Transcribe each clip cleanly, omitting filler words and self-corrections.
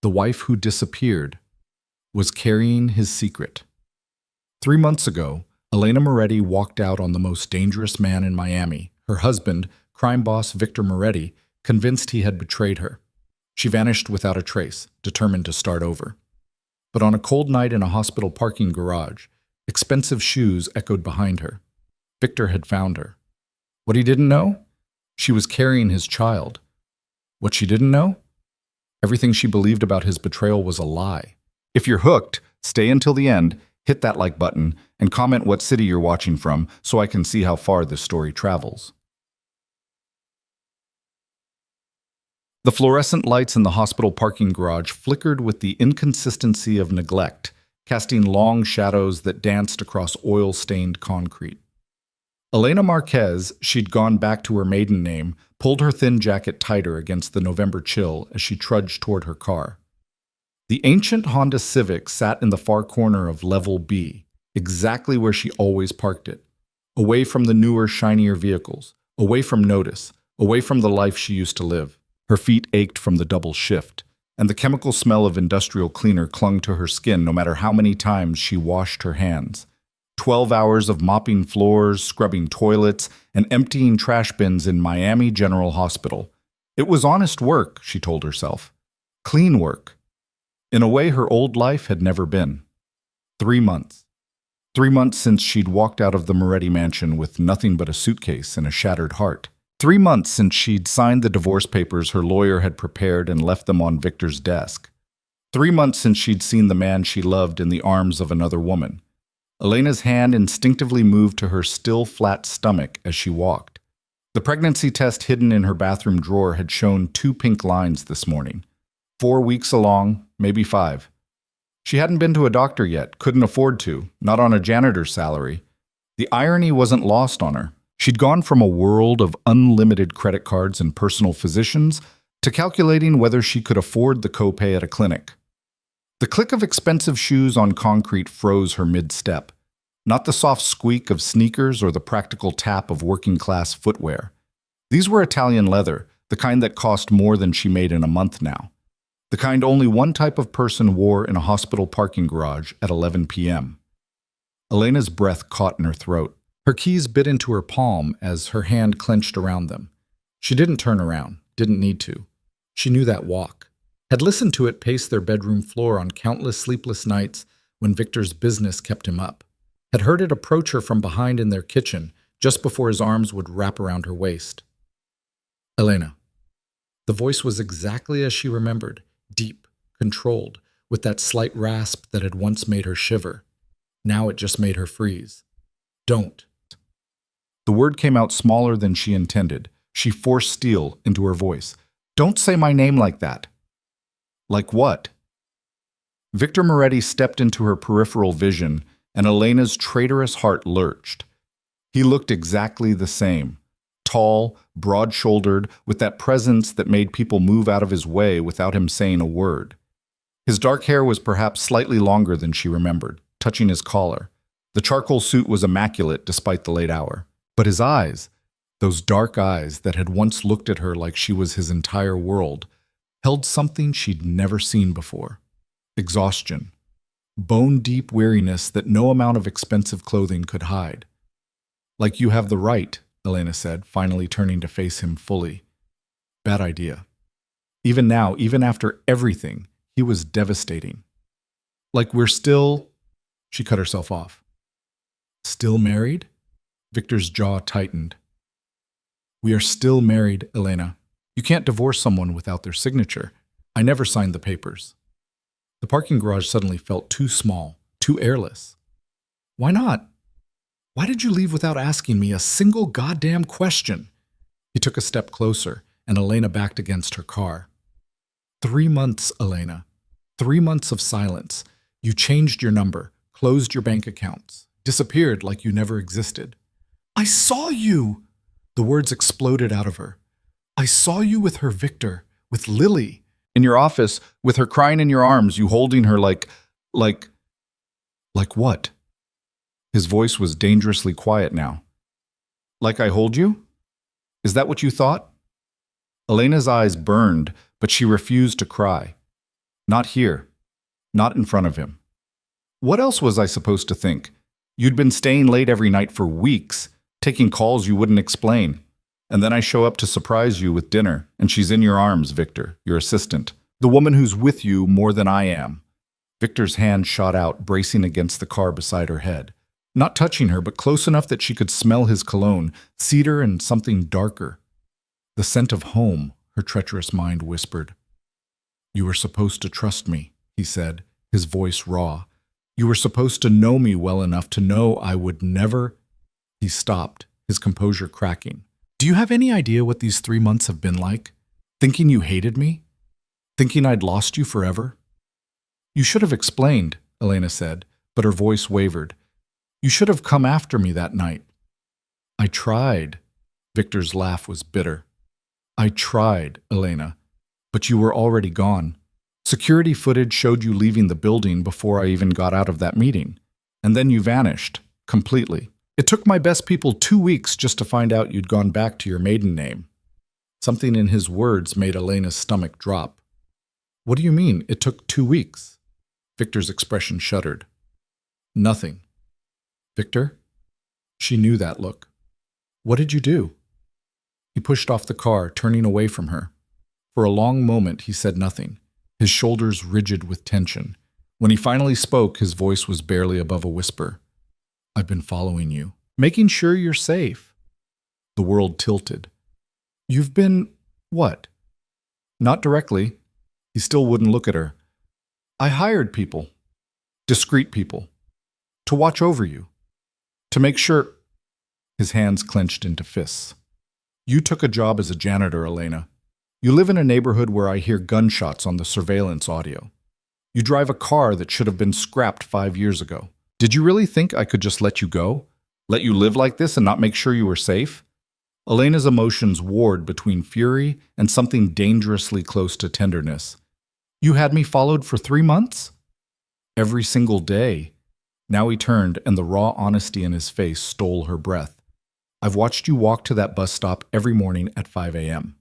the wife who disappeared, was carrying his secret. 3 months ago, Elena Moretti walked out on the most dangerous man in Miami, her husband, crime boss Victor Moretti, convinced he had betrayed her. She vanished without a trace, determined to start over. But on a cold night in a hospital parking garage, expensive shoes echoed behind her. Victor had found her. What he didn't know? She was carrying his child. What she didn't know? Everything she believed about his betrayal was a lie. If you're hooked, stay until the end, hit that like button, and comment what city you're watching from so I can see how far this story travels. The fluorescent lights in the hospital parking garage flickered with the inconsistency of neglect, casting long shadows that danced across oil-stained concrete. Elena Marquez, she'd gone back to her maiden name, pulled her thin jacket tighter against the November chill as she trudged toward her car. The ancient Honda Civic sat in the far corner of Level B, exactly where she always parked it, away from the newer, shinier vehicles, away from notice, away from the life she used to live. Her feet ached from the double shift, and the chemical smell of industrial cleaner clung to her skin no matter how many times she washed her hands. 12 hours of mopping floors, scrubbing toilets, and emptying trash bins in Miami General Hospital. It was honest work, she told herself. Clean work. In a way her old life had never been. 3 months. 3 months since she'd walked out of the Moretti mansion with nothing but a suitcase and a shattered heart. 3 months since she'd signed the divorce papers her lawyer had prepared and left them on Victor's desk. 3 months since she'd seen the man she loved in the arms of another woman. Elena's hand instinctively moved to her still flat stomach as she walked. The pregnancy test hidden in her bathroom drawer had shown 2 pink lines this morning. 4 weeks along, maybe 5. She hadn't been to a doctor yet, couldn't afford to, not on a janitor's salary. The irony wasn't lost on her. She'd gone from a world of unlimited credit cards and personal physicians to calculating whether she could afford the copay at a clinic. The click of expensive shoes on concrete froze her mid-step, not the soft squeak of sneakers or the practical tap of working-class footwear. These were Italian leather, the kind that cost more than she made in a month now. The kind only one type of person wore in a hospital parking garage at 11 p.m. Elena's breath caught in her throat. Her keys bit into her palm as her hand clenched around them. She didn't turn around, didn't need to. She knew that walk. Had listened to it pace their bedroom floor on countless sleepless nights when Victor's business kept him up. Had heard it approach her from behind in their kitchen, just before his arms would wrap around her waist. Elena. The voice was exactly as she remembered, deep, controlled, with that slight rasp that had once made her shiver. Now it just made her freeze. Don't. The word came out smaller than she intended. She forced steel into her voice. Don't say my name like that. Like what? Victor Moretti stepped into her peripheral vision, and Elena's traitorous heart lurched. He looked exactly the same. Tall, broad-shouldered, with that presence that made people move out of his way without him saying a word. His dark hair was perhaps slightly longer than she remembered, touching his collar. The charcoal suit was immaculate despite the late hour. But his eyes, those dark eyes that had once looked at her like she was his entire world, held something she'd never seen before. Exhaustion. Bone-deep weariness that no amount of expensive clothing could hide. Like you have the right, Elena said, finally turning to face him fully. Bad idea. Even now, even after everything, he was devastating. Like we're still... She cut herself off. Still married? Victor's jaw tightened. We are still married, Elena. You can't divorce someone without their signature. I never signed the papers. The parking garage suddenly felt too small, too airless. Why not? Why did you leave without asking me a single goddamn question? He took a step closer, and Elena backed against her car. 3 months, Elena. 3 months of silence. You changed your number, closed your bank accounts, disappeared like you never existed. I saw you! The words exploded out of her. I saw you with her Victor, with Lily. In your office, with her crying in your arms, you holding her like what? His voice was dangerously quiet now. Like I hold you? Is that what you thought? Elena's eyes burned, but she refused to cry. Not here. Not in front of him. What else was I supposed to think? You'd been staying late every night for weeks, taking calls you wouldn't explain. And then I show up to surprise you with dinner, and she's in your arms, Victor, your assistant. The woman who's with you more than I am. Victor's hand shot out, bracing against the car beside her head. Not touching her, but close enough that she could smell his cologne, cedar and something darker. The scent of home, her treacherous mind whispered. You were supposed to trust me, he said, his voice raw. You were supposed to know me well enough to know I would never... He stopped, his composure cracking. Do you have any idea what these 3 months have been like? Thinking you hated me? Thinking I'd lost you forever? You should have explained, Elena said, but her voice wavered. You should have come after me that night. I tried. Victor's laugh was bitter. I tried, Elena, but you were already gone. Security footage showed you leaving the building before I even got out of that meeting. And then you vanished, completely. It took my best people 2 weeks just to find out you'd gone back to your maiden name. Something in his words made Elena's stomach drop. What do you mean, it took 2 weeks? Victor's expression shuddered. Nothing. Victor? She knew that look. What did you do? He pushed off the car, turning away from her. For a long moment, he said nothing, his shoulders rigid with tension. When he finally spoke, his voice was barely above a whisper. I've been following you, making sure you're safe. The world tilted. You've been... what? Not directly. He still wouldn't look at her. I hired people. Discreet people. To watch over you. To make sure... His hands clenched into fists. You took a job as a janitor, Elena. You live in a neighborhood where I hear gunshots on the surveillance audio. You drive a car that should have been scrapped 5 years ago. Did you really think I could just let you go? Let you live like this and not make sure you were safe? Elena's emotions warred between fury and something dangerously close to tenderness. You had me followed for 3 months? Every single day. Now he turned, and the raw honesty in his face stole her breath. I've watched you walk to that bus stop every morning at 5 a.m.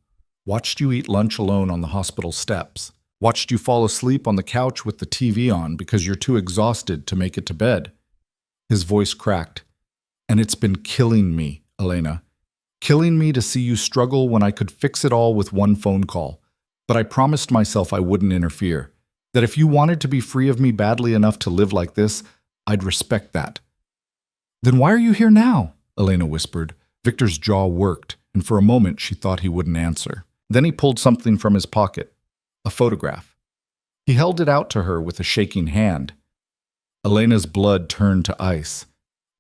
Watched you eat lunch alone on the hospital steps. Watched you fall asleep on the couch with the TV on because you're too exhausted to make it to bed. His voice cracked. And it's been killing me, Elena. Killing me to see you struggle when I could fix it all with one phone call. But I promised myself I wouldn't interfere. That if you wanted to be free of me badly enough to live like this, I'd respect that. Then why are you here now? Elena whispered. Victor's jaw worked, and for a moment she thought he wouldn't answer. Then he pulled something from his pocket. A photograph. He held it out to her with a shaking hand. Elena's blood turned to ice.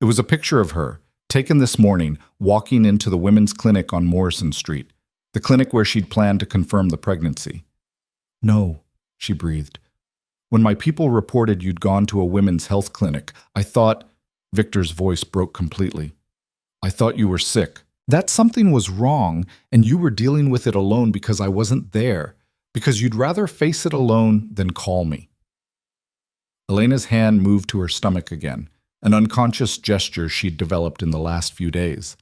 It was a picture of her, taken this morning, walking into the women's clinic on Morrison Street, the clinic where she'd planned to confirm the pregnancy. No, she breathed. When my people reported you'd gone to a women's health clinic, I thought... Victor's voice broke completely. I thought you were sick. That something was wrong, and you were dealing with it alone because I wasn't there, because you'd rather face it alone than call me. Elena's hand moved to her stomach again, an unconscious gesture she'd developed in the last few days.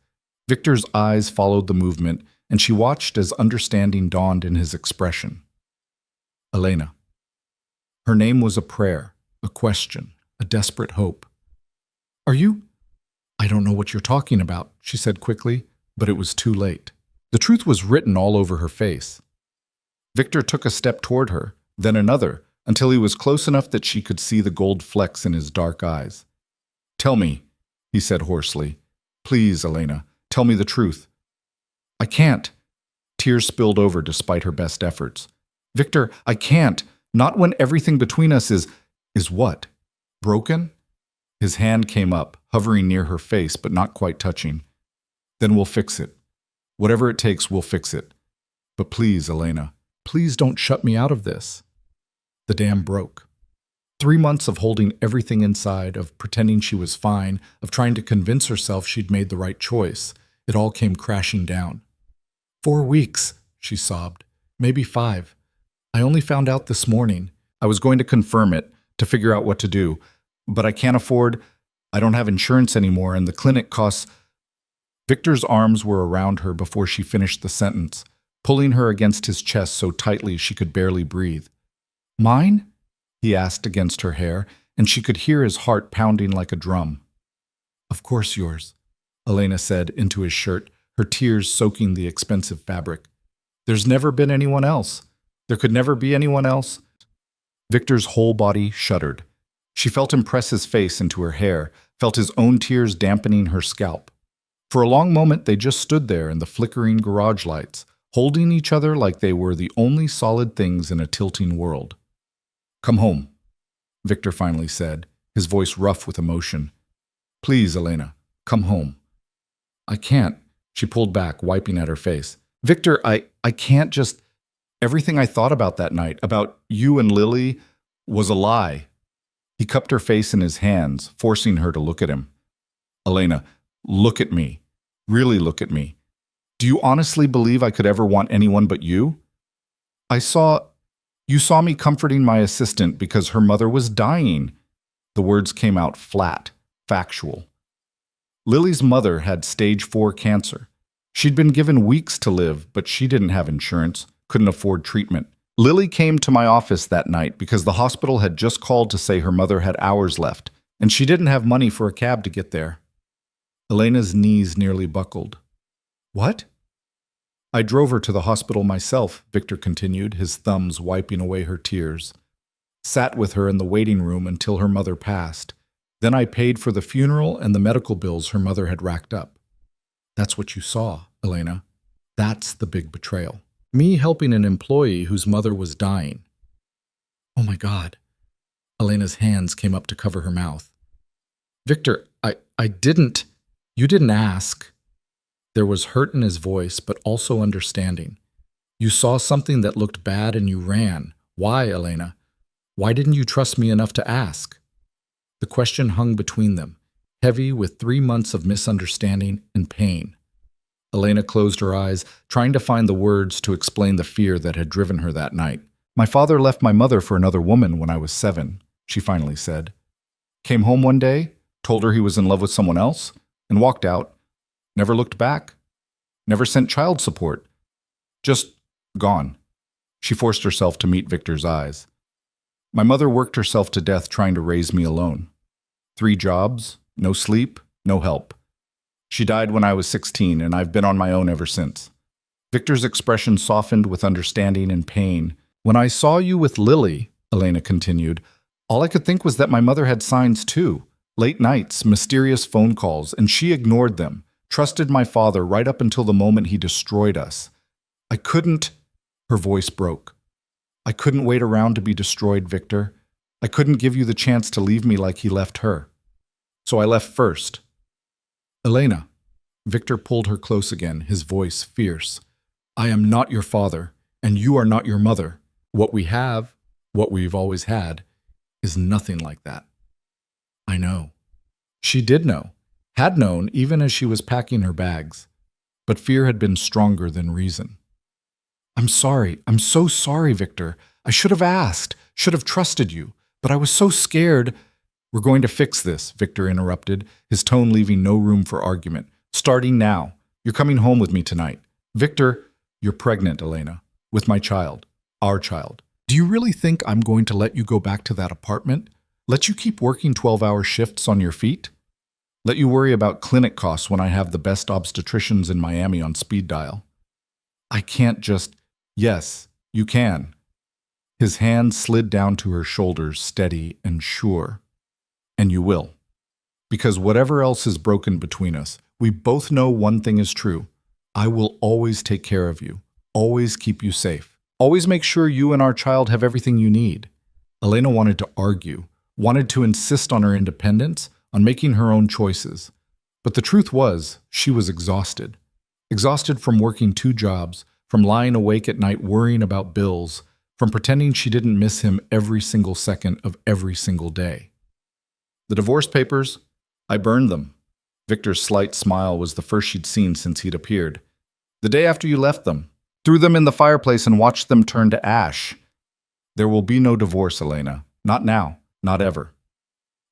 Victor's eyes followed the movement, and she watched as understanding dawned in his expression. Elena. Her name was a prayer, a question, a desperate hope. Are you... I don't know what you're talking about, she said quickly, but it was too late. The truth was written all over her face. Victor took a step toward her, then another, until he was close enough that she could see the gold flecks in his dark eyes. Tell me, he said hoarsely. Please, Elena, tell me the truth. I can't. Tears spilled over despite her best efforts. Victor, I can't. Not when everything between us is what? Broken? His hand came up, hovering near her face but not quite touching. Then we'll fix it. Whatever it takes, we'll fix it. But please, Elena, please don't shut me out of this. The dam broke. 3 months of holding everything inside, of pretending she was fine, of trying to convince herself she'd made the right choice. It all came crashing down. 4 weeks, she sobbed. Maybe 5. I only found out this morning. I was going to confirm it, to figure out what to do. But I can't afford... I don't have insurance anymore, and the clinic costs... Victor's arms were around her before she finished the sentence, pulling her against his chest so tightly she could barely breathe. Mine? He asked against her hair, and she could hear his heart pounding like a drum. Of course yours, Elena said into his shirt, her tears soaking the expensive fabric. There's never been anyone else. There could never be anyone else. Victor's whole body shuddered. She felt him press his face into her hair, felt his own tears dampening her scalp. For a long moment they just stood there in the flickering garage lights, holding each other like they were the only solid things in a tilting world. Come home, Victor finally said, his voice rough with emotion. Please, Elena, come home. I can't, she pulled back, wiping at her face. Victor, I can't just… Everything I thought about that night, about you and Lily, was a lie. He cupped her face in his hands, forcing her to look at him. Elena, look at me. Really look at me. Do you honestly believe I could ever want anyone but you? You saw me comforting my assistant because her mother was dying. The words came out flat, factual. Lily's mother had stage 4 cancer. She'd been given weeks to live, but she didn't have insurance, couldn't afford treatment. Lily came to my office that night because the hospital had just called to say her mother had hours left, and she didn't have money for a cab to get there. Elena's knees nearly buckled. What? I drove her to the hospital myself, Victor continued, his thumbs wiping away her tears. Sat with her in the waiting room until her mother passed. Then I paid for the funeral and the medical bills her mother had racked up. That's what you saw, Elena. That's the big betrayal. Me helping an employee whose mother was dying. Oh my God. Elena's hands came up to cover her mouth. Victor, I didn't. You didn't ask. There was hurt in his voice, but also understanding. You saw something that looked bad and you ran. Why, Elena? Why didn't you trust me enough to ask? The question hung between them, heavy with 3 months of misunderstanding and pain. Elena closed her eyes, trying to find the words to explain the fear that had driven her that night. My father left my mother for another woman when I was 7, she finally said. Came home one day, told her he was in love with someone else, and walked out. Never looked back. Never sent child support. Just gone. She forced herself to meet Victor's eyes. My mother worked herself to death trying to raise me alone. 3 jobs, no sleep, no help. She died when I was 16, and I've been on my own ever since. Victor's expression softened with understanding and pain. When I saw you with Lily, Elena continued, all I could think was that my mother had signs too. Late nights, mysterious phone calls, and she ignored them, trusted my father right up until the moment he destroyed us. I couldn't… Her voice broke. I couldn't wait around to be destroyed, Victor. I couldn't give you the chance to leave me like he left her. So I left first. Elena. Victor pulled her close again, his voice fierce. I am not your father, and you are not your mother. What we have, what we've always had, is nothing like that. I know. She did know, had known even as she was packing her bags. But fear had been stronger than reason. I'm sorry. I'm so sorry, Victor. I should have asked, should have trusted you, but I was so scared. We're going to fix this, Victor interrupted, his tone leaving no room for argument. Starting now. You're coming home with me tonight. Victor, you're pregnant, Elena, with my child, our child. Do you really think I'm going to let you go back to that apartment? Let you keep working 12-hour shifts on your feet? Let you worry about clinic costs when I have the best obstetricians in Miami on speed dial? I can't just… Yes, you can. His hand slid down to her shoulders, steady and sure. And you will. Because whatever else is broken between us, we both know one thing is true. I will always take care of you, always keep you safe, always make sure you and our child have everything you need. Elena wanted to argue, wanted to insist on her independence, on making her own choices. But the truth was, she was exhausted. Exhausted from working 2 jobs, from lying awake at night worrying about bills, from pretending she didn't miss him every single second of every single day. The divorce papers, I burned them. Victor's slight smile was the first she'd seen since he'd appeared. The day after you left them, threw them in the fireplace and watched them turn to ash. There will be no divorce, Elena. Not now, not ever.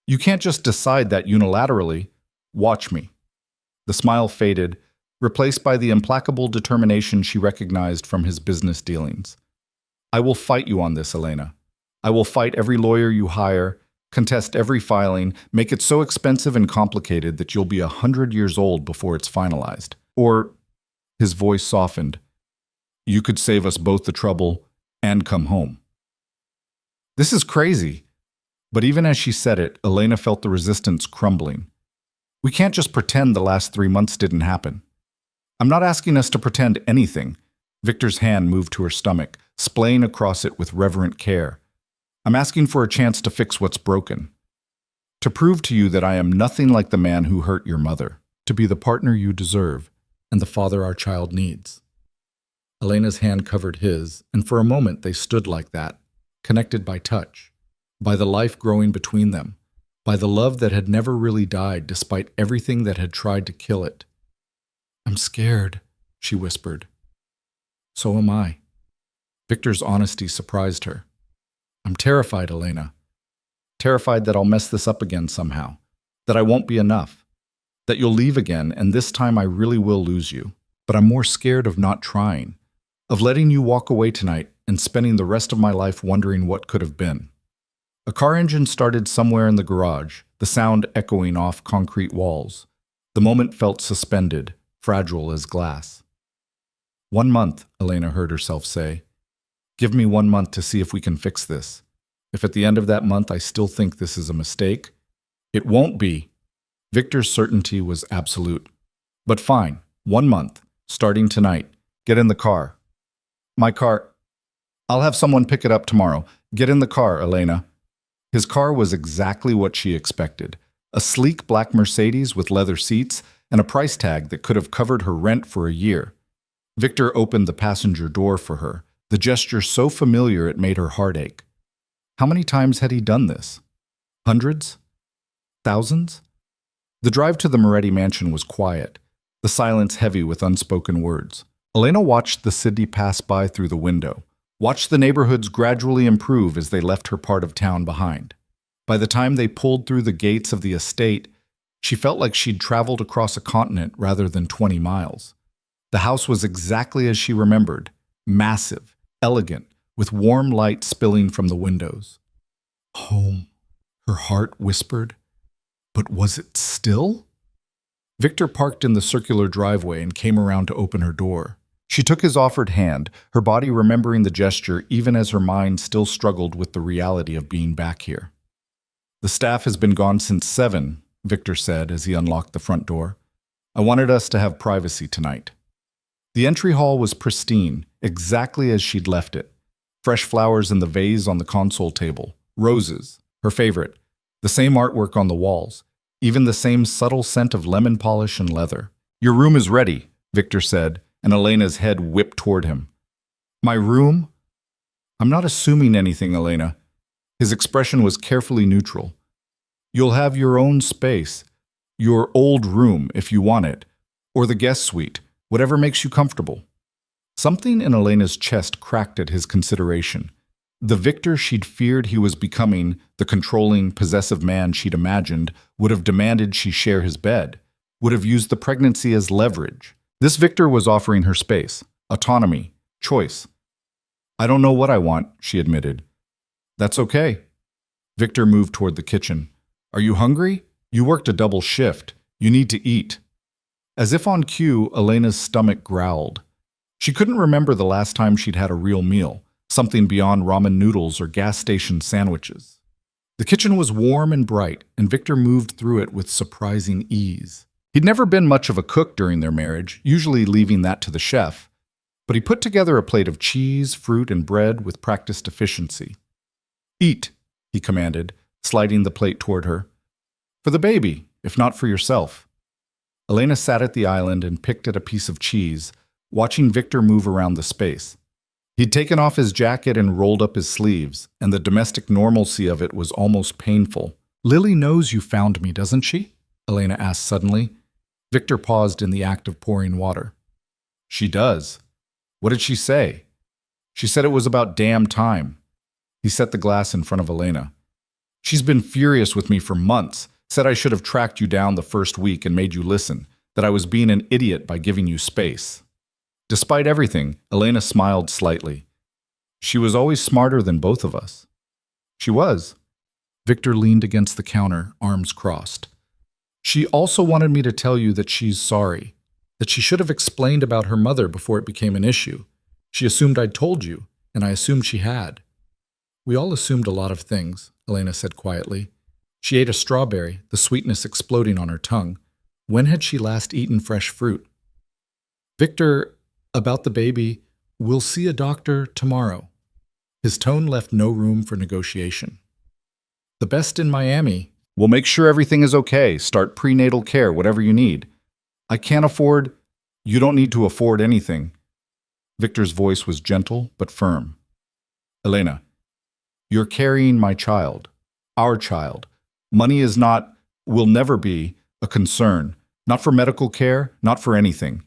You can't just decide that unilaterally. Watch me. The smile faded, replaced by the implacable determination she recognized from his business dealings. I will fight you on this, Elena. I will fight every lawyer you hire, contest every filing, make it so expensive and complicated that you'll be 100 years old before it's finalized. Or, his voice softened, you could save us both the trouble and come home. This is crazy. But even as she said it, Elena felt the resistance crumbling. We can't just pretend the last 3 months didn't happen. I'm not asking us to pretend anything. Victor's hand moved to her stomach, splaying across it with reverent care. I'm asking for a chance to fix what's broken. To prove to you that I am nothing like the man who hurt your mother. To be the partner you deserve and the father our child needs. Elena's hand covered his, and for a moment they stood like that, connected by touch, by the life growing between them, by the love that had never really died despite everything that had tried to kill it. I'm scared, she whispered. So am I. Victor's honesty surprised her. I'm terrified, Elena. Terrified that I'll mess this up again somehow, that I won't be enough, that you'll leave again and this time I really will lose you. But I'm more scared of not trying, of letting you walk away tonight and spending the rest of my life wondering what could have been. A car engine started somewhere in the garage, the sound echoing off concrete walls. The moment felt suspended, fragile as glass. 1 month, Elena heard herself say. Give me 1 month to see if we can fix this. If at the end of that month I still think this is a mistake, it won't be. Victor's certainty was absolute. But fine, 1 month, starting tonight. Get in the car. My car. I'll have someone pick it up tomorrow. Get in the car, Elena. His car was exactly what she expected. A sleek black Mercedes with leather seats and a price tag that could have covered her rent for a year. Victor opened the passenger door for her, the gesture so familiar it made her heart ache. How many times had he done this? Hundreds? Thousands? The drive to the Moretti mansion was quiet, the silence heavy with unspoken words. Elena watched the city pass by through the window, watched the neighborhoods gradually improve as they left her part of town behind. By the time they pulled through the gates of the estate, she felt like she'd traveled across a continent rather than 20 miles. The house was exactly as she remembered, massive, elegant, with warm light spilling from the windows. Home, her heart whispered. But was it still? Victor parked in the circular driveway and came around to open her door. She took his offered hand, her body remembering the gesture even as her mind still struggled with the reality of being back here. The staff has been gone since 7, Victor said as he unlocked the front door. I wanted us to have privacy tonight. The entry hall was pristine, exactly as she'd left it. Fresh flowers in the vase on the console table, roses, her favorite, the same artwork on the walls, even the same subtle scent of lemon polish and leather. Your room is ready, Victor said, and Elena's head whipped toward him. My room? I'm not assuming anything, Elena. His expression was carefully neutral. You'll have your own space, your old room if you want it, or the guest suite, whatever makes you comfortable. Something in Elena's chest cracked at his consideration. The Victor she'd feared he was becoming, the controlling, possessive man she'd imagined, would have demanded she share his bed, would have used the pregnancy as leverage. This Victor was offering her space, autonomy, choice. I don't know what I want, she admitted. That's okay. Victor moved toward the kitchen. Are you hungry? You worked a double shift. You need to eat. As if on cue, Elena's stomach growled. She couldn't remember the last time she'd had a real meal, something beyond ramen noodles or gas station sandwiches. The kitchen was warm and bright, and Victor moved through it with surprising ease. He'd never been much of a cook during their marriage, usually leaving that to the chef, but he put together a plate of cheese, fruit, and bread with practiced efficiency. Eat, he commanded, sliding the plate toward her. For the baby, if not for yourself. Elena sat at the island and picked at a piece of cheese, watching Victor move around the space. He'd taken off his jacket and rolled up his sleeves, and the domestic normalcy of it was almost painful. Lily knows you found me, doesn't she? Elena asked suddenly. Victor paused in the act of pouring water. She does. What did she say? She said it was about damn time. He set the glass in front of Elena. She's been furious with me for months, said I should have tracked you down the first week and made you listen, that I was being an idiot by giving you space. Despite everything, Elena smiled slightly. She was always smarter than both of us. She was. Victor leaned against the counter, arms crossed. She also wanted me to tell you that she's sorry, that she should have explained about her mother before it became an issue. She assumed I'd told you, and I assumed she had. We all assumed a lot of things, Elena said quietly. She ate a strawberry, the sweetness exploding on her tongue. When had she last eaten fresh fruit? Victor, about the baby, we'll see a doctor tomorrow. His tone left no room for negotiation. The best in Miami. We'll make sure everything is okay. Start prenatal care, whatever you need. I can't afford. You don't need to afford anything. Victor's voice was gentle but firm. Elena, you're carrying my child, our child. Money is not, will never be, a concern. Not for medical care, not for anything.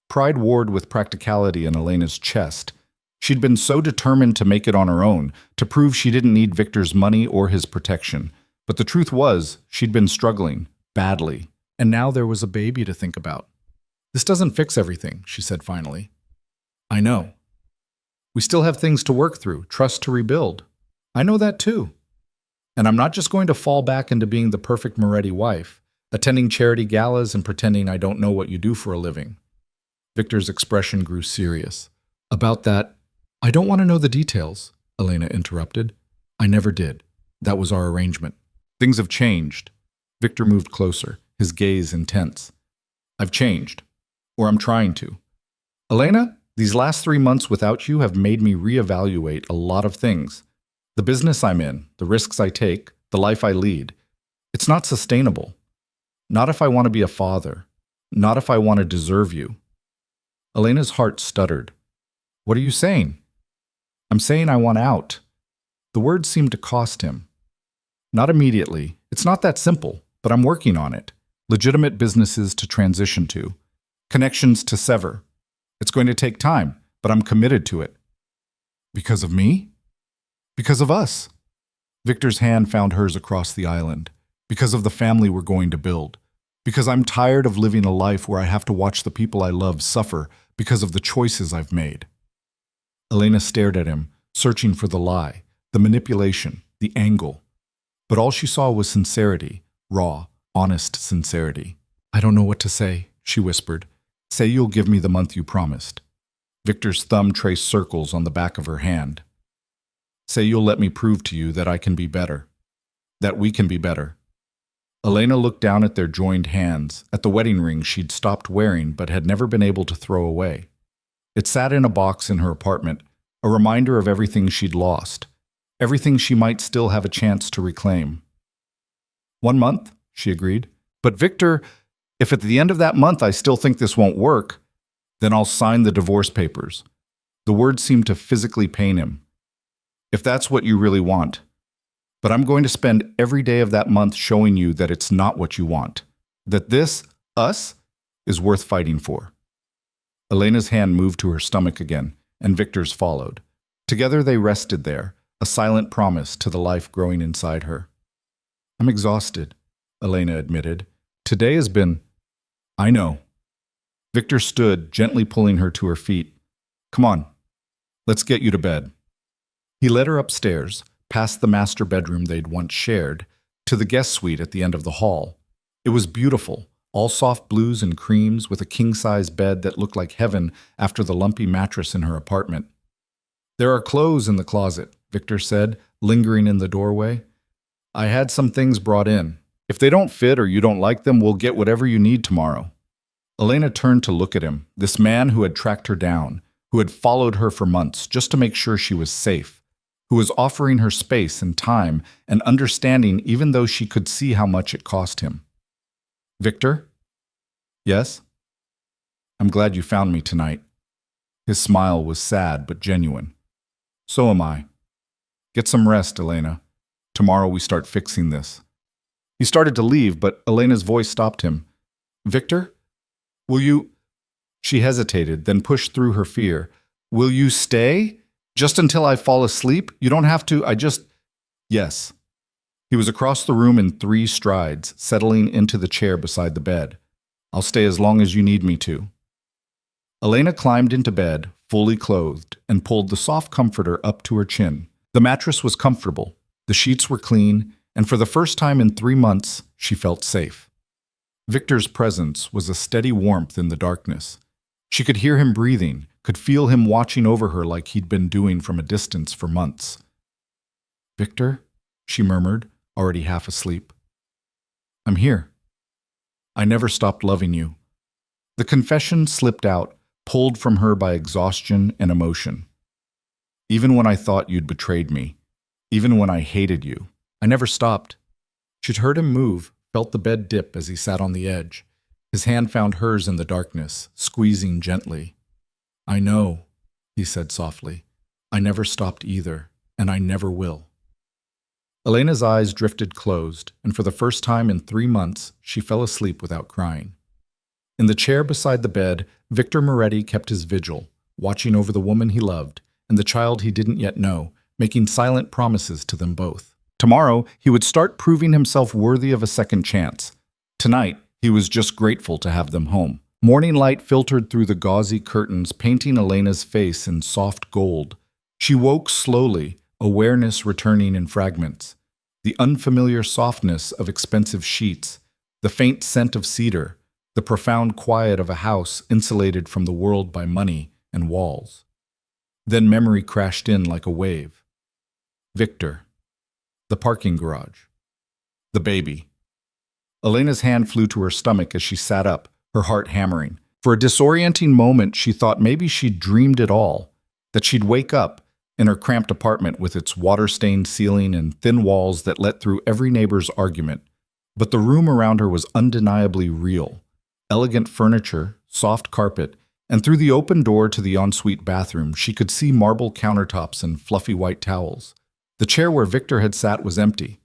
Pride warred with practicality in Elena's chest. She'd been so determined to make it on her own, to prove she didn't need Victor's money or his protection. But the truth was, she'd been struggling, badly, and now there was a baby to think about. This doesn't fix everything, she said finally. I know. We still have things to work through, trust to rebuild. I know that too. And I'm not just going to fall back into being the perfect Moretti wife, attending charity galas and pretending I don't know what you do for a living. Victor's expression grew serious. About that, I don't want to know the details, Elena interrupted. I never did. That was our arrangement. Things have changed. Victor moved closer, his gaze intense. I've changed. Or I'm trying to. Elena, these last 3 months without you have made me reevaluate a lot of things. The business I'm in, the risks I take, the life I lead. It's not sustainable. Not if I want to be a father. Not if I want to deserve you. Elena's heart stuttered. What are you saying? I'm saying I want out. The words seemed to cost him. Not immediately. It's not that simple, but I'm working on it. Legitimate businesses to transition to. Connections to sever. It's going to take time, but I'm committed to it. Because of me? Because of us. Victor's hand found hers across the island. Because of the family we're going to build. Because I'm tired of living a life where I have to watch the people I love suffer because of the choices I've made. Elena stared at him, searching for the lie, the manipulation, the angle. But all she saw was sincerity, raw, honest sincerity. I don't know what to say, she whispered. Say you'll give me the month you promised. Victor's thumb traced circles on the back of her hand. Say you'll let me prove to you that I can be better. That we can be better. Elena looked down at their joined hands, at the wedding ring she'd stopped wearing but had never been able to throw away. It sat in a box in her apartment, a reminder of everything she'd lost, everything she might still have a chance to reclaim. 1 month, she agreed. But Victor, if at the end of that month I still think this won't work, then I'll sign the divorce papers. The words seemed to physically pain him. If that's what you really want. But I'm going to spend every day of that month showing you that it's not what you want. That this, us, is worth fighting for. Elena's hand moved to her stomach again, and Victor's followed. Together they rested there, a silent promise to the life growing inside her. I'm exhausted, Elena admitted. Today has been... I know. Victor stood, gently pulling her to her feet. Come on, let's get you to bed. He led her upstairs, past the master bedroom they'd once shared, to the guest suite at the end of the hall. It was beautiful, all soft blues and creams, with a king-size bed that looked like heaven after the lumpy mattress in her apartment. There are clothes in the closet, Victor said, lingering in the doorway. I had some things brought in. If they don't fit or you don't like them, we'll get whatever you need tomorrow. Elena turned to look at him, this man who had tracked her down, who had followed her for months just to make sure she was safe, who was offering her space and time and understanding even though she could see how much it cost him. Victor? Yes? I'm glad you found me tonight. His smile was sad but genuine. So am I. Get some rest, Elena. Tomorrow we start fixing this. He started to leave, but Elena's voice stopped him. Victor? Will you... She hesitated, then pushed through her fear. Will you stay? Just until I fall asleep? You don't have to, Yes. He was across the room in 3 strides, settling into the chair beside the bed. I'll stay as long as you need me to. Elena climbed into bed, fully clothed, and pulled the soft comforter up to her chin. The mattress was comfortable. The sheets were clean, and for the first time in 3 months, she felt safe. Victor's presence was a steady warmth in the darkness. She could hear him breathing, could feel him watching over her like he'd been doing from a distance for months. "Victor," she murmured, already half asleep. "I'm here. I never stopped loving you." The confession slipped out, pulled from her by exhaustion and emotion. "Even when I thought you'd betrayed me, even when I hated you, I never stopped." She'd heard him move, felt the bed dip as he sat on the edge. His hand found hers in the darkness, squeezing gently. "I know," he said softly. "I never stopped either, and I never will." Elena's eyes drifted closed, and for the first time in 3 months, she fell asleep without crying. In the chair beside the bed, Victor Moretti kept his vigil, watching over the woman he loved and the child he didn't yet know, making silent promises to them both. Tomorrow, he would start proving himself worthy of a second chance. Tonight, he was just grateful to have them home. Morning light filtered through the gauzy curtains, painting Elena's face in soft gold. She woke slowly, awareness returning in fragments. The unfamiliar softness of expensive sheets, the faint scent of cedar, the profound quiet of a house insulated from the world by money and walls. Then memory crashed in like a wave. Victor. The parking garage. The baby. Elena's hand flew to her stomach as she sat up, her heart hammering. For a disorienting moment, she thought maybe she'd dreamed it all, that she'd wake up in her cramped apartment with its water-stained ceiling and thin walls that let through every neighbor's argument. But the room around her was undeniably real. Elegant furniture, soft carpet, and through the open door to the ensuite bathroom, she could see marble countertops and fluffy white towels. The chair where Victor had sat was empty.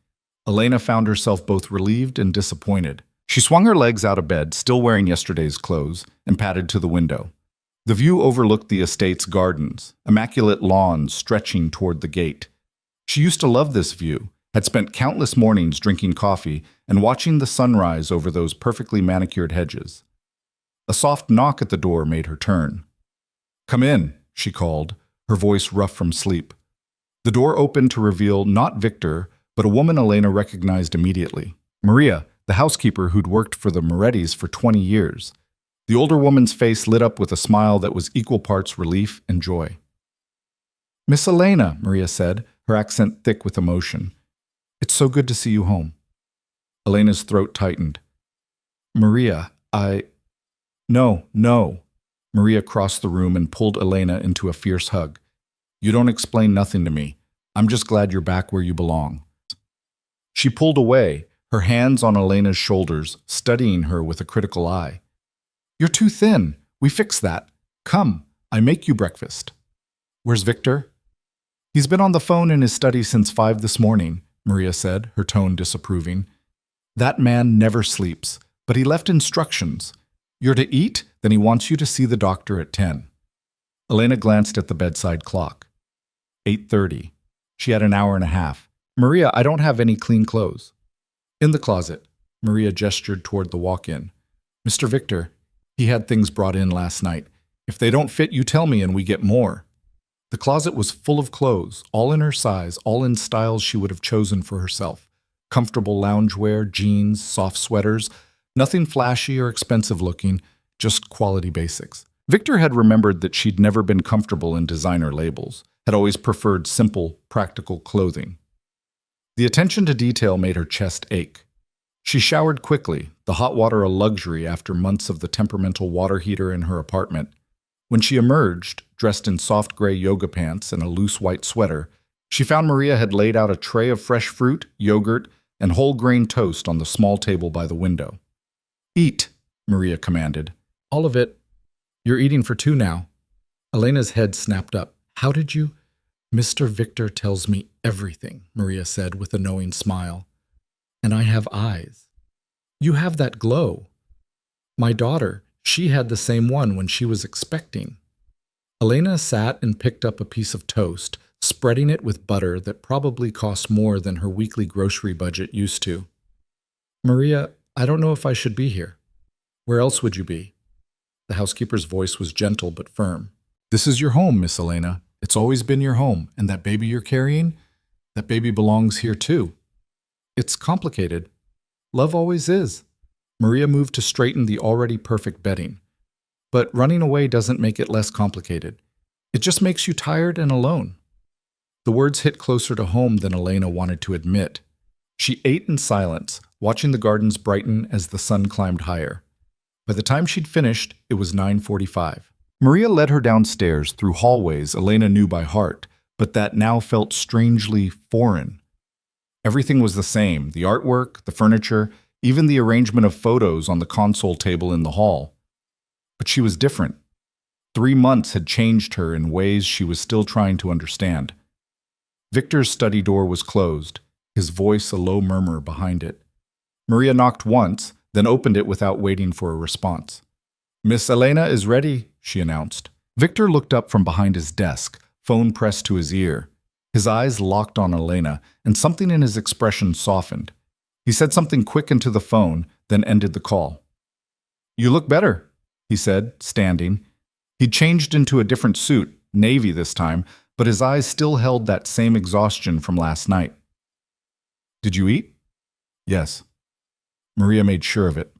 Elena found herself both relieved and disappointed. She swung her legs out of bed, still wearing yesterday's clothes, and padded to the window. The view overlooked the estate's gardens, immaculate lawns stretching toward the gate. She used to love this view, had spent countless mornings drinking coffee and watching the sunrise over those perfectly manicured hedges. A soft knock at the door made her turn. "Come in," she called, her voice rough from sleep. The door opened to reveal not Victor, but a woman Elena recognized immediately. Maria, the housekeeper who'd worked for the Morettis for 20 years. The older woman's face lit up with a smile that was equal parts relief and joy. "Miss Elena," Maria said, her accent thick with emotion. "It's so good to see you home." Elena's throat tightened. "Maria, No. Maria crossed the room and pulled Elena into a fierce hug. "You don't explain nothing to me. I'm just glad you're back where you belong." She pulled away, her hands on Elena's shoulders, studying her with a critical eye. "You're too thin. We fix that. Come, I make you breakfast." "Where's Victor?" "He's been on the phone in his study since 5 this morning," Maria said, her tone disapproving. "That man never sleeps, but he left instructions. You're to eat, then he wants you to see the doctor at 10. Elena glanced at the bedside clock. 8:30. She had an hour and a half. "Maria, I don't have any clean clothes." "In the closet." Maria gestured toward the walk-in. "Mr. Victor, he had things brought in last night. If they don't fit, you tell me and we get more." The closet was full of clothes, all in her size, all in styles she would have chosen for herself. Comfortable loungewear, jeans, soft sweaters, nothing flashy or expensive looking, just quality basics. Victor had remembered that she'd never been comfortable in designer labels, had always preferred simple, practical clothing. The attention to detail made her chest ache. She showered quickly, the hot water a luxury after months of the temperamental water heater in her apartment. When she emerged, dressed in soft gray yoga pants and a loose white sweater, she found Maria had laid out a tray of fresh fruit, yogurt, and whole grain toast on the small table by the window. "Eat," Maria commanded. "All of it. You're eating for 2 now." Elena's head snapped up. "How did you?" "Mr. Victor tells me everything," Maria said with a knowing smile. "And I have eyes. You have that glow. My daughter, she had the same one when she was expecting." Elena sat and picked up a piece of toast, spreading it with butter that probably cost more than her weekly grocery budget used to. "Maria, I don't know if I should be here." "Where else would you be?" The housekeeper's voice was gentle but firm. "This is your home, Miss Elena. It's always been your home, and that baby you're carrying, That baby belongs here too. It's complicated. Love always is. Maria moved to straighten the already perfect bedding. But running away doesn't make it less complicated. It just makes you tired and alone. The words hit closer to home than Elena wanted to admit. She ate in silence, watching the gardens brighten as the sun climbed higher. By the time she'd finished, it was 9:45. Maria led her downstairs through hallways Elena knew by heart, but that now felt strangely foreign. Everything was the same, the artwork, the furniture, even the arrangement of photos on the console table in the hall. But she was different. 3 months had changed her in ways she was still trying to understand. Victor's study door was closed, his voice a low murmur behind it. Maria knocked once, then opened it without waiting for a response. "Miss Elena is ready," she announced. Victor looked up from behind his desk, phone pressed to his ear. His eyes locked on Elena, and something in his expression softened. He said something quick into the phone, then ended the call. "You look better," he said, standing. He'd changed into a different suit, navy this time, but his eyes still held that same exhaustion from last night. "Did you eat?" "Yes." Maria made sure of it.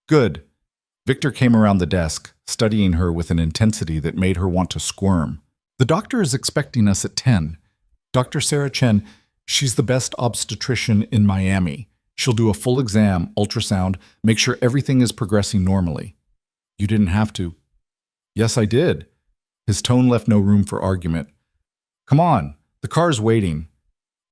"Good." Victor came around the desk, studying her with an intensity that made her want to squirm. "The doctor is expecting us at 10. Dr. Sarah Chen, she's the best obstetrician in Miami. She'll do a full exam, ultrasound, make sure everything is progressing normally." "You didn't have to." "Yes, I did." His tone left no room for argument. "Come on, the car's waiting."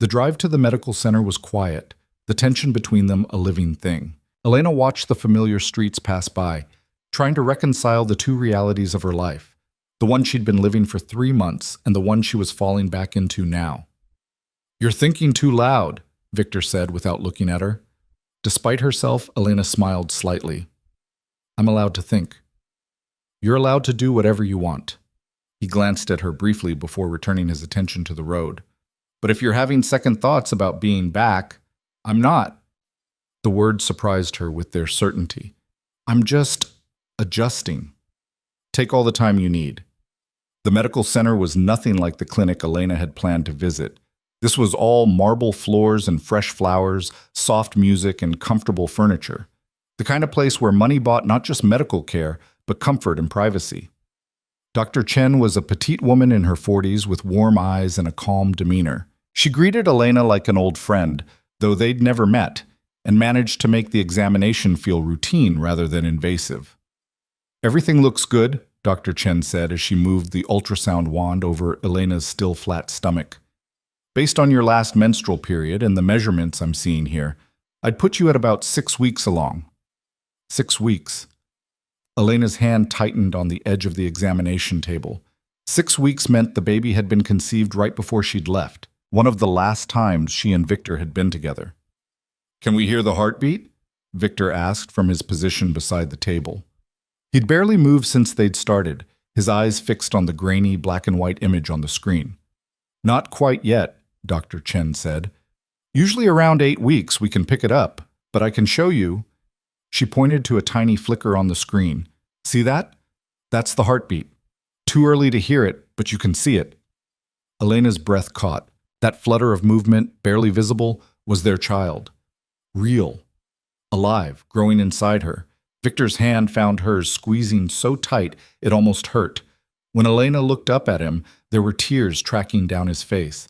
The drive to the medical center was quiet, the tension between them a living thing. Elena watched the familiar streets pass by, trying to reconcile the two realities of her life, the one she'd been living for 3 months and the one she was falling back into now. "You're thinking too loud," Victor said without looking at her. Despite herself, Elena smiled slightly. "I'm allowed to think." "You're allowed to do whatever you want." He glanced at her briefly before returning his attention to the road. "But if you're having second thoughts about being back, I'm not." The words surprised her with their certainty. "I'm just adjusting. Take all the time you need." The medical center was nothing like the clinic Elena had planned to visit. This was all marble floors and fresh flowers, soft music, and comfortable furniture. The kind of place where money bought not just medical care, but comfort and privacy. Dr. Chen was a petite woman in her 40s with warm eyes and a calm demeanor. She greeted Elena like an old friend, though they'd never met, and managed to make the examination feel routine rather than invasive. "Everything looks good," Dr. Chen said as she moved the ultrasound wand over Elena's still flat stomach. "Based on your last menstrual period and the measurements I'm seeing here, I'd put you at about 6 weeks along." 6 weeks. Elena's hand tightened on the edge of the examination table. 6 weeks meant the baby had been conceived right before she'd left, one of the last times she and Victor had been together. "Can we hear the heartbeat?" Victor asked from his position beside the table. He'd barely moved since they'd started, his eyes fixed on the grainy black and white image on the screen. "Not quite yet," Dr. Chen said. "Usually around 8 weeks we can pick it up, but I can show you." She pointed to a tiny flicker on the screen. "See that? That's the heartbeat. Too early to hear it, but you can see it." Elena's breath caught. That flutter of movement, barely visible, was their child. Real. Alive, growing inside her. Victor's hand found hers, squeezing so tight it almost hurt. When Elena looked up at him, there were tears tracking down his face.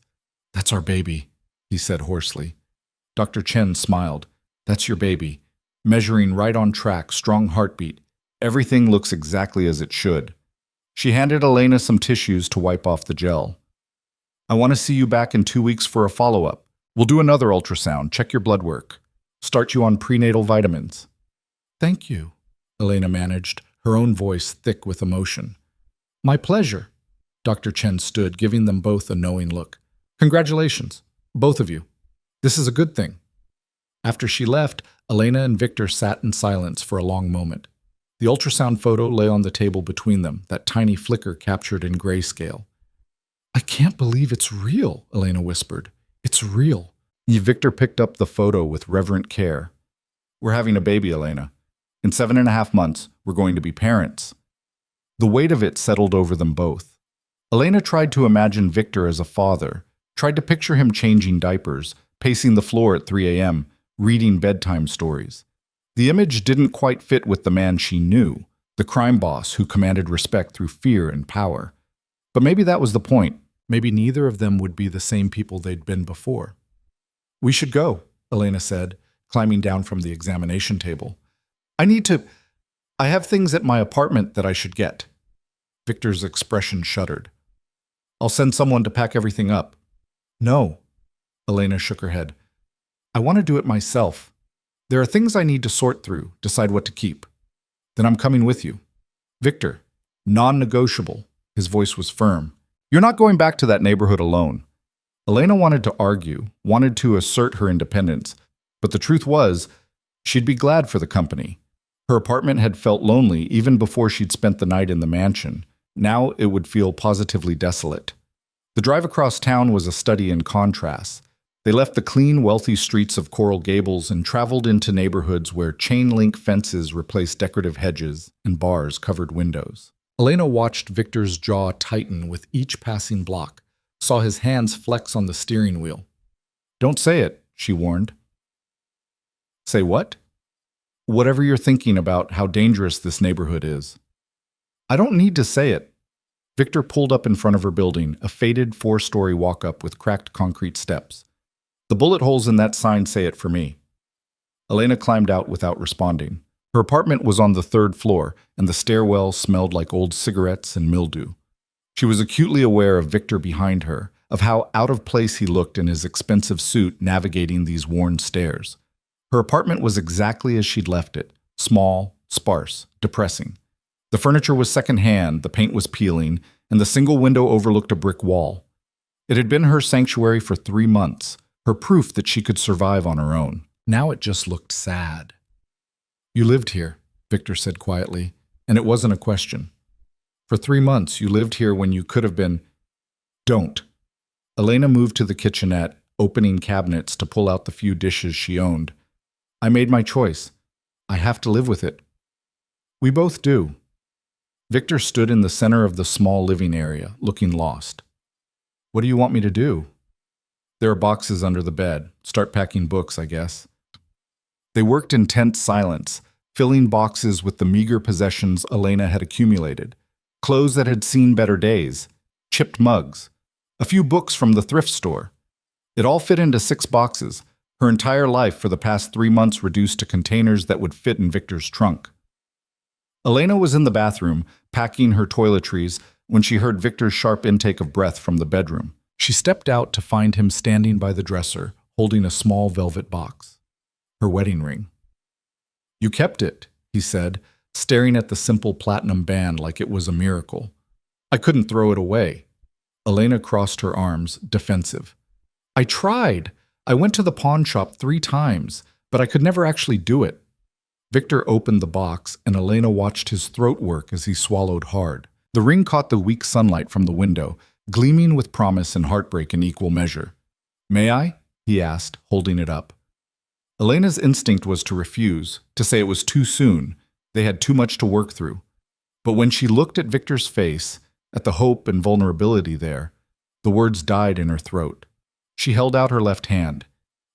"That's our baby," he said hoarsely. Dr. Chen smiled. "That's your baby. Measuring right on track, strong heartbeat. Everything looks exactly as it should." She handed Elena some tissues to wipe off the gel. "I want to see you back in 2 weeks for a follow-up. We'll do another ultrasound, check your blood work. Start you on prenatal vitamins." "Thank you," Elena managed, her own voice thick with emotion. "My pleasure." Dr. Chen stood, giving them both a knowing look. "Congratulations, both of you. This is a good thing." After she left, Elena and Victor sat in silence for a long moment. The ultrasound photo lay on the table between them, that tiny flicker captured in grayscale. "I can't believe it's real," Elena whispered. "It's real." Victor picked up the photo with reverent care. "We're having a baby, Elena. In 7.5 months, we're going to be parents." The weight of it settled over them both. Elena tried to imagine Victor as a father, Tried to picture him changing diapers, pacing the floor at 3 a.m., reading bedtime stories. The image didn't quite fit with the man she knew, the crime boss who commanded respect through fear and power. But maybe that was the point. Maybe neither of them would be the same people they'd been before. "We should go," Elena said, climbing down from the examination table. I have things at my apartment that I should get." Victor's expression shuddered. "I'll send someone to pack everything up." "No." Elena shook her head. "I want to do it myself. There are things I need to sort through, decide what to keep. Then I'm coming with you." "Victor, non-negotiable." His voice was firm. "You're not going back to that neighborhood alone." Elena wanted to argue, wanted to assert her independence, but the truth was, she'd be glad for the company. Her apartment had felt lonely even before she'd spent the night in the mansion. Now it would feel positively desolate. The drive across town was a study in contrasts. They left the clean, wealthy streets of Coral Gables and traveled into neighborhoods where chain-link fences replaced decorative hedges and bars covered windows. Elena watched Victor's jaw tighten with each passing block, saw his hands flex on the steering wheel. "Don't say it," she warned. "Say what?" "Whatever you're thinking about how dangerous this neighborhood is." "I don't need to say it." Victor pulled up in front of her building, a faded 4-story walk-up with cracked concrete steps. "The bullet holes in that sign say it for me." Elena climbed out without responding. Her apartment was on the 3rd floor, and the stairwell smelled like old cigarettes and mildew. She was acutely aware of Victor behind her, of how out of place he looked in his expensive suit navigating these worn stairs. Her apartment was exactly as she'd left it, small, sparse, depressing. The furniture was secondhand, the paint was peeling, and the single window overlooked a brick wall. It had been her sanctuary for 3 months, her proof that she could survive on her own. Now it just looked sad. "You lived here," Victor said quietly, and it wasn't a question. "For 3 months, you lived here when you could have been—" "Don't." Elena moved to the kitchenette, opening cabinets to pull out the few dishes she owned. "I made my choice. I have to live with it." "We both do." Victor stood in the center of the small living area, looking lost. "What do you want me to do?" "There are boxes under the bed. Start packing books, I guess." They worked in tense silence, filling boxes with the meager possessions Elena had accumulated. Clothes that had seen better days, chipped mugs, a few books from the thrift store. It all fit into 6 boxes, her entire life for the past 3 months reduced to containers that would fit in Victor's trunk. Elena was in the bathroom, packing her toiletries, when she heard Victor's sharp intake of breath from the bedroom. She stepped out to find him standing by the dresser, holding a small velvet box. Her wedding ring. "You kept it," he said, staring at the simple platinum band like it was a miracle. "I couldn't throw it away." Elena crossed her arms, defensive. "I tried. I went to the pawn shop 3 times, but I could never actually do it." Victor opened the box, and Elena watched his throat work as he swallowed hard. The ring caught the weak sunlight from the window, gleaming with promise and heartbreak in equal measure. "May I?" he asked, holding it up. Elena's instinct was to refuse, to say it was too soon. They had too much to work through. But when she looked at Victor's face, at the hope and vulnerability there, the words died in her throat. She held out her left hand.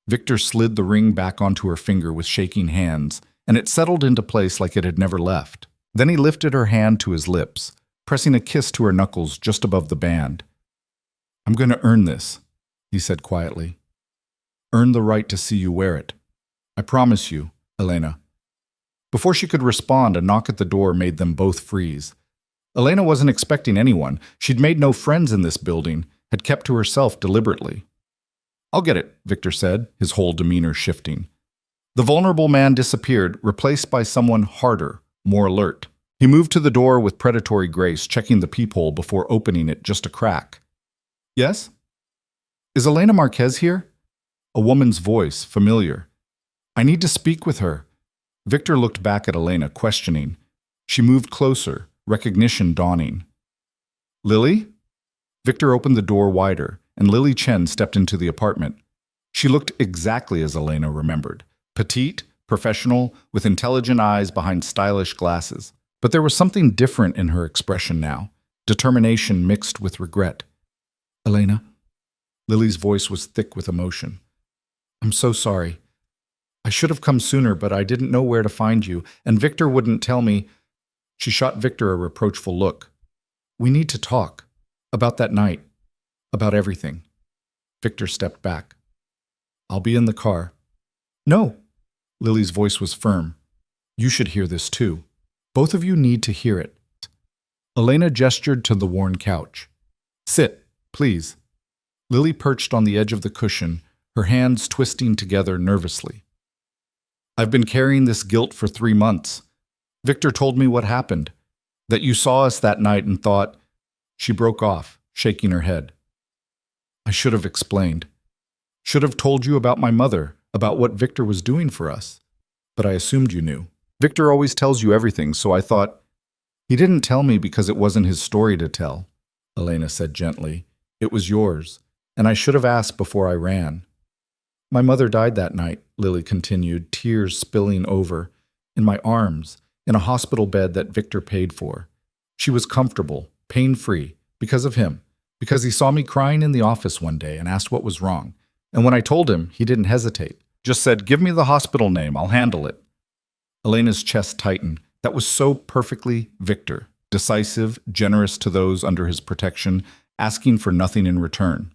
Victor slid the ring back onto her finger with shaking hands, and it settled into place like it had never left. Then he lifted her hand to his lips, pressing a kiss to her knuckles just above the band. "I'm going to earn this," he said quietly. "Earn the right to see you wear it. I promise you, Elena." Before she could respond, a knock at the door made them both freeze. Elena wasn't expecting anyone. She'd made no friends in this building, had kept to herself deliberately. "I'll get it," Victor said, his whole demeanor shifting. The vulnerable man disappeared, replaced by someone harder, more alert. He moved to the door with predatory grace, checking the peephole before opening it just a crack. "Yes?" "Is Elena Marquez here?" A woman's voice, familiar. "I need to speak with her." Victor looked back at Elena, questioning. She moved closer, recognition dawning. "Lily?" Victor opened the door wider, and Lily Chen stepped into the apartment. She looked exactly as Elena remembered. Petite, professional, with intelligent eyes behind stylish glasses. But there was something different in her expression now, determination mixed with regret. "Elena, Lily's voice was thick with emotion. I'm so sorry. I should have come sooner, but I didn't know where to find you, and Victor wouldn't tell me. She shot Victor a reproachful look. We need to talk. About that night. About everything. Victor stepped back. I'll be in the car. No. Lily's voice was firm. You should hear this too. Both of you need to hear it. Elena gestured to the worn couch. Sit, please. Lily perched on the edge of the cushion, her hands twisting together nervously. I've been carrying this guilt for 3 months. Victor told me what happened, that you saw us that night and thought. She broke off, shaking her head. I should have explained. Should have told you about my mother, about what Victor was doing for us. But I assumed you knew. Victor always tells you everything, so I thought. He didn't tell me because it wasn't his story to tell, Elena said gently. It was yours, and I should have asked before I ran. My mother died that night, Lily continued, tears spilling over, in my arms, in a hospital bed that Victor paid for. She was comfortable, pain-free, because of him, because he saw me crying in the office one day and asked what was wrong. And when I told him, he didn't hesitate, just said, give me the hospital name, I'll handle it. Elena's chest tightened. That was so perfectly Victor, decisive, generous to those under his protection, asking for nothing in return.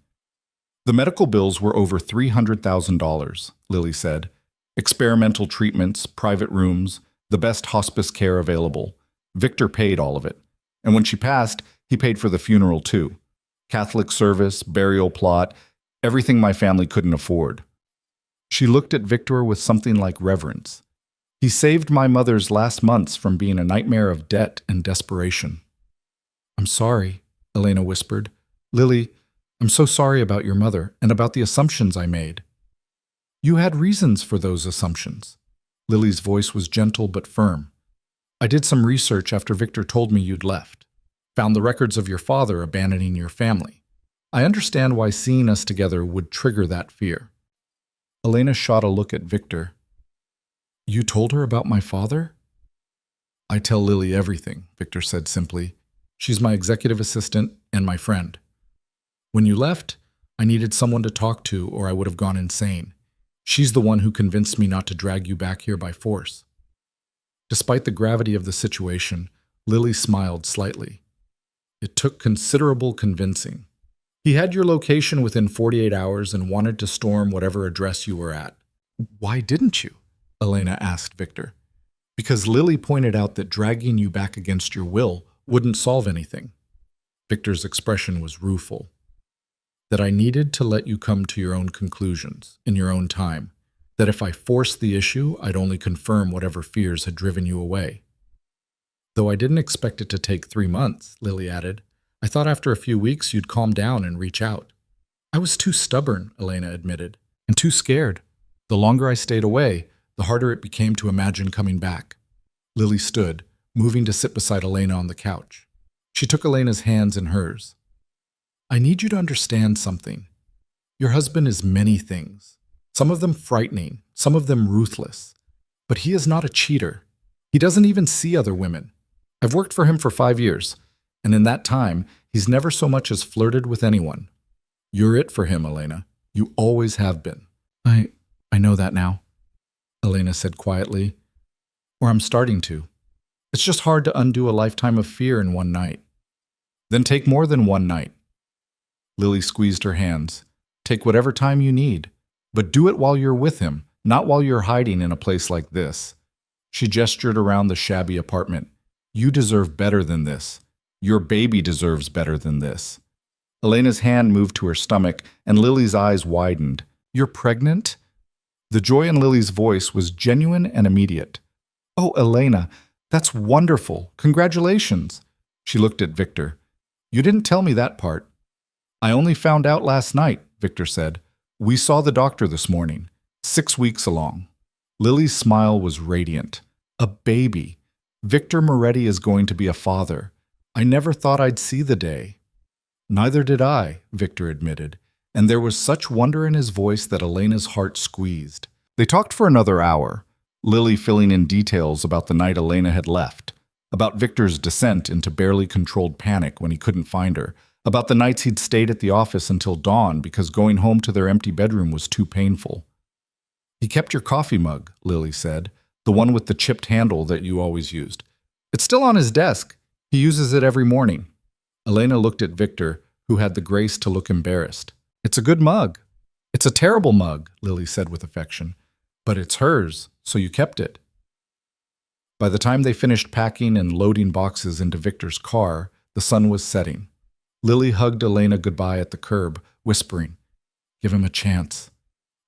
The medical bills were over $300,000, Lily said. Experimental treatments, private rooms, the best hospice care available. Victor paid all of it. And when she passed, he paid for the funeral too. Catholic service, burial plot, everything my family couldn't afford. She looked at Victor with something like reverence. He saved my mother's last months from being a nightmare of debt and desperation. I'm sorry, Elena whispered. Lily, I'm so sorry about your mother and about the assumptions I made. You had reasons for those assumptions. Lily's voice was gentle but firm. I did some research after Victor told me you'd left. Found the records of your father abandoning your family. I understand why seeing us together would trigger that fear. Elena shot a look at Victor. You told her about my father? I tell Lily everything, Victor said simply. She's my executive assistant and my friend. When you left, I needed someone to talk to or I would have gone insane. She's the one who convinced me not to drag you back here by force. Despite the gravity of the situation, Lily smiled slightly. It took considerable convincing. He had your location within 48 hours and wanted to storm whatever address you were at. Why didn't you? Elena asked Victor. Because Lily pointed out that dragging you back against your will wouldn't solve anything. Victor's expression was rueful. That I needed to let you come to your own conclusions, in your own time. That if I forced the issue, I'd only confirm whatever fears had driven you away. Though I didn't expect it to take 3 months, Lily added. I thought after a few weeks you'd calm down and reach out. I was too stubborn, Elena admitted, and too scared. The longer I stayed away, the harder it became to imagine coming back. Lily stood, moving to sit beside Elena on the couch. She took Elena's hands in hers. I need you to understand something. Your husband is many things, some of them frightening, some of them ruthless. But he is not a cheater. He doesn't even see other women. I've worked for him for 5 years, and in that time, he's never so much as flirted with anyone. You're it for him, Elena. You always have been. I know that now, Elena said quietly. Or I'm starting to. It's just hard to undo a lifetime of fear in one night. Then take more than one night. Lily squeezed her hands. Take whatever time you need, but do it while you're with him, not while you're hiding in a place like this. She gestured around the shabby apartment. You deserve better than this. Your baby deserves better than this. Elena's hand moved to her stomach, and Lily's eyes widened. You're pregnant? The joy in Lily's voice was genuine and immediate. Oh, Elena, that's wonderful. Congratulations. She looked at Victor. You didn't tell me that part. I only found out last night, Victor said. We saw the doctor this morning, 6 weeks along. Lily's smile was radiant. A baby. Victor Moretti is going to be a father. I never thought I'd see the day. Neither did I, Victor admitted, and there was such wonder in his voice that Elena's heart squeezed. They talked for another hour, Lily filling in details about the night Elena had left, about Victor's descent into barely controlled panic when he couldn't find her, About the nights he'd stayed at the office until dawn because going home to their empty bedroom was too painful. He kept your coffee mug, Lily said, the one with the chipped handle that you always used. It's still on his desk. He uses it every morning. Elena looked at Victor, who had the grace to look embarrassed. It's a good mug. It's a terrible mug, Lily said with affection. But it's hers, so you kept it. By the time they finished packing and loading boxes into Victor's car, the sun was setting. Lily hugged Elena goodbye at the curb, whispering, "Give him a chance.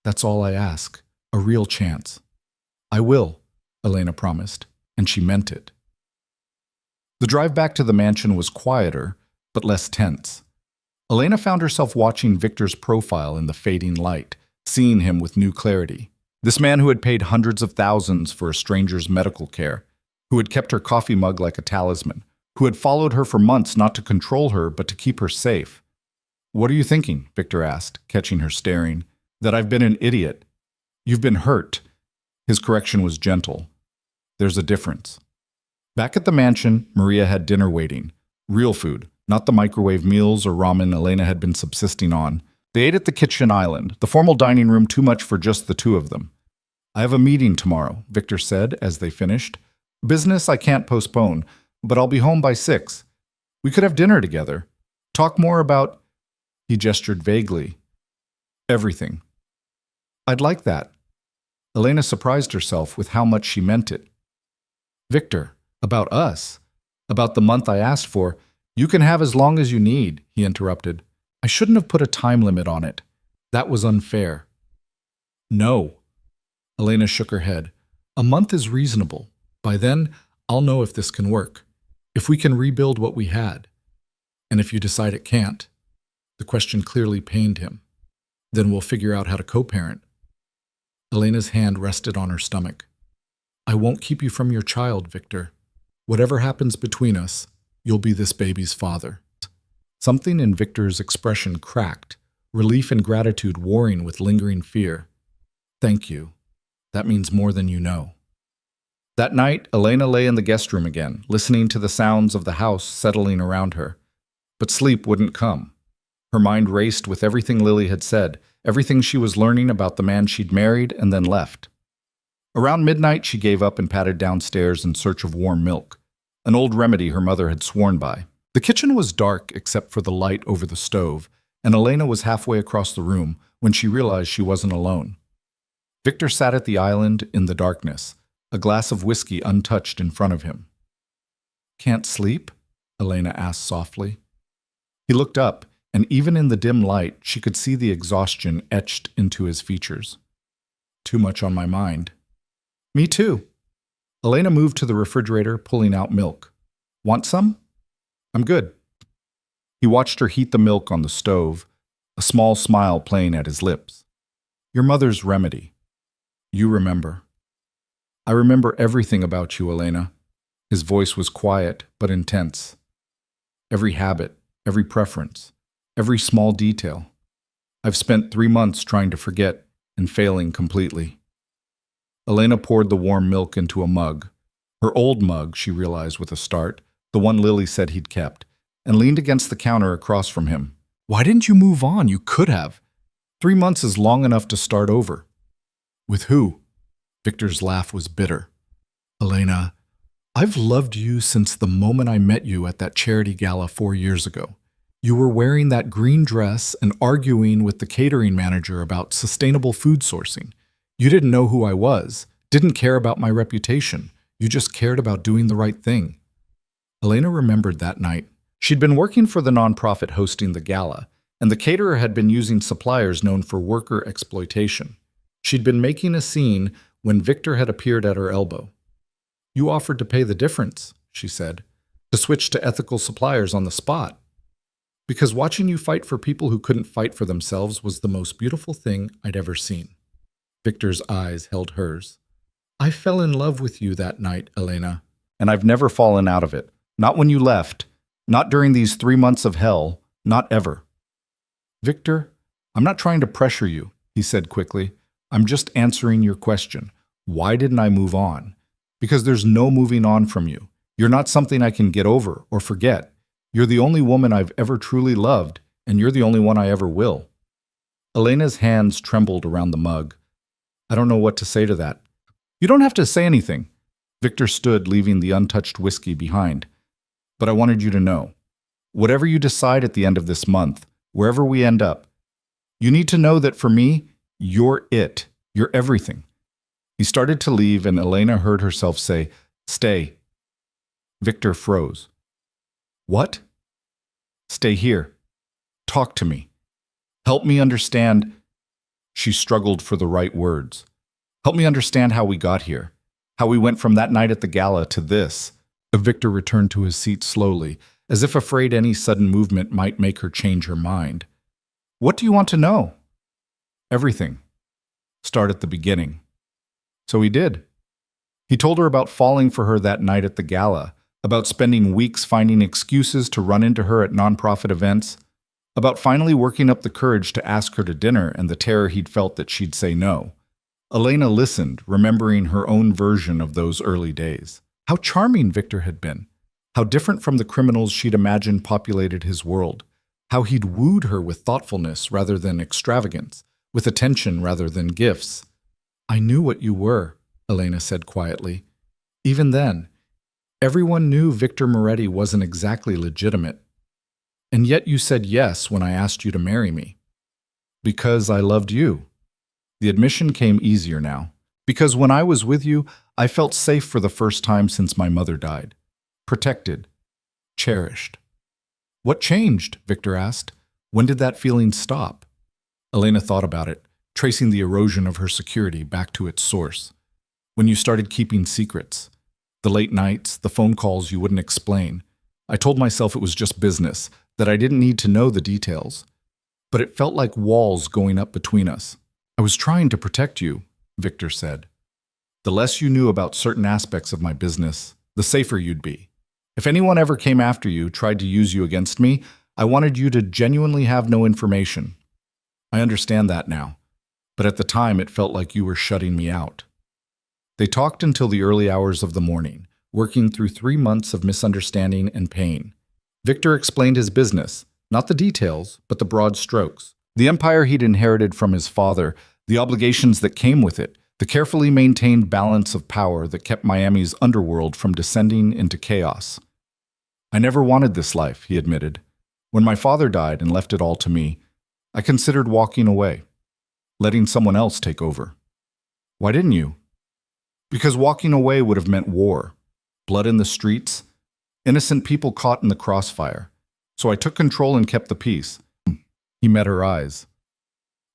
That's all I ask. A real chance." "I will," Elena promised, and she meant it. The drive back to the mansion was quieter, but less tense. Elena found herself watching Victor's profile in the fading light, seeing him with new clarity. This man who had paid hundreds of thousands for a stranger's medical care, who had kept her coffee mug like a talisman, who had followed her for months not to control her but to keep her safe. "What are you thinking?" Victor asked, catching her staring. "That I've been an idiot. You've been hurt." His correction was gentle. "There's a difference." Back at the mansion, Maria had dinner waiting. Real food, not the microwave meals or ramen Elena had been subsisting on. They ate at the kitchen island, the formal dining room too much for just the two of them. "I have a meeting tomorrow," Victor said as they finished. "Business I can't postpone, but I'll be home by 6. We could have dinner together. Talk more about—" He gestured vaguely. "Everything." "I'd like that." Elena surprised herself with how much she meant it. "Victor, about us. About the month I asked for. You can have as long as you need," he interrupted. "I shouldn't have put a time limit on it. That was unfair." "No." Elena shook her head. "A month is reasonable. By then, I'll know if this can work. If we can rebuild what we had. And if you decide it can't." The question clearly pained him. "Then we'll figure out how to co-parent." Elena's hand rested on her stomach. "I won't keep you from your child, Victor. Whatever happens between us, you'll be this baby's father." Something in Victor's expression cracked, relief and gratitude warring with lingering fear. "Thank you. That means more than you know." That night, Elena lay in the guest room again, listening to the sounds of the house settling around her. But sleep wouldn't come. Her mind raced with everything Lily had said, everything she was learning about the man she'd married and then left. Around midnight, she gave up and padded downstairs in search of warm milk, an old remedy her mother had sworn by. The kitchen was dark except for the light over the stove, and Elena was halfway across the room when she realized she wasn't alone. Victor sat at the island in the darkness, a glass of whiskey untouched in front of him. "Can't sleep?" Elena asked softly. He looked up, and even in the dim light, she could see the exhaustion etched into his features. "Too much on my mind." "Me too." Elena moved to the refrigerator, pulling out milk. "Want some?" "I'm good." He watched her heat the milk on the stove, a small smile playing at his lips. "Your mother's remedy. You remember." "I remember everything about you, Elena." His voice was quiet but intense. "Every habit, every preference, every small detail. I've spent 3 months trying to forget and failing completely." Elena poured the warm milk into a mug. Her old mug, she realized with a start, the one Lily said he'd kept, and leaned against the counter across from him. "Why didn't you move on? You could have. 3 months is long enough to start over." "With who?" Victor's laugh was bitter. "Elena, I've loved you since the moment I met you at that charity gala 4 years ago. You were wearing that green dress and arguing with the catering manager about sustainable food sourcing. You didn't know who I was, didn't care about my reputation. You just cared about doing the right thing." Elena remembered that night. She'd been working for the nonprofit hosting the gala, and the caterer had been using suppliers known for worker exploitation. She'd been making a scene when Victor had appeared at her elbow. "You offered to pay the difference," she said, "to switch to ethical suppliers on the spot. Because watching you fight for people who couldn't fight for themselves was the most beautiful thing I'd ever seen." Victor's eyes held hers. "I fell in love with you that night, Elena, and I've never fallen out of it. Not when you left. Not during these 3 months of hell. Not ever." "Victor, I'm not trying to pressure you," he said quickly. "I'm just answering your question. Why didn't I move on? Because there's no moving on from you. You're not something I can get over or forget. You're the only woman I've ever truly loved, and you're the only one I ever will. Elena's hands trembled around the mug. I don't know what to say to that. You don't have to say anything. Victor stood, leaving the untouched whiskey behind. But I wanted you to know. Whatever you decide at the end of this month, wherever we end up, you need to know that for me, you're it. You're everything. He started to leave, and Elena heard herself say, "Stay." Victor froze. What? Stay here. Talk to me. Help me understand. She struggled for the right words. Help me understand how we got here. How we went from that night at the gala to this. Victor returned to his seat slowly, as if afraid any sudden movement might make her change her mind. What do you want to know? Everything. Start at the beginning. So he did. He told her about falling for her that night at the gala, about spending weeks finding excuses to run into her at nonprofit events, about finally working up the courage to ask her to dinner and the terror he'd felt that she'd say no. Elena listened, remembering her own version of those early days. How charming Victor had been. How different from the criminals she'd imagined populated his world. How he'd wooed her with thoughtfulness rather than extravagance, with attention rather than gifts. I knew what you were, Elena said quietly. Even then, everyone knew Victor Moretti wasn't exactly legitimate. And yet you said yes when I asked you to marry me. Because I loved you. The admission came easier now. Because when I was with you, I felt safe for the first time since my mother died. Protected. Cherished. What changed? Victor asked. When did that feeling stop? Elena thought about it, tracing the erosion of her security back to its source. When you started keeping secrets. The late nights, the phone calls you wouldn't explain. I told myself it was just business, that I didn't need to know the details. But it felt like walls going up between us. I was trying to protect you, Victor said. The less you knew about certain aspects of my business, the safer you'd be. If anyone ever came after you, tried to use you against me, I wanted you to genuinely have no information. I understand that now, but at the time it felt like you were shutting me out. They talked until the early hours of the morning, working through 3 months of misunderstanding and pain. Victor explained his business, not the details, but the broad strokes. The empire he'd inherited from his father, the obligations that came with it, the carefully maintained balance of power that kept Miami's underworld from descending into chaos. I never wanted this life, he admitted. When my father died and left it all to me, I considered walking away, letting someone else take over. Why didn't you? Because walking away would have meant war, blood in the streets, innocent people caught in the crossfire. So I took control and kept the peace. He met her eyes.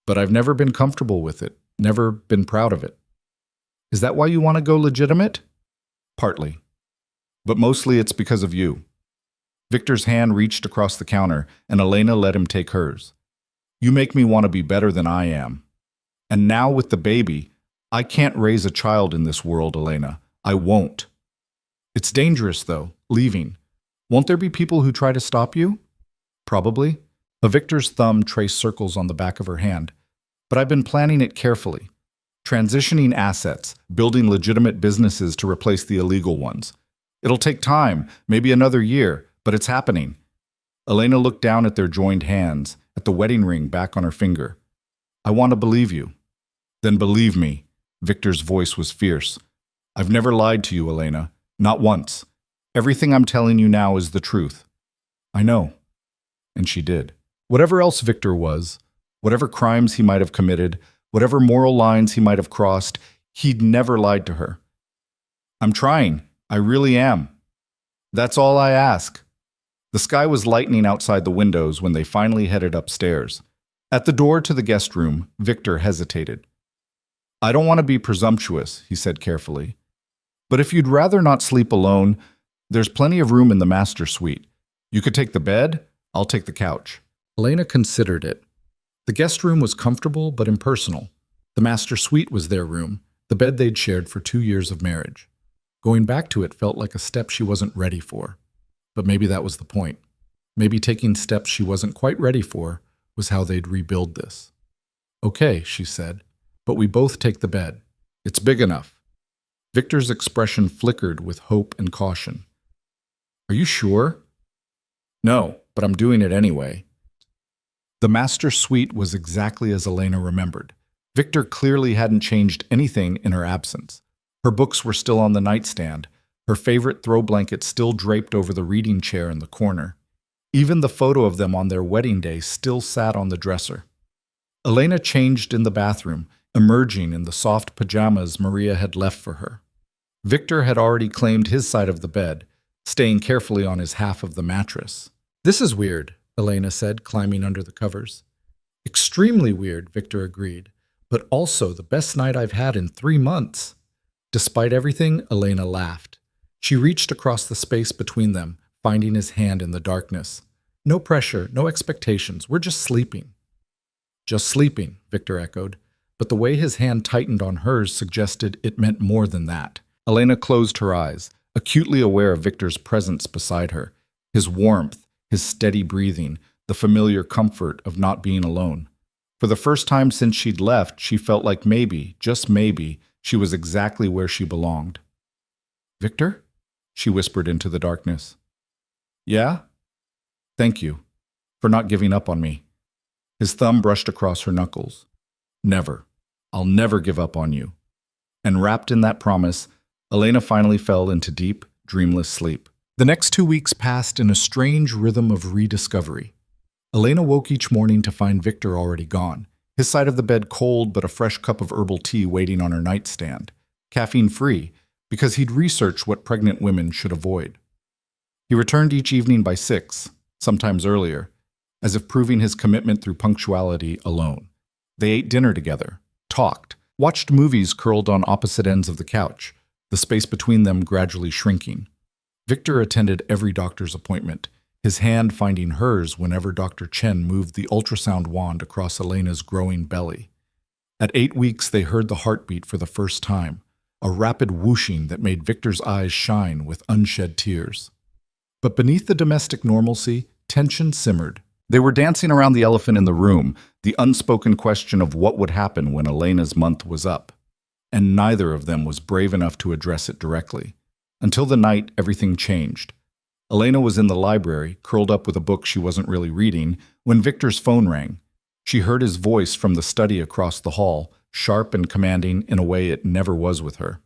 But I've never been comfortable with it, never been proud of it. Is that why you want to go legitimate? Partly. But mostly it's because of you. Victor's hand reached across the counter, and Elena let him take hers. You make me want to be better than I am. And now with the baby, I can't raise a child in this world, Elena. I won't. It's dangerous, though, leaving. Won't there be people who try to stop you? Probably. Victor's thumb traced circles on the back of her hand. But I've been planning it carefully. Transitioning assets, building legitimate businesses to replace the illegal ones. It'll take time, maybe another year, but it's happening. Elena looked down at their joined hands, at the wedding ring back on her finger. I want to believe you. Then believe me. Victor's voice was fierce. I've never lied to you, Elena. Not once. Everything I'm telling you now is the truth. I know. And she did. Whatever else Victor was, whatever crimes he might have committed, whatever moral lines he might have crossed, he'd never lied to her. I'm trying. I really am. That's all I ask. The sky was lightening outside the windows when they finally headed upstairs. At the door to the guest room, Victor hesitated. I don't want to be presumptuous, he said carefully. But if you'd rather not sleep alone, there's plenty of room in the master suite. You could take the bed, I'll take the couch. Elena considered it. The guest room was comfortable but impersonal. The master suite was their room, the bed they'd shared for 2 years of marriage. Going back to it felt like a step she wasn't ready for. But maybe that was the point. Maybe taking steps she wasn't quite ready for was how they'd rebuild this. Okay, she said, but we both take the bed. It's big enough. Victor's expression flickered with hope and caution. Are you sure? No, but I'm doing it anyway. The master suite was exactly as Elena remembered. Victor clearly hadn't changed anything in her absence. Her books were still on the nightstand, her favorite throw blanket still draped over the reading chair in the corner. Even the photo of them on their wedding day still sat on the dresser. Elena changed in the bathroom, emerging in the soft pajamas Maria had left for her. Victor had already claimed his side of the bed, staying carefully on his half of the mattress. "This is weird," Elena said, climbing under the covers. "Extremely weird," Victor agreed, "but also the best night I've had in 3 months." Despite everything, Elena laughed. She reached across the space between them, finding his hand in the darkness. "No pressure, no expectations, we're just sleeping." "Just sleeping," Victor echoed, but the way his hand tightened on hers suggested it meant more than that. Elena closed her eyes, acutely aware of Victor's presence beside her, his warmth, his steady breathing, the familiar comfort of not being alone. For the first time since she'd left, she felt like maybe, just maybe, she was exactly where she belonged. "Victor?" she whispered into the darkness. "Yeah? Thank you for not giving up on me." His thumb brushed across her knuckles. "Never. I'll never give up on you." And wrapped in that promise, Elena finally fell into deep, dreamless sleep. The next 2 weeks passed in a strange rhythm of rediscovery. Elena woke each morning to find Victor already gone, his side of the bed cold but a fresh cup of herbal tea waiting on her nightstand, caffeine-free, because he'd researched what pregnant women should avoid. He returned each evening by 6, sometimes earlier, as if proving his commitment through punctuality alone. They ate dinner together, talked, watched movies curled on opposite ends of the couch, the space between them gradually shrinking. Victor attended every doctor's appointment, his hand finding hers whenever Dr. Chen moved the ultrasound wand across Elena's growing belly. At 8 weeks, they heard the heartbeat for the first time, a rapid whooshing that made Victor's eyes shine with unshed tears. But beneath the domestic normalcy, tension simmered. They were dancing around the elephant in the room, the unspoken question of what would happen when Elena's month was up. And neither of them was brave enough to address it directly. Until the night everything changed. Elena was in the library, curled up with a book she wasn't really reading, when Victor's phone rang. She heard his voice from the study across the hall, sharp and commanding in a way it never was with her.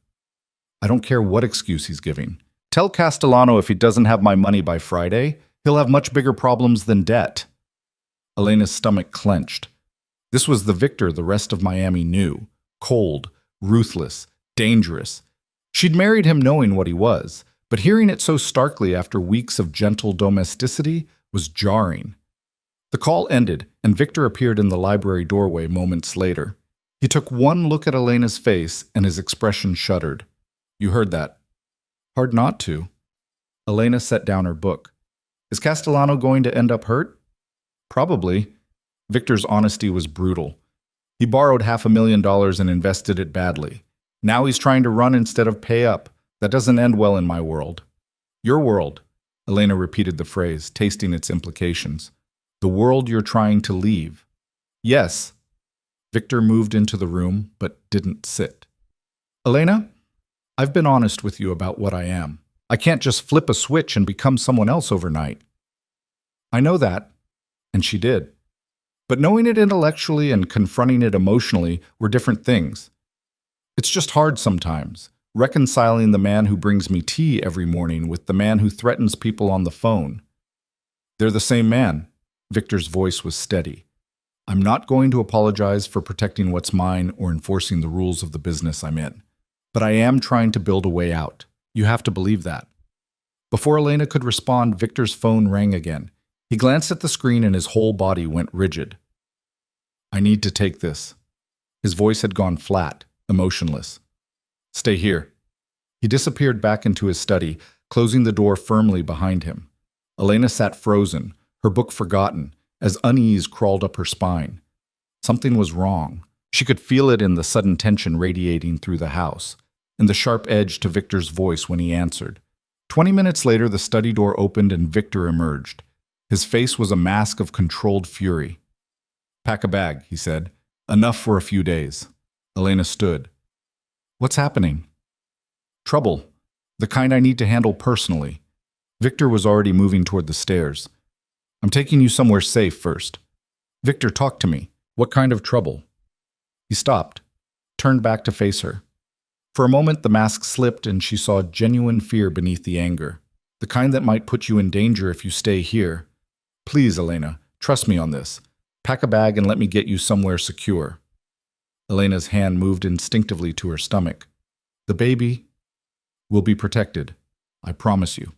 "I don't care what excuse he's giving. Tell Castellano if he doesn't have my money by Friday, he'll have much bigger problems than debt." Elena's stomach clenched. This was the Victor the rest of Miami knew. Cold, ruthless, dangerous. She'd married him knowing what he was, but hearing it so starkly after weeks of gentle domesticity was jarring. The call ended, and Victor appeared in the library doorway moments later. He took one look at Elena's face, and his expression shuddered. "You heard that." "Hard not to." Elena set down her book. "Is Castellano going to end up hurt?" "Probably." Victor's honesty was brutal. He borrowed $500,000 and invested it badly. Now he's trying to run instead of pay up. That doesn't end well in my world. "Your world," Elena repeated the phrase, tasting its implications. "The world you're trying to leave." "Yes." Victor moved into the room, but didn't sit. "Elena, I've been honest with you about what I am. I can't just flip a switch and become someone else overnight." "I know that," and she did. But knowing it intellectually and confronting it emotionally were different things. "It's just hard sometimes, reconciling the man who brings me tea every morning with the man who threatens people on the phone." "They're the same man." Victor's voice was steady. "I'm not going to apologize for protecting what's mine or enforcing the rules of the business I'm in. But I am trying to build a way out. You have to believe that." Before Elena could respond, Victor's phone rang again. He glanced at the screen and his whole body went rigid. "I need to take this." His voice had gone flat, emotionless. "Stay here." He disappeared back into his study, closing the door firmly behind him. Elena sat frozen, her book forgotten, as unease crawled up her spine. Something was wrong. She could feel it in the sudden tension radiating through the house, in the sharp edge to Victor's voice when he answered. 20 minutes later, the study door opened and Victor emerged. His face was a mask of controlled fury. "Pack a bag," he said. "Enough for a few days." Elena stood. "What's happening?" "Trouble. The kind I need to handle personally." Victor was already moving toward the stairs. I'm taking you somewhere safe first. Victor, talk to me. What kind of trouble? He stopped, turned back to face her. For a moment, the mask slipped and she saw genuine fear beneath the anger. The kind that might put you in danger if you stay here. Please, Elena, trust me on this. Pack a bag and let me get you somewhere secure. Elena's hand moved instinctively to her stomach. The baby will be protected. I promise you.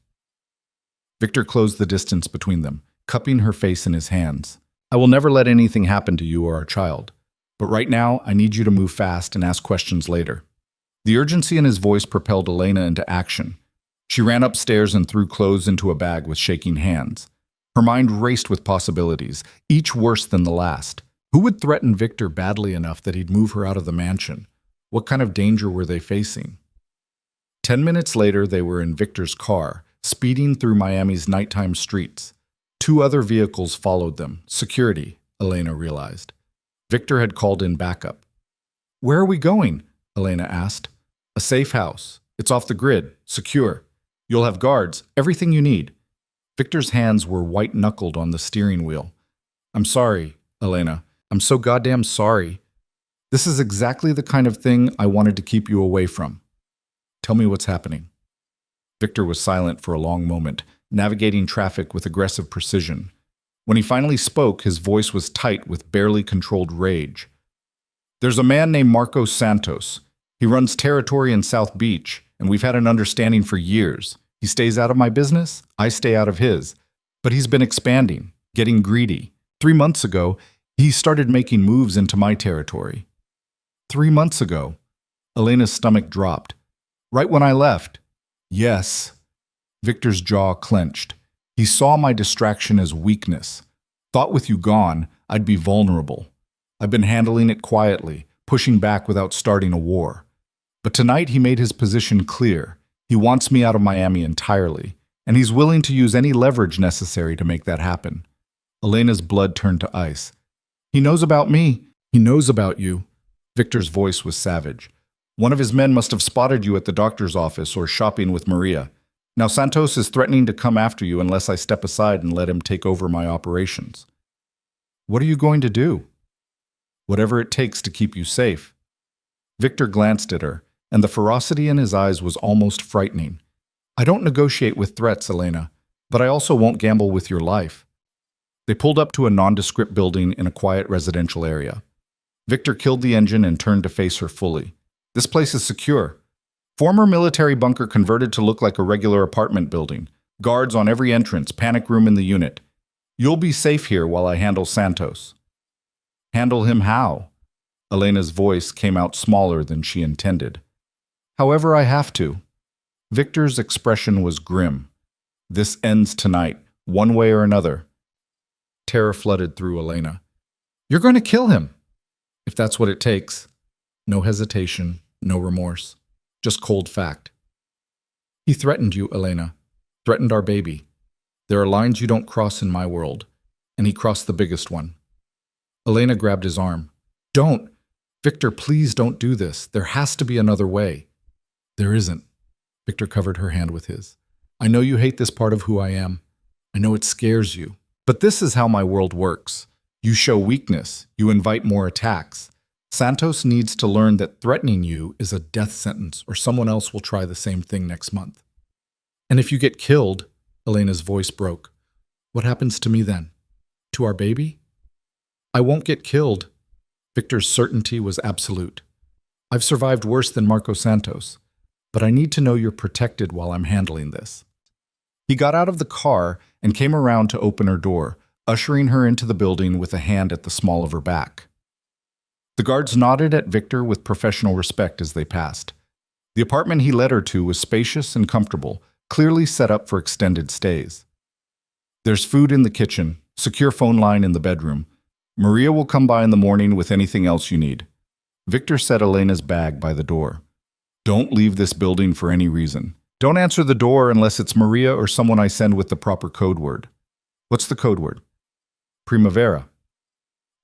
Victor closed the distance between them, cupping her face in his hands. I will never let anything happen to you or our child. But right now, I need you to move fast and ask questions later. The urgency in his voice propelled Elena into action. She ran upstairs and threw clothes into a bag with shaking hands. Her mind raced with possibilities, each worse than the last. Who would threaten Victor badly enough that he'd move her out of the mansion? What kind of danger were they facing? 10 minutes later, they were in Victor's car, speeding through Miami's nighttime streets. 2 other vehicles followed them. Security, Elena realized. Victor had called in backup. Where are we going? Elena asked. A safe house. It's off the grid. Secure. You'll have guards. Everything you need. Victor's hands were white-knuckled on the steering wheel. I'm sorry, Elena. I'm so goddamn sorry. This is exactly the kind of thing I wanted to keep you away from. Tell me what's happening. Victor was silent for a long moment, navigating traffic with aggressive precision. When he finally spoke, his voice was tight with barely controlled rage. There's a man named Marcos Santos. He runs territory in South Beach, and we've had an understanding for years. He stays out of my business, I stay out of his. But he's been expanding, getting greedy. 3 months ago, he started making moves into my territory. 3 months ago, Elena's stomach dropped. Right when I left. Yes. Victor's jaw clenched. He saw my distraction as weakness. Thought with you gone, I'd be vulnerable. I've been handling it quietly, pushing back without starting a war. But tonight he made his position clear. He wants me out of Miami entirely, and he's willing to use any leverage necessary to make that happen. Elena's blood turned to ice. He knows about me. He knows about you. Victor's voice was savage. One of his men must have spotted you at the doctor's office or shopping with Maria. Now Santos is threatening to come after you unless I step aside and let him take over my operations. What are you going to do? Whatever it takes to keep you safe. Victor glanced at her, and the ferocity in his eyes was almost frightening. I don't negotiate with threats, Elena, but I also won't gamble with your life. They pulled up to a nondescript building in a quiet residential area. Victor killed the engine and turned to face her fully. This place is secure. Former military bunker converted to look like a regular apartment building. Guards on every entrance, panic room in the unit. You'll be safe here while I handle Santos. Handle him how? Elena's voice came out smaller than she intended. However I have to. Victor's expression was grim. This ends tonight, one way or another. Terror flooded through Elena. You're going to kill him. If that's what it takes. No hesitation, no remorse. Just cold fact. He threatened you, Elena. Threatened our baby. There are lines you don't cross in my world. And he crossed the biggest one. Elena grabbed his arm. Don't! Victor, please don't do this. There has to be another way. There isn't. Victor covered her hand with his. I know you hate this part of who I am. I know it scares you. But this is how my world works. You show weakness. You invite more attacks. Santos needs to learn that threatening you is a death sentence, or someone else will try the same thing next month. And if you get killed, Elena's voice broke, what happens to me then? To our baby? I won't get killed. Victor's certainty was absolute. I've survived worse than Marco Santos, but I need to know you're protected while I'm handling this. He got out of the car and came around to open her door, ushering her into the building with a hand at the small of her back. The guards nodded at Victor with professional respect as they passed. The apartment he led her to was spacious and comfortable, clearly set up for extended stays. There's food in the kitchen, secure phone line in the bedroom. Maria will come by in the morning with anything else you need. Victor set Elena's bag by the door. Don't leave this building for any reason. Don't answer the door unless it's Maria or someone I send with the proper code word. What's the code word? Primavera.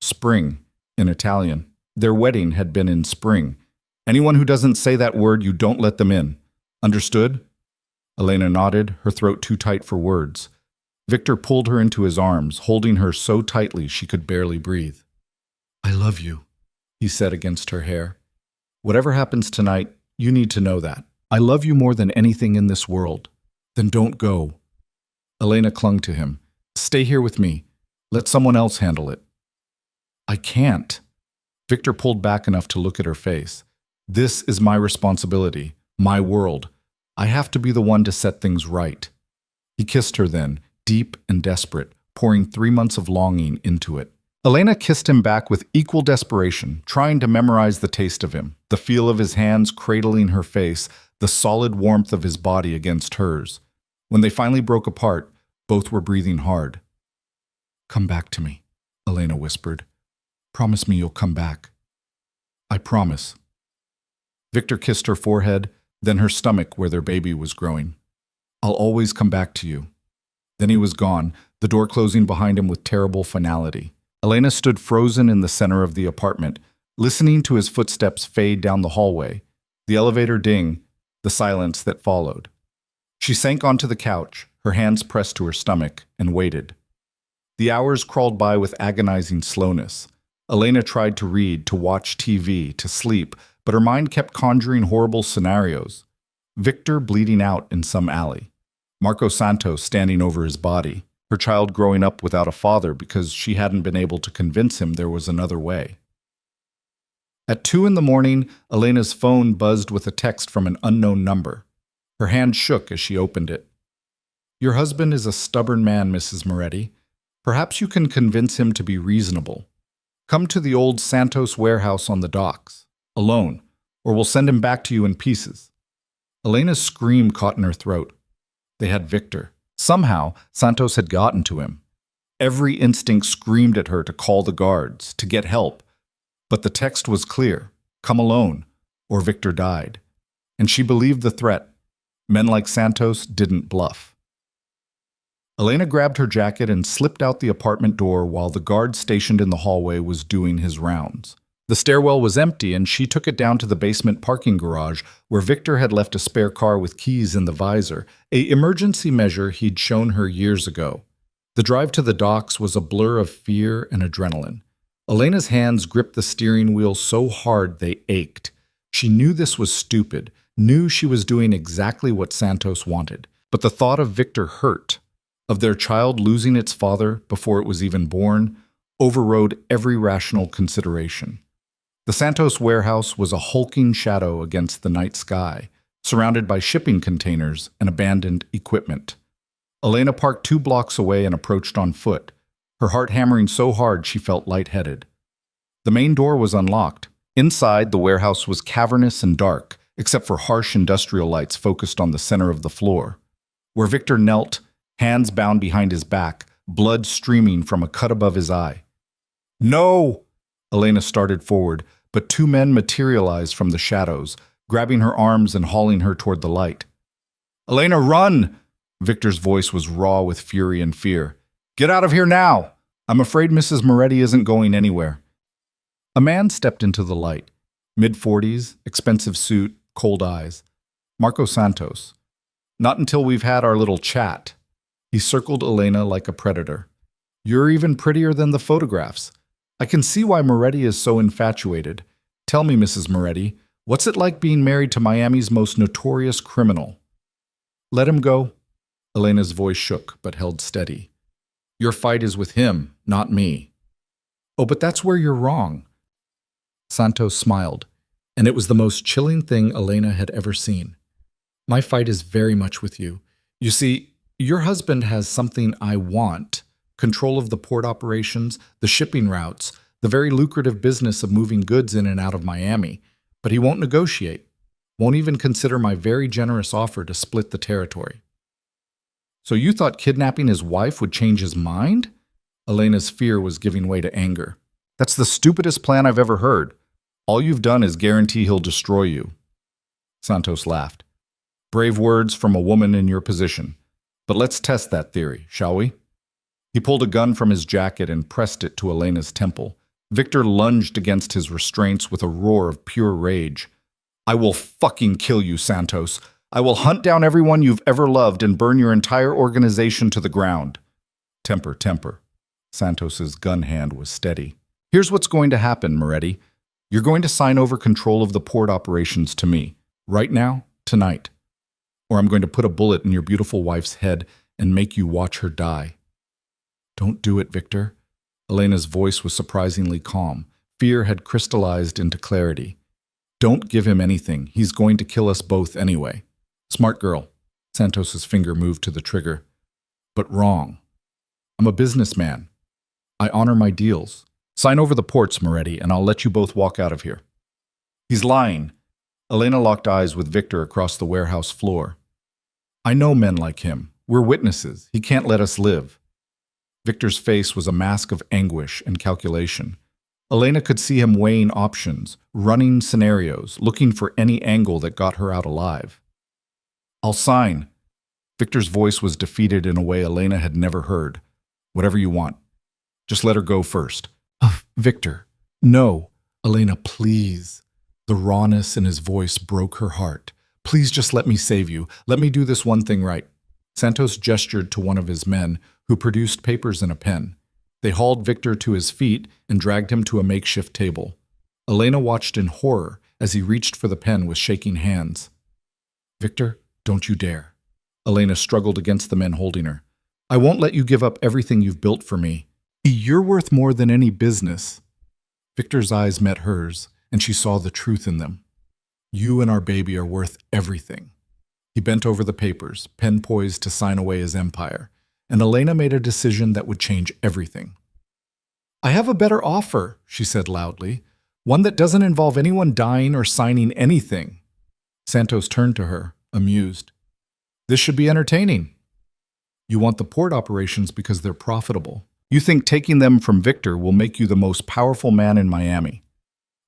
Spring, in Italian. Their wedding had been in spring. Anyone who doesn't say that word, you don't let them in. Understood? Elena nodded, her throat too tight for words. Victor pulled her into his arms, holding her so tightly she could barely breathe. "I love you," he said against her hair. "Whatever happens tonight, you need to know that. I love you more than anything in this world. Then don't go." Elena clung to him. "Stay here with me. Let someone else handle it." "I can't." Victor pulled back enough to look at her face. "This is my responsibility, my world. I have to be the one to set things right." He kissed her then, deep and desperate, pouring 3 months of longing into it. Elena kissed him back with equal desperation, trying to memorize the taste of him, the feel of his hands cradling her face, the solid warmth of his body against hers. When they finally broke apart, both were breathing hard. "Come back to me," Elena whispered. "Promise me you'll come back." "I promise." Victor kissed her forehead, then her stomach where their baby was growing. "I'll always come back to you." Then he was gone, the door closing behind him with terrible finality. Elena stood frozen in the center of the apartment, listening to his footsteps fade down the hallway, the elevator ding, the silence that followed. She sank onto the couch, her hands pressed to her stomach, and waited. The hours crawled by with agonizing slowness. Elena tried to read, to watch TV, to sleep, but her mind kept conjuring horrible scenarios. Victor bleeding out in some alley. Marco Santos standing over his body. Her child growing up without a father because she hadn't been able to convince him there was another way. At 2 in the morning, Elena's phone buzzed with a text from an unknown number. Her hand shook as she opened it. "Your husband is a stubborn man, Mrs. Moretti. Perhaps you can convince him to be reasonable. Come to the old Santos warehouse on the docks, alone, or we'll send him back to you in pieces." Elena's scream caught in her throat. They had Victor. Somehow, Santos had gotten to him. Every instinct screamed at her to call the guards, to get help. But the text was clear: come alone, or Victor died. And she believed the threat. Men like Santos didn't bluff. Elena grabbed her jacket and slipped out the apartment door while the guard stationed in the hallway was doing his rounds. The stairwell was empty, and she took it down to the basement parking garage where Victor had left a spare car with keys in the visor, an emergency measure he'd shown her years ago. The drive to the docks was a blur of fear and adrenaline. Elena's hands gripped the steering wheel so hard they ached. She knew this was stupid, knew she was doing exactly what Santos wanted, but the thought of Victor hurt, of their child losing its father before it was even born, overrode every rational consideration. The Santos warehouse was a hulking shadow against the night sky, surrounded by shipping containers and abandoned equipment. Elena parked 2 blocks away and approached on foot, her heart hammering so hard she felt lightheaded. The main door was unlocked. Inside, the warehouse was cavernous and dark, except for harsh industrial lights focused on the center of the floor. Where Victor knelt, hands bound behind his back, blood streaming from a cut above his eye. "No!" Elena started forward, but 2 men materialized from the shadows, grabbing her arms and hauling her toward the light. "Elena, run!" Victor's voice was raw with fury and fear. "Get out of here now! I'm afraid Mrs. Moretti isn't going anywhere." A man stepped into the light. Mid-40s, expensive suit, cold eyes. Marco Santos. "Not until we've had our little chat." He circled Elena like a predator. "You're even prettier than the photographs. I can see why Moretti is so infatuated. Tell me, Mrs. Moretti, what's it like being married to Miami's most notorious criminal?" "Let him go." Elena's voice shook, but held steady. "Your fight is with him, not me." "Oh, but that's where you're wrong." Santos smiled, and it was the most chilling thing Elena had ever seen. "My fight is very much with you. You see, your husband has something I want. Control of the port operations, the shipping routes, the very lucrative business of moving goods in and out of Miami. But he won't negotiate, won't even consider my very generous offer to split the territory." "So you thought kidnapping his wife would change his mind?" Elena's fear was giving way to anger. "That's the stupidest plan I've ever heard. All you've done is guarantee he'll destroy you." Santos laughed. "Brave words from a woman in your position. But let's test that theory, shall we?" He pulled a gun from his jacket and pressed it to Elena's temple. Victor lunged against his restraints with a roar of pure rage. "I will fucking kill you, Santos. I will hunt down everyone you've ever loved and burn your entire organization to the ground." Temper, temper. Santos's gun hand was steady. Here's what's going to happen, Moretti. You're going to sign over control of the port operations to me, right now, tonight. Or I'm going to put a bullet in your beautiful wife's head and make you watch her die. Don't do it, Victor. Elena's voice was surprisingly calm. Fear had crystallized into clarity. Don't give him anything. He's going to kill us both anyway. Smart girl. Santos's finger moved to the trigger. But wrong. I'm a businessman. I honor my deals. Sign over the ports, Moretti, and I'll let you both walk out of here. He's lying. Elena locked eyes with Victor across the warehouse floor. I know men like him. We're witnesses. He can't let us live. Victor's face was a mask of anguish and calculation. Elena could see him weighing options, running scenarios, looking for any angle that got her out alive. I'll sign. Victor's voice was defeated in a way Elena had never heard. Whatever you want. Just let her go first. Victor. No. Elena, please. The rawness in his voice broke her heart. Please just let me save you. Let me do this one thing right. Santos gestured to one of his men, who produced papers and a pen. They hauled Victor to his feet and dragged him to a makeshift table. Elena watched in horror as he reached for the pen with shaking hands. Victor, don't you dare. Elena struggled against the men holding her. I won't let you give up everything you've built for me. You're worth more than any business. Victor's eyes met hers, and she saw the truth in them. You and our baby are worth everything. He bent over the papers, pen poised to sign away his empire, and Elena made a decision that would change everything. I have a better offer, she said loudly, one that doesn't involve anyone dying or signing anything. Santos turned to her, amused. This should be entertaining. You want the port operations because they're profitable. You think taking them from Victor will make you the most powerful man in Miami.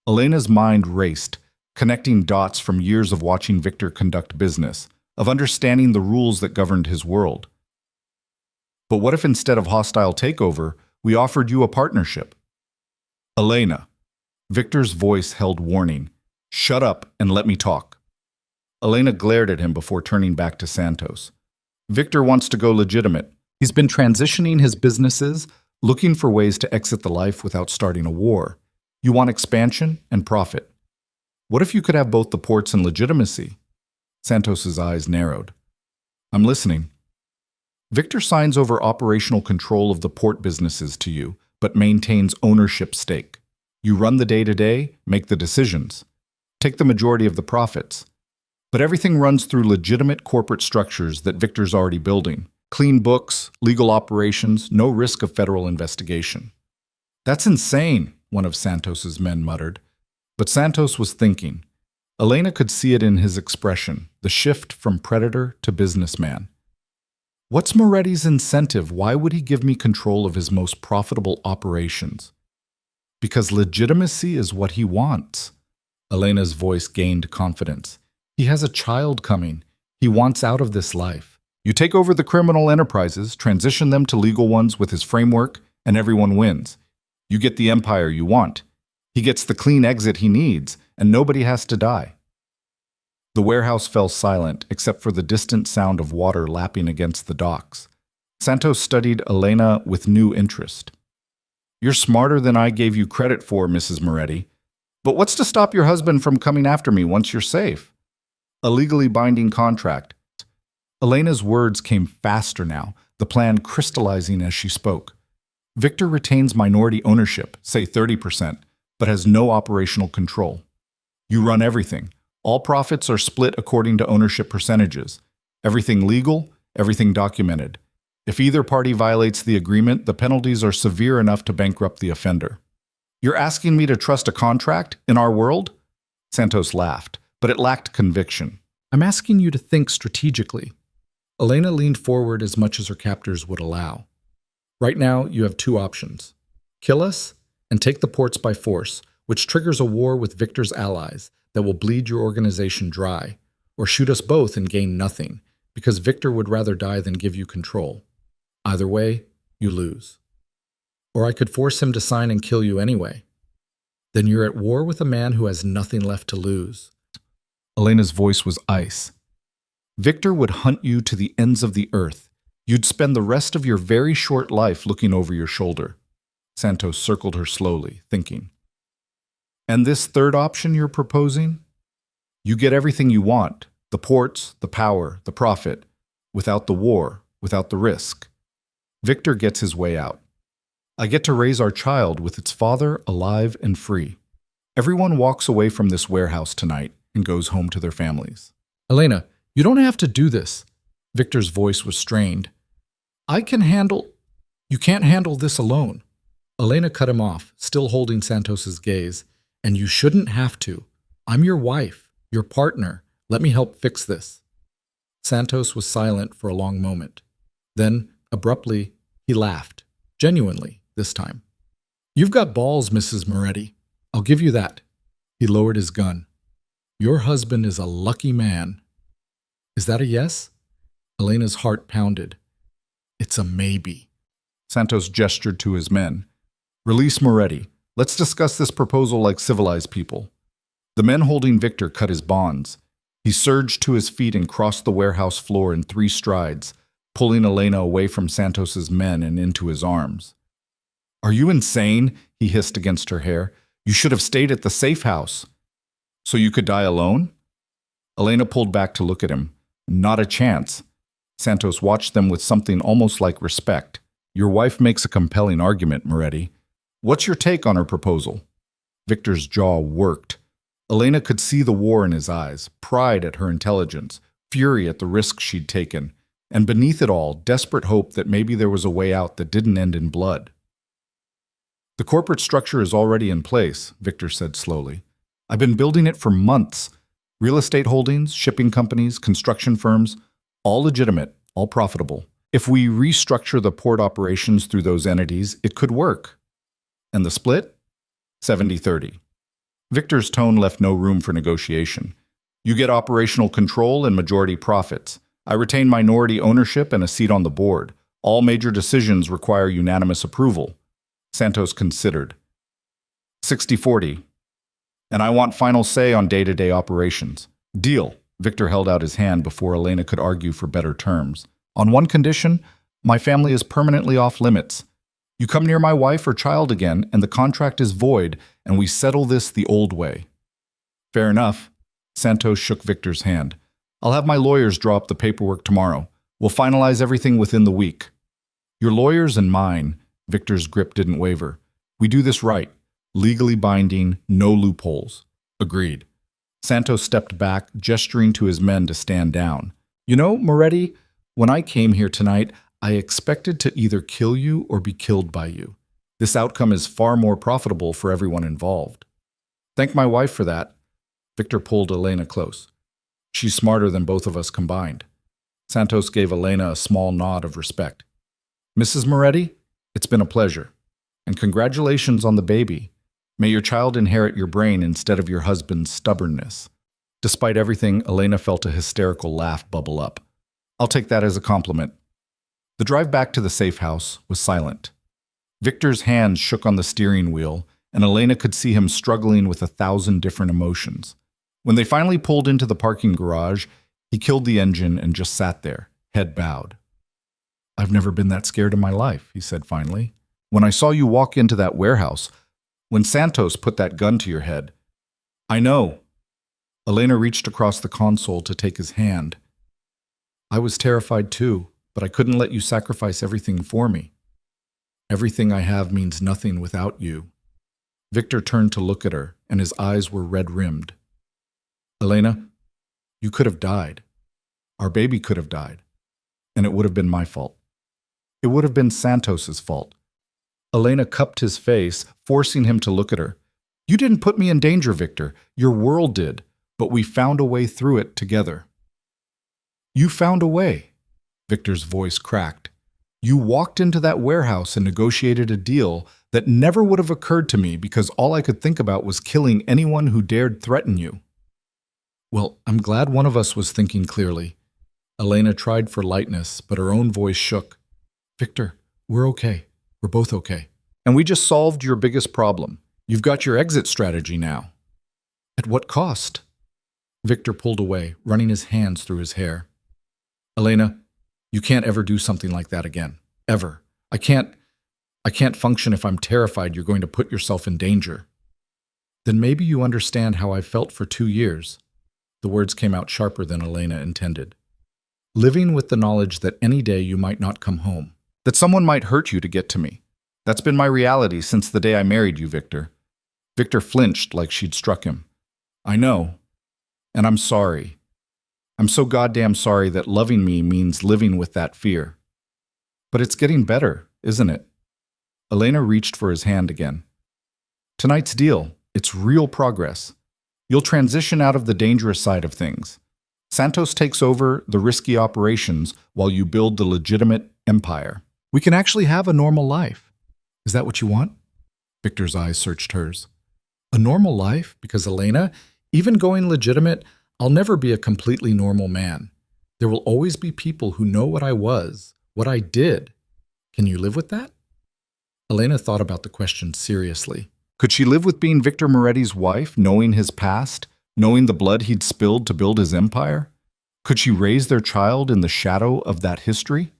Elena's mind raced, connecting dots from years of watching Victor conduct business, of understanding the rules that governed his world. But what if instead of hostile takeover, we offered you a partnership? Elena. Victor's voice held warning. Shut up and let me talk. Elena glared at him before turning back to Santos. Victor wants to go legitimate. He's been transitioning his businesses, looking for ways to exit the life without starting a war. You want expansion and profit. What if you could have both the ports and legitimacy? Santos's eyes narrowed. I'm listening. Victor signs over operational control of the port businesses to you, but maintains ownership stake. You run the day-to-day, make the decisions. Take the majority of the profits. But everything runs through legitimate corporate structures that Victor's already building. Clean books, legal operations, no risk of federal investigation. That's insane, one of Santos's men muttered. But Santos was thinking. Elena could see it in his expression, the shift from predator to businessman. What's Moretti's incentive? Why would he give me control of his most profitable operations? Because legitimacy is what he wants. Elena's voice gained confidence. He has a child coming. He wants out of this life. You take over the criminal enterprises, transition them to legal ones with his framework, and everyone wins. You get the empire you want. He gets the clean exit he needs, and nobody has to die. The warehouse fell silent, except for the distant sound of water lapping against the docks. Santos studied Elena with new interest. You're smarter than I gave you credit for, Mrs. Moretti. But what's to stop your husband from coming after me once you're safe? A legally binding contract. Elena's words came faster now, the plan crystallizing as she spoke. Victor retains minority ownership, say 30%, but has no operational control. You run everything. All profits are split according to ownership percentages. Everything legal, everything documented. If either party violates the agreement, the penalties are severe enough to bankrupt the offender. You're asking me to trust a contract in our world? Santos laughed, but it lacked conviction. I'm asking you to think strategically. Elena leaned forward as much as her captors would allow. Right now, you have two options. Kill us and take the ports by force, which triggers a war with Victor's allies that will bleed your organization dry, or shoot us both and gain nothing, because Victor would rather die than give you control. Either way, you lose. Or I could force him to sign and kill you anyway. Then you're at war with a man who has nothing left to lose. Elena's voice was ice. Victor would hunt you to the ends of the earth. You'd spend the rest of your very short life looking over your shoulder. Santos circled her slowly, thinking. And this third option you're proposing? You get everything you want, the ports, the power, the profit, without the war, without the risk. Victor gets his way out. I get to raise our child with its father alive and free. Everyone walks away from this warehouse tonight and goes home to their families. Elena, you don't have to do this. Victor's voice was strained. You can't handle this alone. Elena cut him off, still holding Santos's gaze. And you shouldn't have to. I'm your wife, your partner. Let me help fix this. Santos was silent for a long moment. Then, abruptly, he laughed. Genuinely, this time. You've got balls, Mrs. Moretti. I'll give you that. He lowered his gun. Your husband is a lucky man. Is that a yes? Elena's heart pounded. It's a maybe. Santos gestured to his men. Release Moretti. Let's discuss this proposal like civilized people. The men holding Victor cut his bonds. He surged to his feet and crossed the warehouse floor in 3 strides, pulling Elena away from Santos's men and into his arms. Are you insane? He hissed against her hair. You should have stayed at the safe house. So you could die alone? Elena pulled back to look at him. Not a chance. Santos watched them with something almost like respect. Your wife makes a compelling argument, Moretti. What's your take on her proposal? Victor's jaw worked. Elena could see the war in his eyes, pride at her intelligence, fury at the risk she'd taken, and beneath it all, desperate hope that maybe there was a way out that didn't end in blood. The corporate structure is already in place, Victor said slowly. I've been building it for months. Real estate holdings, shipping companies, construction firms, all legitimate, all profitable. If we restructure the port operations through those entities, it could work. And the split? 70-30. Victor's tone left no room for negotiation. You get operational control and majority profits. I retain minority ownership and a seat on the board. All major decisions require unanimous approval. Santos considered. 60-40. And I want final say on day-to-day operations. Deal. Victor held out his hand before Elena could argue for better terms. On one condition, my family is permanently off limits. You come near my wife or child again, and the contract is void, and we settle this the old way. Fair enough. Santos shook Victor's hand. I'll have my lawyers draw up the paperwork tomorrow. We'll finalize everything within the week. Your lawyers and mine. Victor's grip didn't waver. We do this right. Legally binding, no loopholes. Agreed. Santos stepped back, gesturing to his men to stand down. You know, Moretti, when I came here tonight, I expected to either kill you or be killed by you. This outcome is far more profitable for everyone involved. Thank my wife for that. Victor pulled Elena close. She's smarter than both of us combined. Santos gave Elena a small nod of respect. Mrs. Moretti, it's been a pleasure. And congratulations on the baby. May your child inherit your brain instead of your husband's stubbornness. Despite everything, Elena felt a hysterical laugh bubble up. I'll take that as a compliment. The drive back to the safe house was silent. Victor's hands shook on the steering wheel, and Elena could see him struggling with 1,000 different emotions. When they finally pulled into the parking garage, he killed the engine and just sat there, head bowed. I've never been that scared in my life, he said finally. When I saw you walk into that warehouse, when Santos put that gun to your head. I know. Elena reached across the console to take his hand. I was terrified too, but I couldn't let you sacrifice everything for me. Everything I have means nothing without you. Victor turned to look at her, and his eyes were red-rimmed. Elena, you could have died. Our baby could have died. And it would have been my fault. It would have been Santos's fault. Elena cupped his face, forcing him to look at her. You didn't put me in danger, Victor. Your world did, but we found a way through it together. You found a way. Victor's voice cracked. You walked into that warehouse and negotiated a deal that never would have occurred to me because all I could think about was killing anyone who dared threaten you. Well, I'm glad one of us was thinking clearly. Elena tried for lightness, but her own voice shook. Victor, we're okay. We're both okay. And we just solved your biggest problem. You've got your exit strategy now. At what cost? Victor pulled away, running his hands through his hair. Elena, You can't ever do something like that again. Ever. I can't function if I'm terrified you're going to put yourself in danger. Then maybe you understand how I felt for 2 years. The words came out sharper than Elena intended. Living with the knowledge that any day you might not come home. That someone might hurt you to get to me. That's been my reality since the day I married you, Victor. Victor flinched like she'd struck him. I know. And I'm sorry. I'm so goddamn sorry that loving me means living with that fear. But it's getting better, isn't it? Elena reached for his hand again. Tonight's deal, it's real progress. You'll transition out of the dangerous side of things. Santos takes over the risky operations while you build the legitimate empire. We can actually have a normal life. Is that what you want? Victor's eyes searched hers. A normal life? Because Elena, even going legitimate, I'll never be a completely normal man. There will always be people who know what I was, what I did. Can you live with that? Elena thought about the question seriously. Could she live with being Victor Moretti's wife, knowing his past, knowing the blood he'd spilled to build his empire? Could she raise their child in the shadow of that history?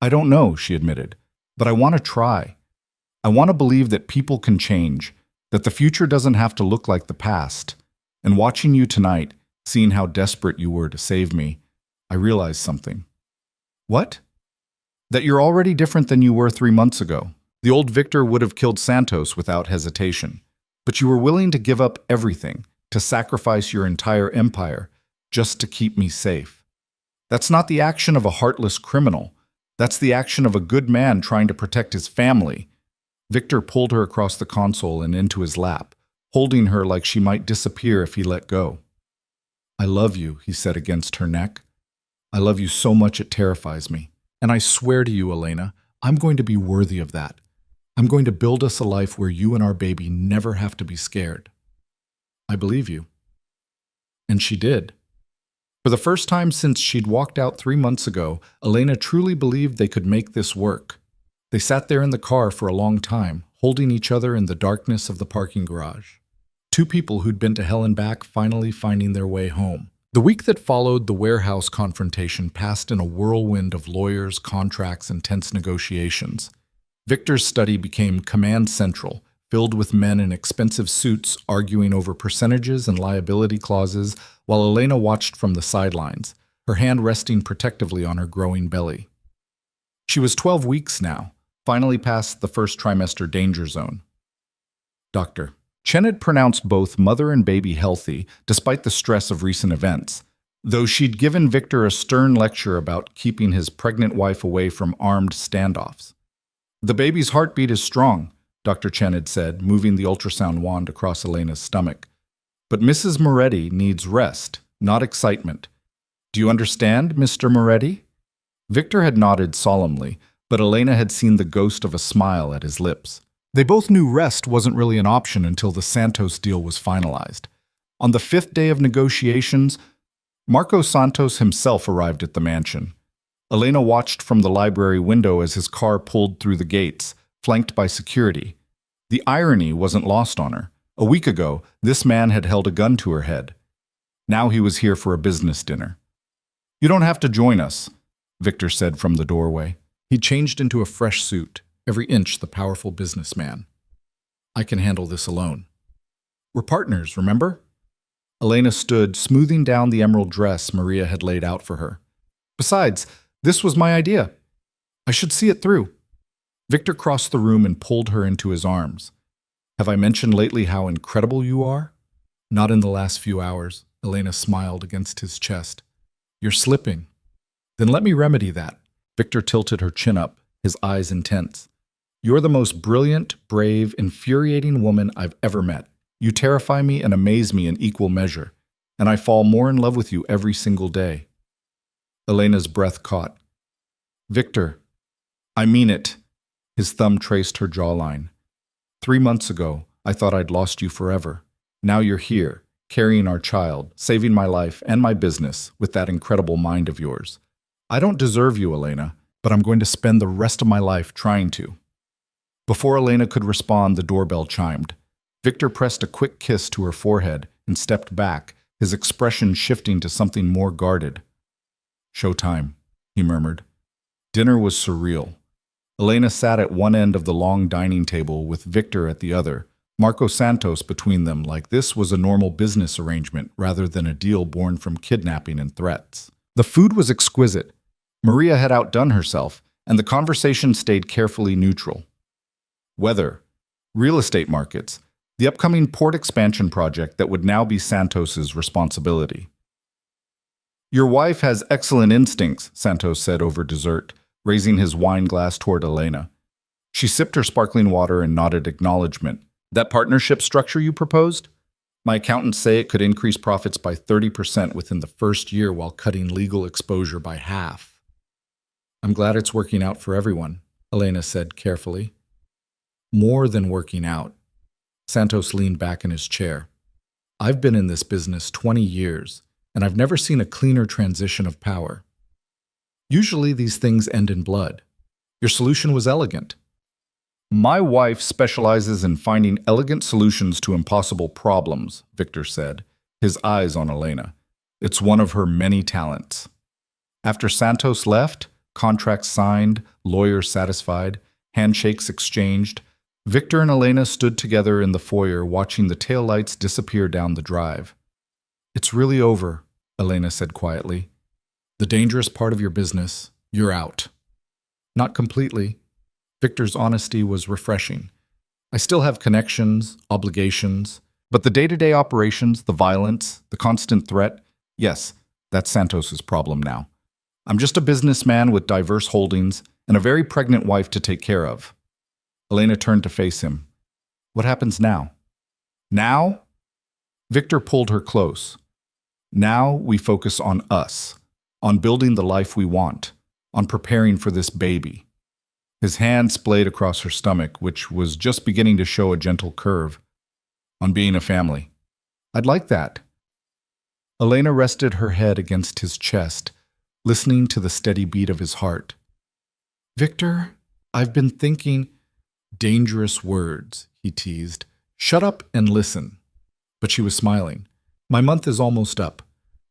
I don't know, she admitted, but I want to try. I want to believe that people can change, that the future doesn't have to look like the past. And watching you tonight, seeing how desperate you were to save me, I realized something. What? That you're already different than you were 3 months ago. The old Victor would have killed Santos without hesitation. But you were willing to give up everything, to sacrifice your entire empire, just to keep me safe. That's not the action of a heartless criminal. That's the action of a good man trying to protect his family. Victor pulled her across the console and into his lap, holding her like she might disappear if he let go. I love you, he said against her neck. I love you so much it terrifies me. And I swear to you, Elena, I'm going to be worthy of that. I'm going to build us a life where you and our baby never have to be scared. I believe you. And she did. For the first time since she'd walked out 3 months ago, Elena truly believed they could make this work. They sat there in the car for a long time, holding each other in the darkness of the parking garage. Two people who'd been to hell and back finally finding their way home. The week that followed the warehouse confrontation passed in a whirlwind of lawyers, contracts, and tense negotiations. Victor's study became command central, filled with men in expensive suits arguing over percentages and liability clauses, while Elena watched from the sidelines, her hand resting protectively on her growing belly. She was 12 weeks now, finally past the first trimester danger zone. Doctor. Chen had pronounced both mother and baby healthy, despite the stress of recent events, though she'd given Victor a stern lecture about keeping his pregnant wife away from armed standoffs. The baby's heartbeat is strong, Dr. Chen had said, moving the ultrasound wand across Elena's stomach. But Mrs. Moretti needs rest, not excitement. Do you understand, Mr. Moretti? Victor had nodded solemnly, but Elena had seen the ghost of a smile at his lips. They both knew rest wasn't really an option until the Santos deal was finalized. On the 5th day of negotiations, Marco Santos himself arrived at the mansion. Elena watched from the library window as his car pulled through the gates, flanked by security. The irony wasn't lost on her. A week ago, this man had held a gun to her head. Now he was here for a business dinner. You don't have to join us, Victor said from the doorway. He changed into a fresh suit, every inch the powerful businessman. I can handle this alone. We're partners, remember? Elena stood, smoothing down the emerald dress Maria had laid out for her. Besides, this was my idea. I should see it through. Victor crossed the room and pulled her into his arms. Have I mentioned lately how incredible you are? Not in the last few hours, Elena smiled against his chest. You're slipping. Then let me remedy that. Victor tilted her chin up, his eyes intense. You're the most brilliant, brave, infuriating woman I've ever met. You terrify me and amaze me in equal measure, and I fall more in love with you every single day. Elena's breath caught. Victor, I mean it. His thumb traced her jawline. 3 months ago, I thought I'd lost you forever. Now you're here, carrying our child, saving my life and my business with that incredible mind of yours. I don't deserve you, Elena, but I'm going to spend the rest of my life trying to. Before Elena could respond, the doorbell chimed. Victor pressed a quick kiss to her forehead and stepped back, his expression shifting to something more guarded. Showtime. he murmured. Dinner was surreal. Elena sat at one end of the long dining table with Victor at the other, Marco Santos between them, like this was a normal business arrangement rather than a deal born from kidnapping and threats. The food was exquisite. Maria had outdone herself, and the conversation stayed carefully neutral. Weather, real estate markets, the upcoming port expansion project that would now be Santos's responsibility. Your wife has excellent instincts, Santos said over dessert, raising his wine glass toward Elena. She sipped her sparkling water and nodded acknowledgement. That partnership structure you proposed? My accountants say it could increase profits by 30% within the first year while cutting legal exposure by half. I'm glad it's working out for everyone, Elena said carefully. More than working out. Santos leaned back in his chair. I've been in this business 20 years, and I've never seen a cleaner transition of power. Usually these things end in blood. Your solution was elegant. My wife specializes in finding elegant solutions to impossible problems, Victor said, his eyes on Elena. It's one of her many talents. After Santos left, contracts signed, lawyers satisfied, handshakes exchanged, Victor and Elena stood together in the foyer watching the taillights disappear down the drive. It's really over, Elena said quietly. The dangerous part of your business, you're out. Not completely. Victor's honesty was refreshing. I still have connections, obligations, but the day-to-day operations, the violence, the constant threat, yes, that's Santos's problem now. I'm just a businessman with diverse holdings and a very pregnant wife to take care of. Elena turned to face him. What happens now? Now? Victor pulled her close. Now we focus on us, on building the life we want, on preparing for this baby. His hand splayed across her stomach, which was just beginning to show a gentle curve. On being a family. I'd like that. Elena rested her head against his chest, listening to the steady beat of his heart. Victor, I've been thinking... Dangerous words, he teased. Shut up and listen. But she was smiling. My month is almost up.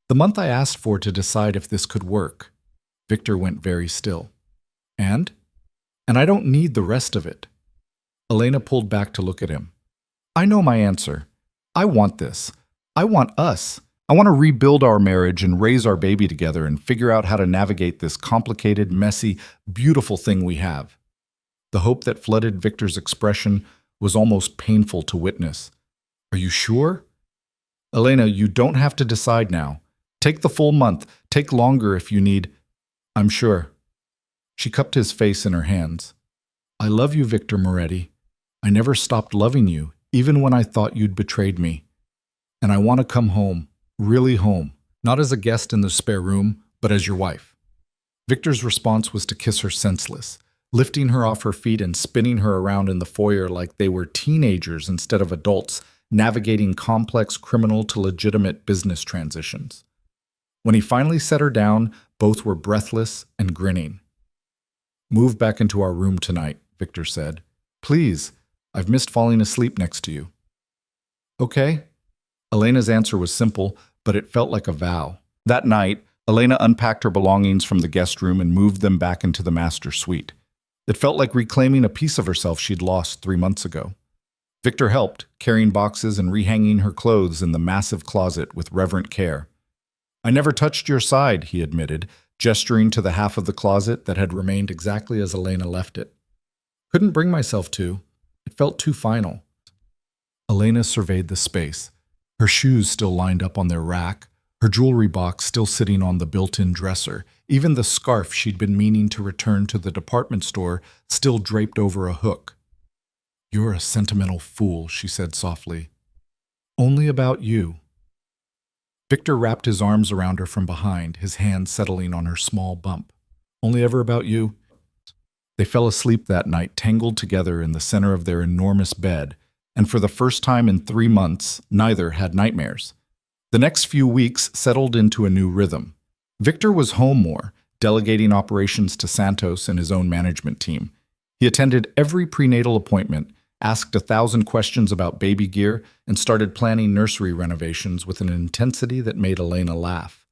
The month I asked for to decide if this could work. Victor went very still. And I don't need the rest of it. Elena pulled back to look at him. I know my answer. I want this. I want us. I want to rebuild our marriage and raise our baby together and figure out how to navigate this complicated, messy, beautiful thing we have. The hope that flooded Victor's expression was almost painful to witness. Are you sure? Elena, you don't have to decide now. Take the full month. Take longer if you need. I'm sure. She cupped his face in her hands. I love you, Victor Moretti. I never stopped loving you, even when I thought you'd betrayed me. And I want to come home, really home, not as a guest in the spare room, but as your wife. Victor's response was to kiss her senseless, lifting her off her feet and spinning her around in the foyer like they were teenagers instead of adults, navigating complex criminal to legitimate business transitions. When he finally set her down, both were breathless and grinning. Move back into our room tonight, Victor said. Please, I've missed falling asleep next to you. Okay. Elena's answer was simple, but it felt like a vow. That night, Elena unpacked her belongings from the guest room and moved them back into the master suite. It felt like reclaiming a piece of herself she'd lost 3 months ago. Victor helped, carrying boxes and rehanging her clothes in the massive closet with reverent care. I never touched your side, he admitted, gesturing to the half of the closet that had remained exactly as Elena left it. Couldn't bring myself to. It felt too final. Elena surveyed the space, her shoes still lined up on their rack, her jewelry box still sitting on the built-in dresser, even the scarf she'd been meaning to return to the department store still draped over a hook. You're a sentimental fool, she said softly. Only about you. Victor wrapped his arms around her from behind, his hand settling on her small bump. Only ever about you? They fell asleep that night, tangled together in the center of their enormous bed, and for the first time in 3 months, neither had nightmares. The next few weeks settled into a new rhythm. Victor was home more, delegating operations to Santos and his own management team. He attended every prenatal appointment, asked 1,000 questions about baby gear, and started planning nursery renovations with an intensity that made Elena laugh.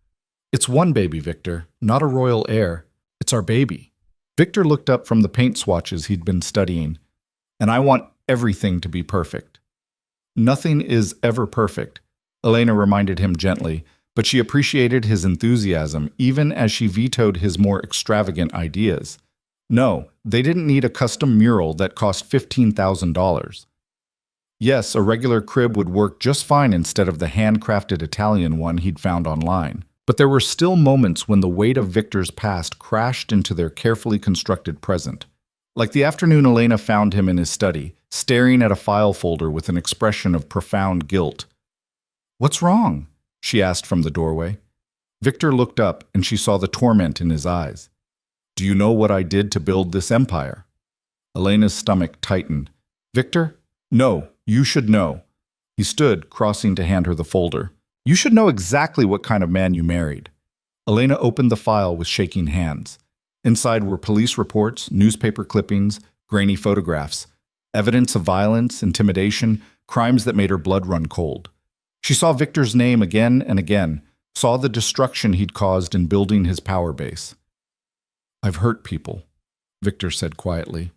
It's one baby, Victor, not a royal heir. It's our baby. Victor looked up from the paint swatches he'd been studying. And I want everything to be perfect. Nothing is ever perfect, Elena reminded him gently, but she appreciated his enthusiasm even as she vetoed his more extravagant ideas. No, they didn't need a custom mural that cost $15,000. Yes, a regular crib would work just fine instead of the handcrafted Italian one he'd found online. But there were still moments when the weight of Victor's past crashed into their carefully constructed present. Like the afternoon Elena found him in his study, staring at a file folder with an expression of profound guilt. "What's wrong?" she asked from the doorway. Victor looked up and she saw the torment in his eyes. "Do you know what I did to build this empire?" Elena's stomach tightened. "Victor? No, you should know." He stood, crossing to hand her the folder. "You should know exactly what kind of man you married." Elena opened the file with shaking hands. Inside were police reports, newspaper clippings, grainy photographs, evidence of violence, intimidation, crimes that made her blood run cold. She saw Victor's name again and again, saw the destruction he'd caused in building his power base. "I've hurt people," Victor said quietly.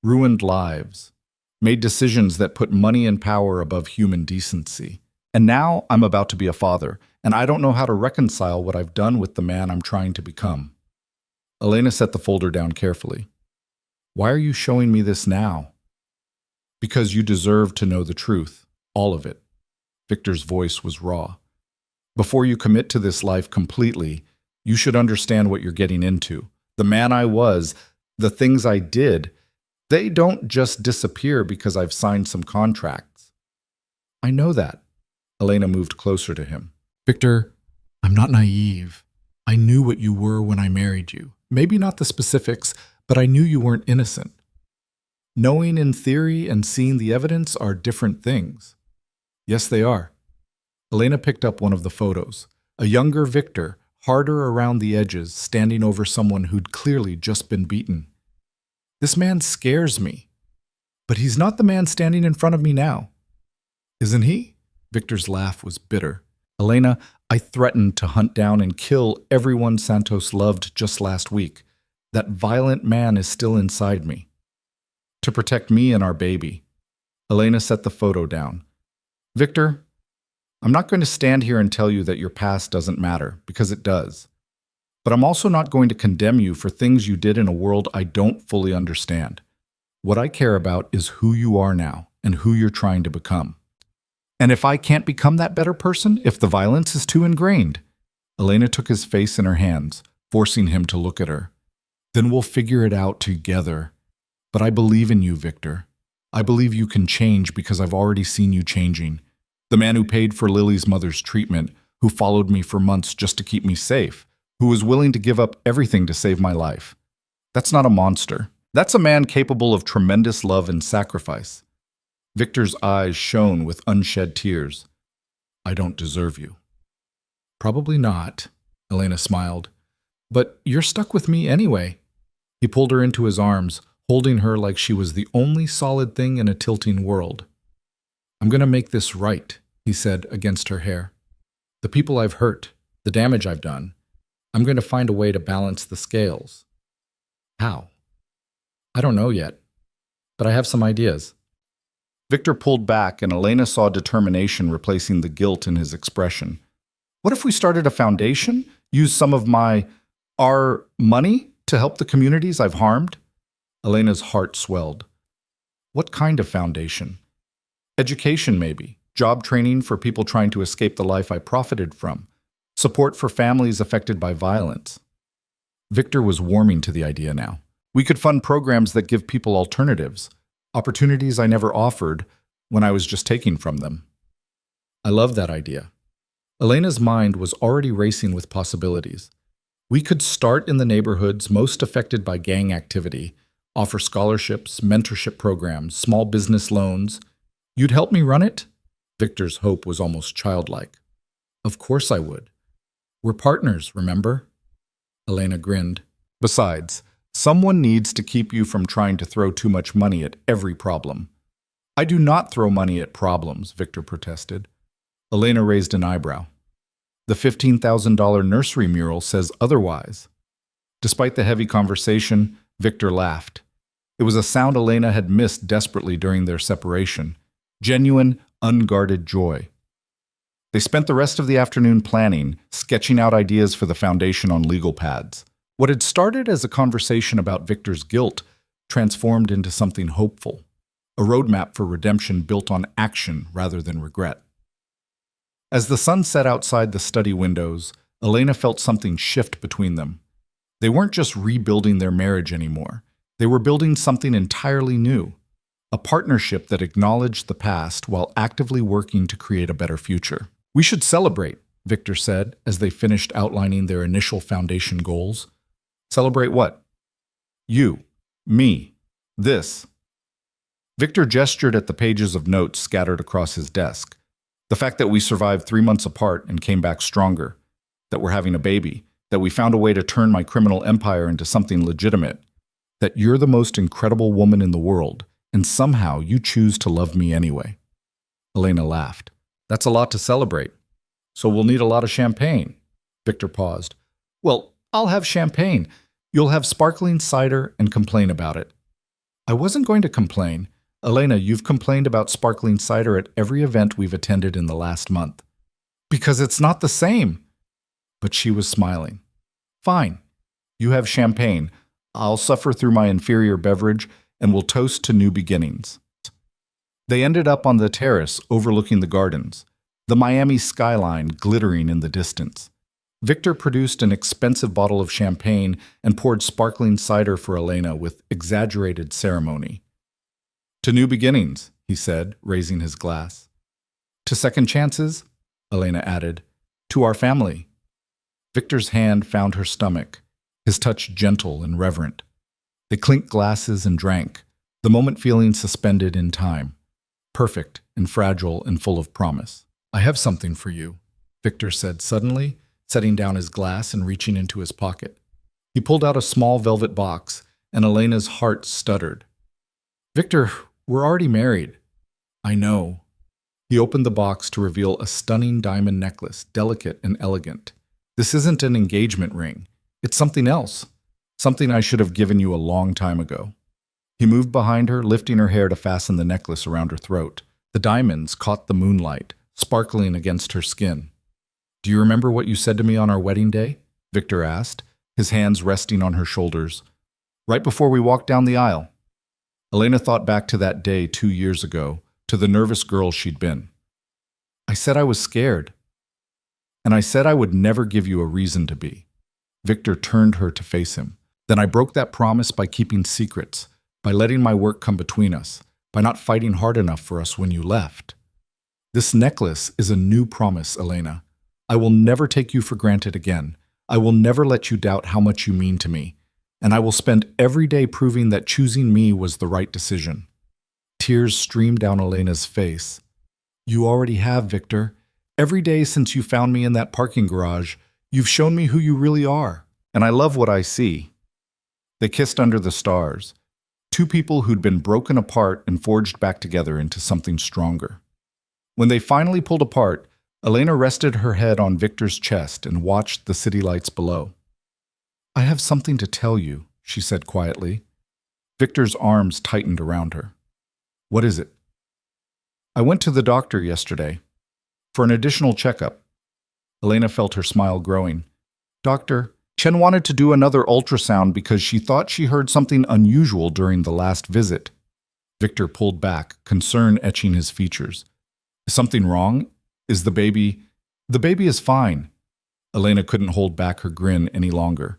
"Ruined lives, made decisions that put money and power above human decency. And now I'm about to be a father, and I don't know how to reconcile what I've done with the man I'm trying to become." Elena set the folder down carefully. "Why are you showing me this now?" "Because you deserve to know the truth, all of it." Victor's voice was raw. "Before you commit to this life completely, you should understand what you're getting into. The man I was, the things I did, they don't just disappear because I've signed some contracts." "I know that." Elena moved closer to him. "Victor, I'm not naive. I knew what you were when I married you. Maybe not the specifics, but I knew you weren't innocent. Knowing in theory and seeing the evidence are different things." "Yes, they are." Elena picked up one of the photos. A younger Victor, harder around the edges, standing over someone who'd clearly just been beaten. "This man scares me. But he's not the man standing in front of me now." "Isn't he?" Victor's laugh was bitter. "Elena, I threatened to hunt down and kill everyone Santos loved just last week. That violent man is still inside me. To protect me and our baby." Elena set the photo down. "Victor, I'm not going to stand here and tell you that your past doesn't matter, because it does. But I'm also not going to condemn you for things you did in a world I don't fully understand. What I care about is who you are now and who you're trying to become. And if I can't become that better person, if the violence is too ingrained," Elena took his face in her hands, forcing him to look at her, "then we'll figure it out together. But I believe in you, Victor. I believe you can change because I've already seen you changing. The man who paid for Lily's mother's treatment, who followed me for months just to keep me safe, who was willing to give up everything to save my life. That's not a monster. That's a man capable of tremendous love and sacrifice." Victor's eyes shone with unshed tears. "I don't deserve you." "Probably not," Elena smiled. "But you're stuck with me anyway." He pulled her into his arms, holding her like she was the only solid thing in a tilting world. "I'm going to make this right," he said against her hair. "The people I've hurt, the damage I've done, I'm going to find a way to balance the scales." "How?" "I don't know yet, but I have some ideas." Victor pulled back, and Elena saw determination replacing the guilt in his expression. "What if we started a foundation? Use some of our money to help the communities I've harmed?" Elena's heart swelled. "What kind of foundation?" "Education, maybe. Job training for people trying to escape the life I profited from. Support for families affected by violence." Victor was warming to the idea now. "We could fund programs that give people alternatives. Opportunities I never offered when I was just taking from them." "I love that idea." Elena's mind was already racing with possibilities. "We could start in the neighborhoods most affected by gang activity, offer scholarships, mentorship programs, small business loans. You'd help me run it?" Victor's hope was almost childlike. "Of course I would. We're partners, remember?" Elena grinned. "Besides, someone needs to keep you from trying to throw too much money at every problem." "I do not throw money at problems," Victor protested. Elena raised an eyebrow. "The $15,000 nursery mural says otherwise." Despite the heavy conversation, Victor laughed. It was a sound Elena had missed desperately during their separation. Genuine, unguarded joy. They spent the rest of the afternoon planning, sketching out ideas for the foundation on legal pads. What had started as a conversation about Victor's guilt transformed into something hopeful, a roadmap for redemption built on action rather than regret. As the sun set outside the study windows, Elena felt something shift between them. They weren't just rebuilding their marriage anymore. They were building something entirely new, a partnership that acknowledged the past while actively working to create a better future. "We should celebrate," Victor said as they finished outlining their initial foundation goals. "Celebrate what?" "You, me, this." Victor gestured at the pages of notes scattered across his desk. "The fact that we survived 3 months apart and came back stronger, that we're having a baby, that we found a way to turn my criminal empire into something legitimate, that you're the most incredible woman in the world, and somehow you choose to love me anyway." Elena laughed. "That's a lot to celebrate. So we'll need a lot of champagne." Victor paused. "Well, I'll have champagne. You'll have sparkling cider and complain about it." "I wasn't going to complain. Elena, you've complained about sparkling cider at every event we've attended in the last month." "Because it's not the same." But she was smiling. "Fine. You have champagne. I'll suffer through my inferior beverage, and we'll toast to new beginnings." They ended up on the terrace overlooking the gardens, the Miami skyline glittering in the distance. Victor produced an expensive bottle of champagne and poured sparkling cider for Elena with exaggerated ceremony. "To new beginnings," he said, raising his glass. "To second chances," Elena added. "To our family." Victor's hand found her stomach, his touch gentle and reverent. They clinked glasses and drank, the moment feeling suspended in time. Perfect and fragile and full of promise. "I have something for you," Victor said suddenly, setting down his glass and reaching into his pocket. He pulled out a small velvet box, and Elena's heart stuttered. "Victor, we're already married." "I know." He opened the box to reveal a stunning diamond necklace, delicate and elegant. "This isn't an engagement ring. It's something else. Something I should have given you a long time ago." He moved behind her, lifting her hair to fasten the necklace around her throat. The diamonds caught the moonlight, sparkling against her skin. "Do you remember what you said to me on our wedding day?" Victor asked, his hands resting on her shoulders. "Right before we walked down the aisle." Elena thought back to that day 2 years ago, to the nervous girl she'd been. "I said I was scared. And I said I would never give you a reason to be." Victor turned her to face him. "Then I broke that promise by keeping secrets, by letting my work come between us, by not fighting hard enough for us when you left. This necklace is a new promise, Elena. I will never take you for granted again. I will never let you doubt how much you mean to me. And I will spend every day proving that choosing me was the right decision." Tears streamed down Elena's face. "You already have, Victor. Every day since you found me in that parking garage, you've shown me who you really are. And I love what I see." They kissed under the stars. Two people who'd been broken apart and forged back together into something stronger. When they finally pulled apart, Elena rested her head on Victor's chest and watched the city lights below. "I have something to tell you," she said quietly. Victor's arms tightened around her. "What is it?" "I went to the doctor yesterday for an additional checkup." Elena felt her smile growing. "Doctor, Chen wanted to do another ultrasound because she thought she heard something unusual during the last visit." Victor pulled back, concern etching his features. "Is something wrong? Is the baby—" "The baby is fine." Elena couldn't hold back her grin any longer.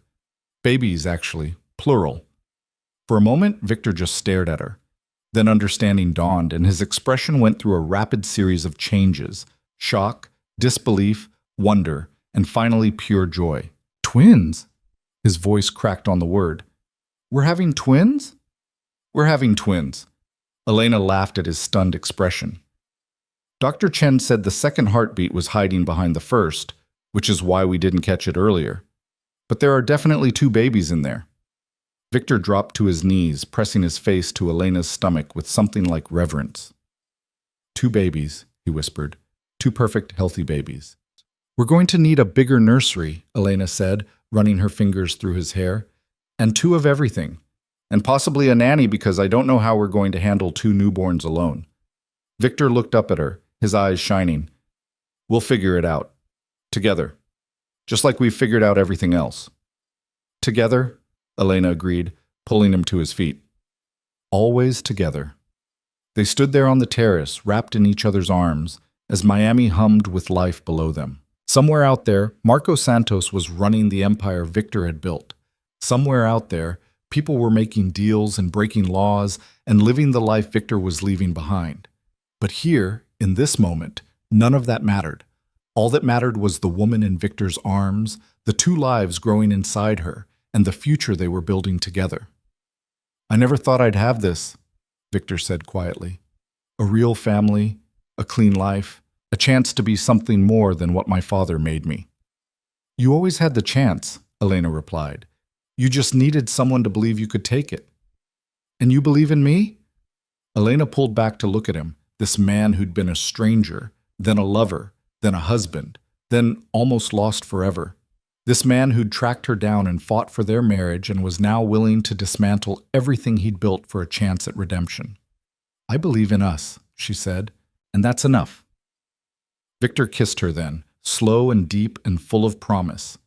"Babies, actually, plural." For a moment, Victor just stared at her. Then understanding dawned, and his expression went through a rapid series of changes: shock, disbelief, wonder, and finally pure joy. "Twins?" His voice cracked on the word. "We're having twins?" "We're having twins." Elena laughed at his stunned expression. "Dr. Chen said the second heartbeat was hiding behind the first, which is why we didn't catch it earlier. But there are definitely 2 babies in there." Victor dropped to his knees, pressing his face to Elena's stomach with something like reverence. "2 babies," he whispered. 2 perfect, healthy babies. "We're going to need a bigger nursery," Elena said, running her fingers through his hair. And two of everything. And possibly a nanny because I don't know how we're going to handle two newborns alone. Victor looked up at her, his eyes shining. We'll figure it out. Together. Just like we've figured out everything else. Together, Elena agreed, pulling him to his feet. Always together. They stood there on the terrace, wrapped in each other's arms, as Miami hummed with life below them. Somewhere out there, Marco Santos was running the empire Victor had built. Somewhere out there, people were making deals and breaking laws and living the life Victor was leaving behind. But here, in this moment, none of that mattered. All that mattered was the woman in Victor's arms, the two lives growing inside her, and the future they were building together. I never thought I'd have this, Victor said quietly. A real family, a clean life, a chance to be something more than what my father made me. You always had the chance, Elena replied. You just needed someone to believe you could take it. And you believe in me? Elena pulled back to look at him, this man who'd been a stranger, then a lover, then a husband, then almost lost forever. This man who'd tracked her down and fought for their marriage and was now willing to dismantle everything he'd built for a chance at redemption. I believe in us, she said, and that's enough. Victor kissed her then, slow and deep and full of promise.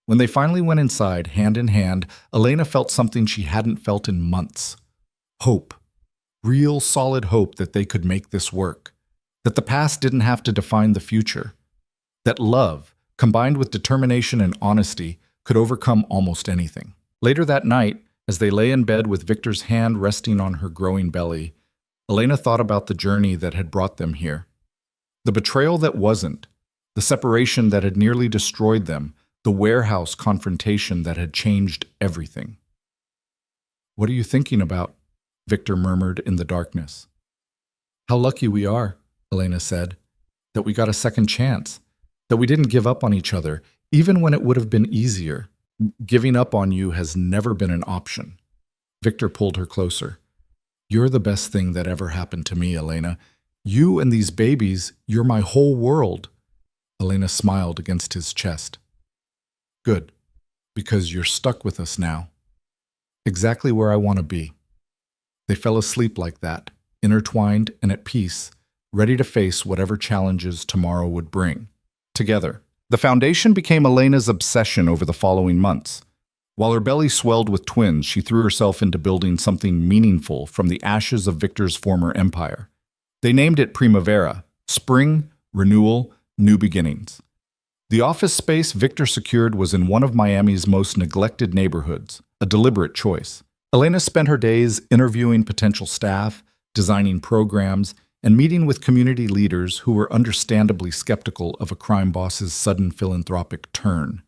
When they finally went inside, hand in hand, Elena felt something she hadn't felt in months. Hope. Real solid hope that they could make this work. That the past didn't have to define the future. That love, combined with determination and honesty, could overcome almost anything. Later that night, as they lay in bed with Victor's hand resting on her growing belly, Elena thought about the journey that had brought them here. The betrayal that wasn't, the separation that had nearly destroyed them, the warehouse confrontation that had changed everything. What are you thinking about? Victor murmured in the darkness. How lucky we are, Elena said, that we got a second chance, that we didn't give up on each other, even when it would have been easier. Giving up on you has never been an option. Victor pulled her closer. You're the best thing that ever happened to me, Elena. You and these babies, you're my whole world. Elena smiled against his chest. Good, because you're stuck with us now. Exactly where I want to be. They fell asleep like that, intertwined and at peace, ready to face whatever challenges tomorrow would bring. Together. The foundation became Elena's obsession over the following months. While her belly swelled with twins, she threw herself into building something meaningful from the ashes of Victor's former empire. They named it Primavera, spring, renewal, new beginnings. The office space Victor secured was in one of Miami's most neglected neighborhoods, a deliberate choice. Elena spent her days interviewing potential staff, designing programs, and meeting with community leaders who were understandably skeptical of a crime boss's sudden philanthropic turn.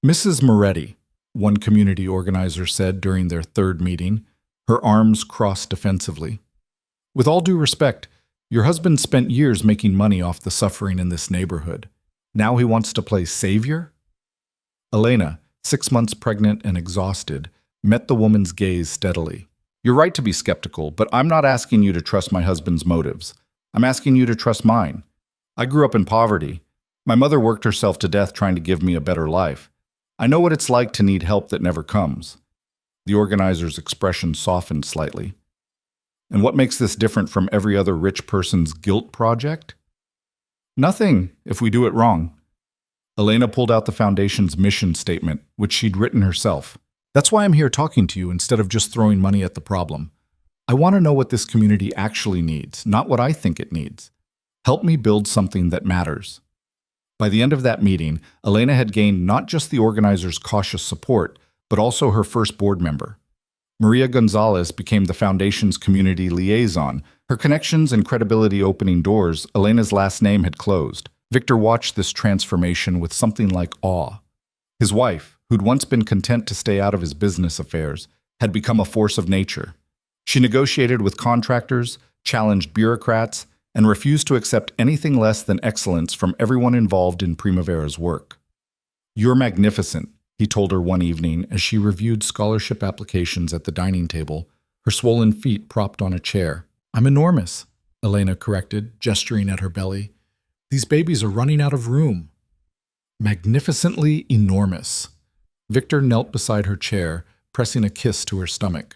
Mrs. Moretti, one community organizer said during their third meeting, her arms crossed defensively. With all due respect, your husband spent years making money off the suffering in this neighborhood. Now he wants to play savior? Elena, 6 months pregnant and exhausted, met the woman's gaze steadily. You're right to be skeptical, but I'm not asking you to trust my husband's motives. I'm asking you to trust mine. I grew up in poverty. My mother worked herself to death trying to give me a better life. I know what it's like to need help that never comes. The organizer's expression softened slightly. And what makes this different from every other rich person's guilt project? Nothing, if we do it wrong. Elena pulled out the foundation's mission statement, which she'd written herself. That's why I'm here talking to you instead of just throwing money at the problem. I want to know what this community actually needs, not what I think it needs. Help me build something that matters. By the end of that meeting, Elena had gained not just the organizer's cautious support, but also her first board member. Maria Gonzalez became the foundation's community liaison. Her connections and credibility opening doors Elena's last name had closed. Victor watched this transformation with something like awe. His wife, who'd once been content to stay out of his business affairs, had become a force of nature. She negotiated with contractors, challenged bureaucrats, and refused to accept anything less than excellence from everyone involved in Primavera's work. You're magnificent, he told her one evening as she reviewed scholarship applications at the dining table, her swollen feet propped on a chair. I'm enormous, Elena corrected, gesturing at her belly. These babies are running out of room. Magnificently enormous. Victor knelt beside her chair, pressing a kiss to her stomach.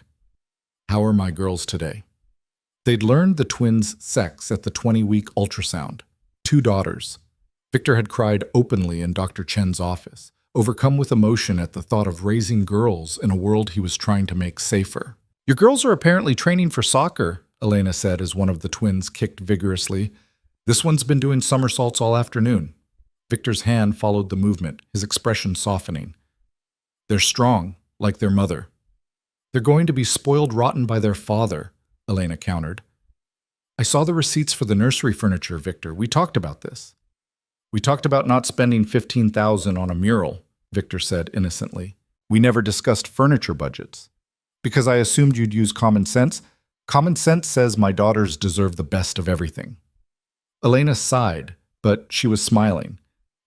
"How are my girls today?" They'd learned the twins' sex at the 20-week ultrasound. 2 daughters. Victor had cried openly in Dr. Chen's office, overcome with emotion at the thought of raising girls in a world he was trying to make safer. "Your girls are apparently training for soccer," Elena said as one of the twins kicked vigorously. "This one's been doing somersaults all afternoon." Victor's hand followed the movement, his expression softening. "They're strong, like their mother." "They're going to be spoiled rotten by their father," Elena countered. "I saw the receipts for the nursery furniture, Victor. We talked about this." "We talked about not spending $15,000 on a mural," Victor said innocently. "We never discussed furniture budgets. Because I assumed you'd use common sense. Common sense says my daughters deserve the best of everything." Elena sighed, but she was smiling.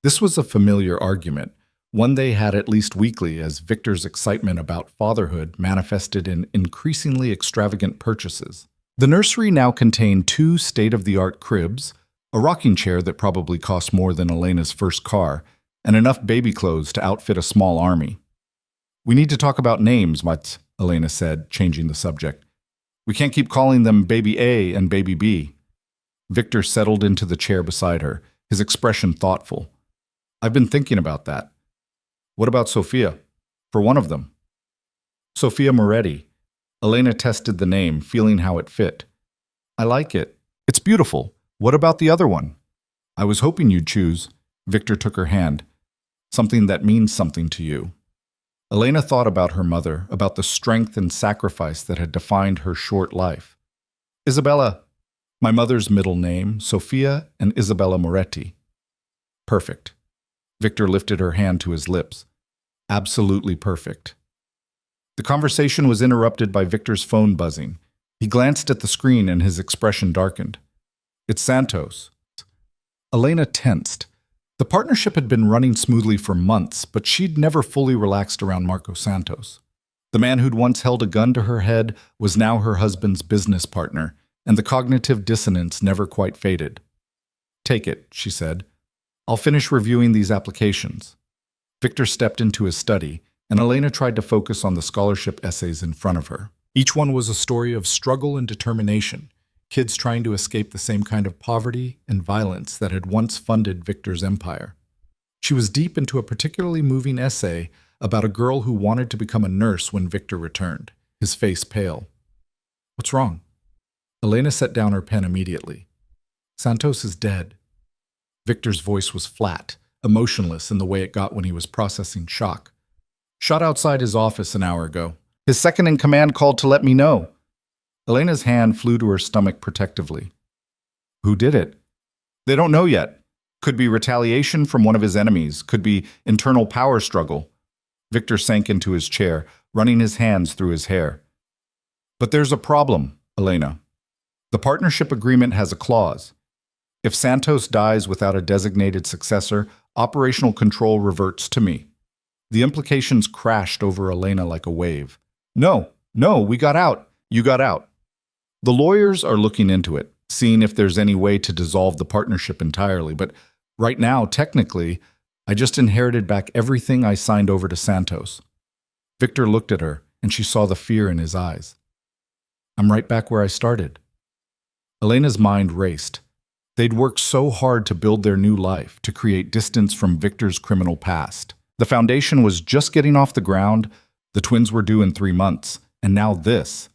This was a familiar argument, one they had at least weekly as Victor's excitement about fatherhood manifested in increasingly extravagant purchases. The nursery now contained 2 state-of-the-art cribs, a rocking chair that probably cost more than Elena's first car, and enough baby clothes to outfit a small army. "We need to talk about names, Mats," Elena said, changing the subject. "We can't keep calling them Baby A and Baby B." Victor settled into the chair beside her, his expression thoughtful. "I've been thinking about that. What about Sophia? For one of them?" "Sophia Moretti." Elena tested the name, feeling how it fit. "I like it. It's beautiful. What about the other one?" "I was hoping you'd choose." Victor took her hand. "Something that means something to you." Elena thought about her mother, about the strength and sacrifice that had defined her short life. "Isabella." "My mother's middle name, Sophia and Isabella Moretti." "Perfect." Victor lifted her hand to his lips. "Absolutely perfect." The conversation was interrupted by Victor's phone buzzing. He glanced at the screen and his expression darkened. "It's Santos." Elena tensed. The partnership had been running smoothly for months, but she'd never fully relaxed around Marco Santos. The man who'd once held a gun to her head was now her husband's business partner, and the cognitive dissonance never quite faded. "Take it," she said. "I'll finish reviewing these applications." Victor stepped into his study, and Elena tried to focus on the scholarship essays in front of her. Each one was a story of struggle and determination, kids trying to escape the same kind of poverty and violence that had once funded Victor's empire. She was deep into a particularly moving essay about a girl who wanted to become a nurse when Victor returned, his face pale. "What's wrong?" Elena set down her pen immediately. "Santos is dead." Victor's voice was flat, emotionless in the way it got when he was processing shock. "Shot outside his office an hour ago. His second-in-command called to let me know." Elena's hand flew to her stomach protectively. "Who did it?" "They don't know yet. Could be retaliation from one of his enemies. Could be internal power struggle." Victor sank into his chair, running his hands through his hair. "But there's a problem, Elena. The partnership agreement has a clause. If Santos dies without a designated successor, operational control reverts to me." The implications crashed over Elena like a wave. No, we got out. You got out. The lawyers are looking into it, seeing if there's any way to dissolve the partnership entirely, but right now, technically, I just inherited back everything I signed over to Santos." Victor looked at her, and she saw the fear in his eyes. "I'm right back where I started." Elena's mind raced. They'd worked so hard to build their new life, to create distance from Victor's criminal past. The foundation was just getting off the ground, the twins were due in 3 months, and now this.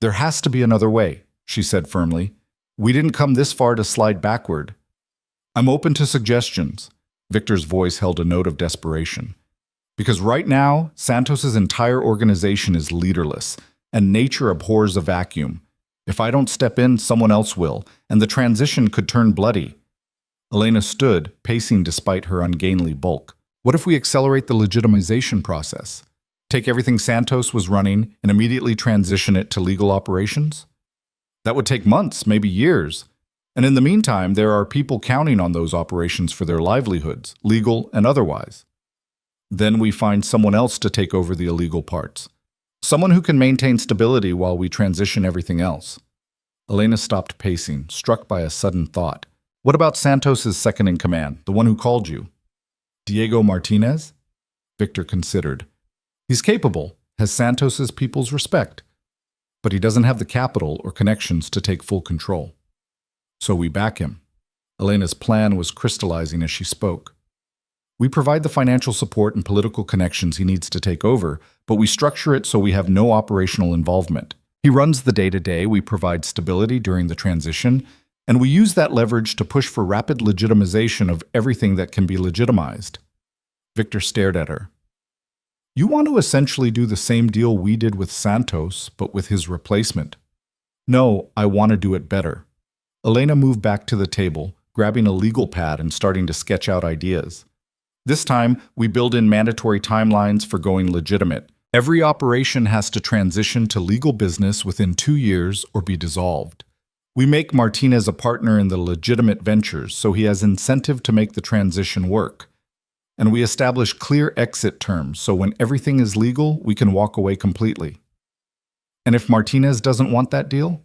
"There has to be another way," she said firmly. "We didn't come this far to slide backward." "I'm open to suggestions." Victor's voice held a note of desperation. "Because right now, Santos's entire organization is leaderless, and nature abhors a vacuum. If I don't step in, someone else will, and the transition could turn bloody." Elena stood, pacing despite her ungainly bulk. "What if we accelerate the legitimization process? Take everything Santos was running and immediately transition it to legal operations? That would take months, maybe years. And in the meantime, there are people counting on those operations for their livelihoods, legal and otherwise. Then we find someone else to take over the illegal parts. Someone who can maintain stability while we transition everything else." Elena stopped pacing, struck by a sudden thought. "What about Santos's second-in-command, the one who called you?" "Diego Martinez?" Victor considered. "He's capable, has Santos's people's respect, but he doesn't have the capital or connections to take full control. So we back him. Elena's plan was crystallizing as she spoke. We provide the financial support and political connections he needs to take over, but we structure it so we have no operational involvement. He runs the day-to-day, we provide stability during the transition, and we use that leverage to push for rapid legitimization of everything that can be legitimized. Victor stared at her. You want to essentially do the same deal we did with Santos, but with his replacement. No, I want to do it better. Elena moved back to the table, grabbing a legal pad and starting to sketch out ideas. This time, we build in mandatory timelines for going legitimate. Every operation has to transition to legal business within 2 years or be dissolved. We make Martinez a partner in the legitimate ventures, so he has incentive to make the transition work. And we establish clear exit terms, so when everything is legal, we can walk away completely. And if Martinez doesn't want that deal,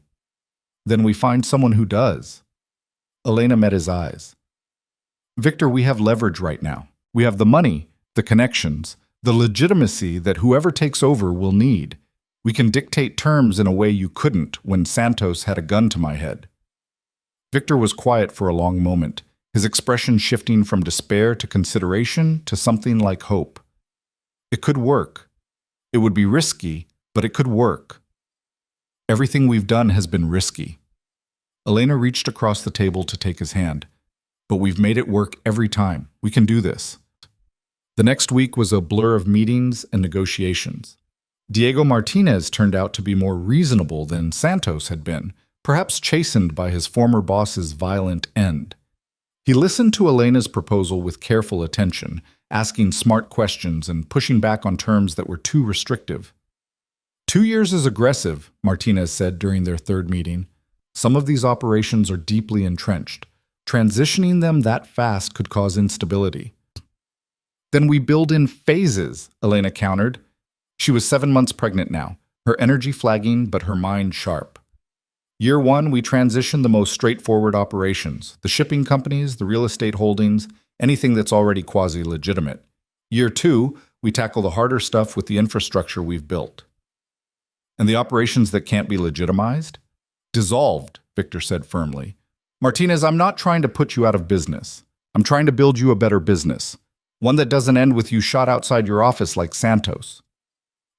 then we find someone who does. Elena met his eyes. Victor, we have leverage right now. We have the money, the connections, the legitimacy that whoever takes over will need. We can dictate terms in a way you couldn't when Santos had a gun to my head. Victor was quiet for a long moment, his expression shifting from despair to consideration to something like hope. It could work. It would be risky, but it could work. Everything we've done has been risky. Elena reached across the table to take his hand. But we've made it work every time. We can do this. The next week was a blur of meetings and negotiations. Diego Martinez turned out to be more reasonable than Santos had been, perhaps chastened by his former boss's violent end. He listened to Elena's proposal with careful attention, asking smart questions and pushing back on terms that were too restrictive. 2 years is aggressive, Martinez said during their third meeting. Some of these operations are deeply entrenched. Transitioning them that fast could cause instability. Then we build in phases, Elena countered. She was 7 months pregnant now, her energy flagging but her mind sharp. Year 1, we transition the most straightforward operations, the shipping companies, the real estate holdings, anything that's already quasi-legitimate. Year 2, we tackle the harder stuff with the infrastructure we've built. And the operations that can't be legitimized? Dissolved, Victor said firmly. Martinez, I'm not trying to put you out of business. I'm trying to build you a better business, one that doesn't end with you shot outside your office like Santos.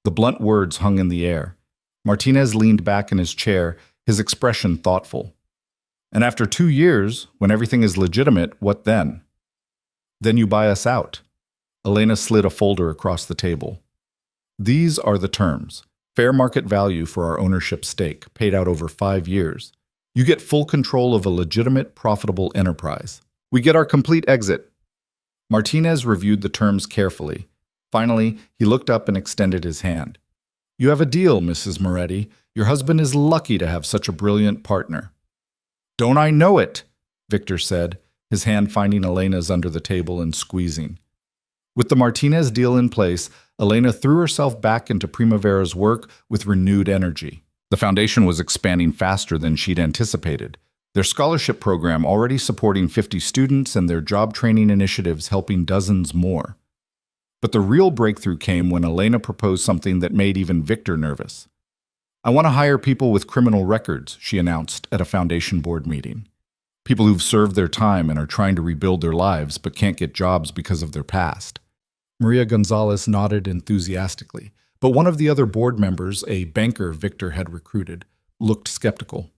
The blunt words hung in the air. Martinez leaned back in his chair, his expression thoughtful. And after 2 years, when everything is legitimate, what then? Then you buy us out. Elena slid a folder across the table. These are the terms. Fair market value for our ownership stake, paid out over 5 years. You get full control of a legitimate, profitable enterprise. We get our complete exit. Martinez reviewed the terms carefully. Finally, he looked up and extended his hand. You have a deal, Mrs. Moretti. Your husband is lucky to have such a brilliant partner. Don't I know it? Victor said, his hand finding Elena's under the table and squeezing. With the Martinez deal in place, Elena threw herself back into Primavera's work with renewed energy. The foundation was expanding faster than she'd anticipated, their scholarship program already supporting 50 students and their job training initiatives helping dozens more. But the real breakthrough came when Elena proposed something that made even Victor nervous. I want to hire people with criminal records, she announced at a foundation board meeting. People who've served their time and are trying to rebuild their lives but can't get jobs because of their past. Maria Gonzalez nodded enthusiastically, but one of the other board members, a banker Victor had recruited, looked skeptical.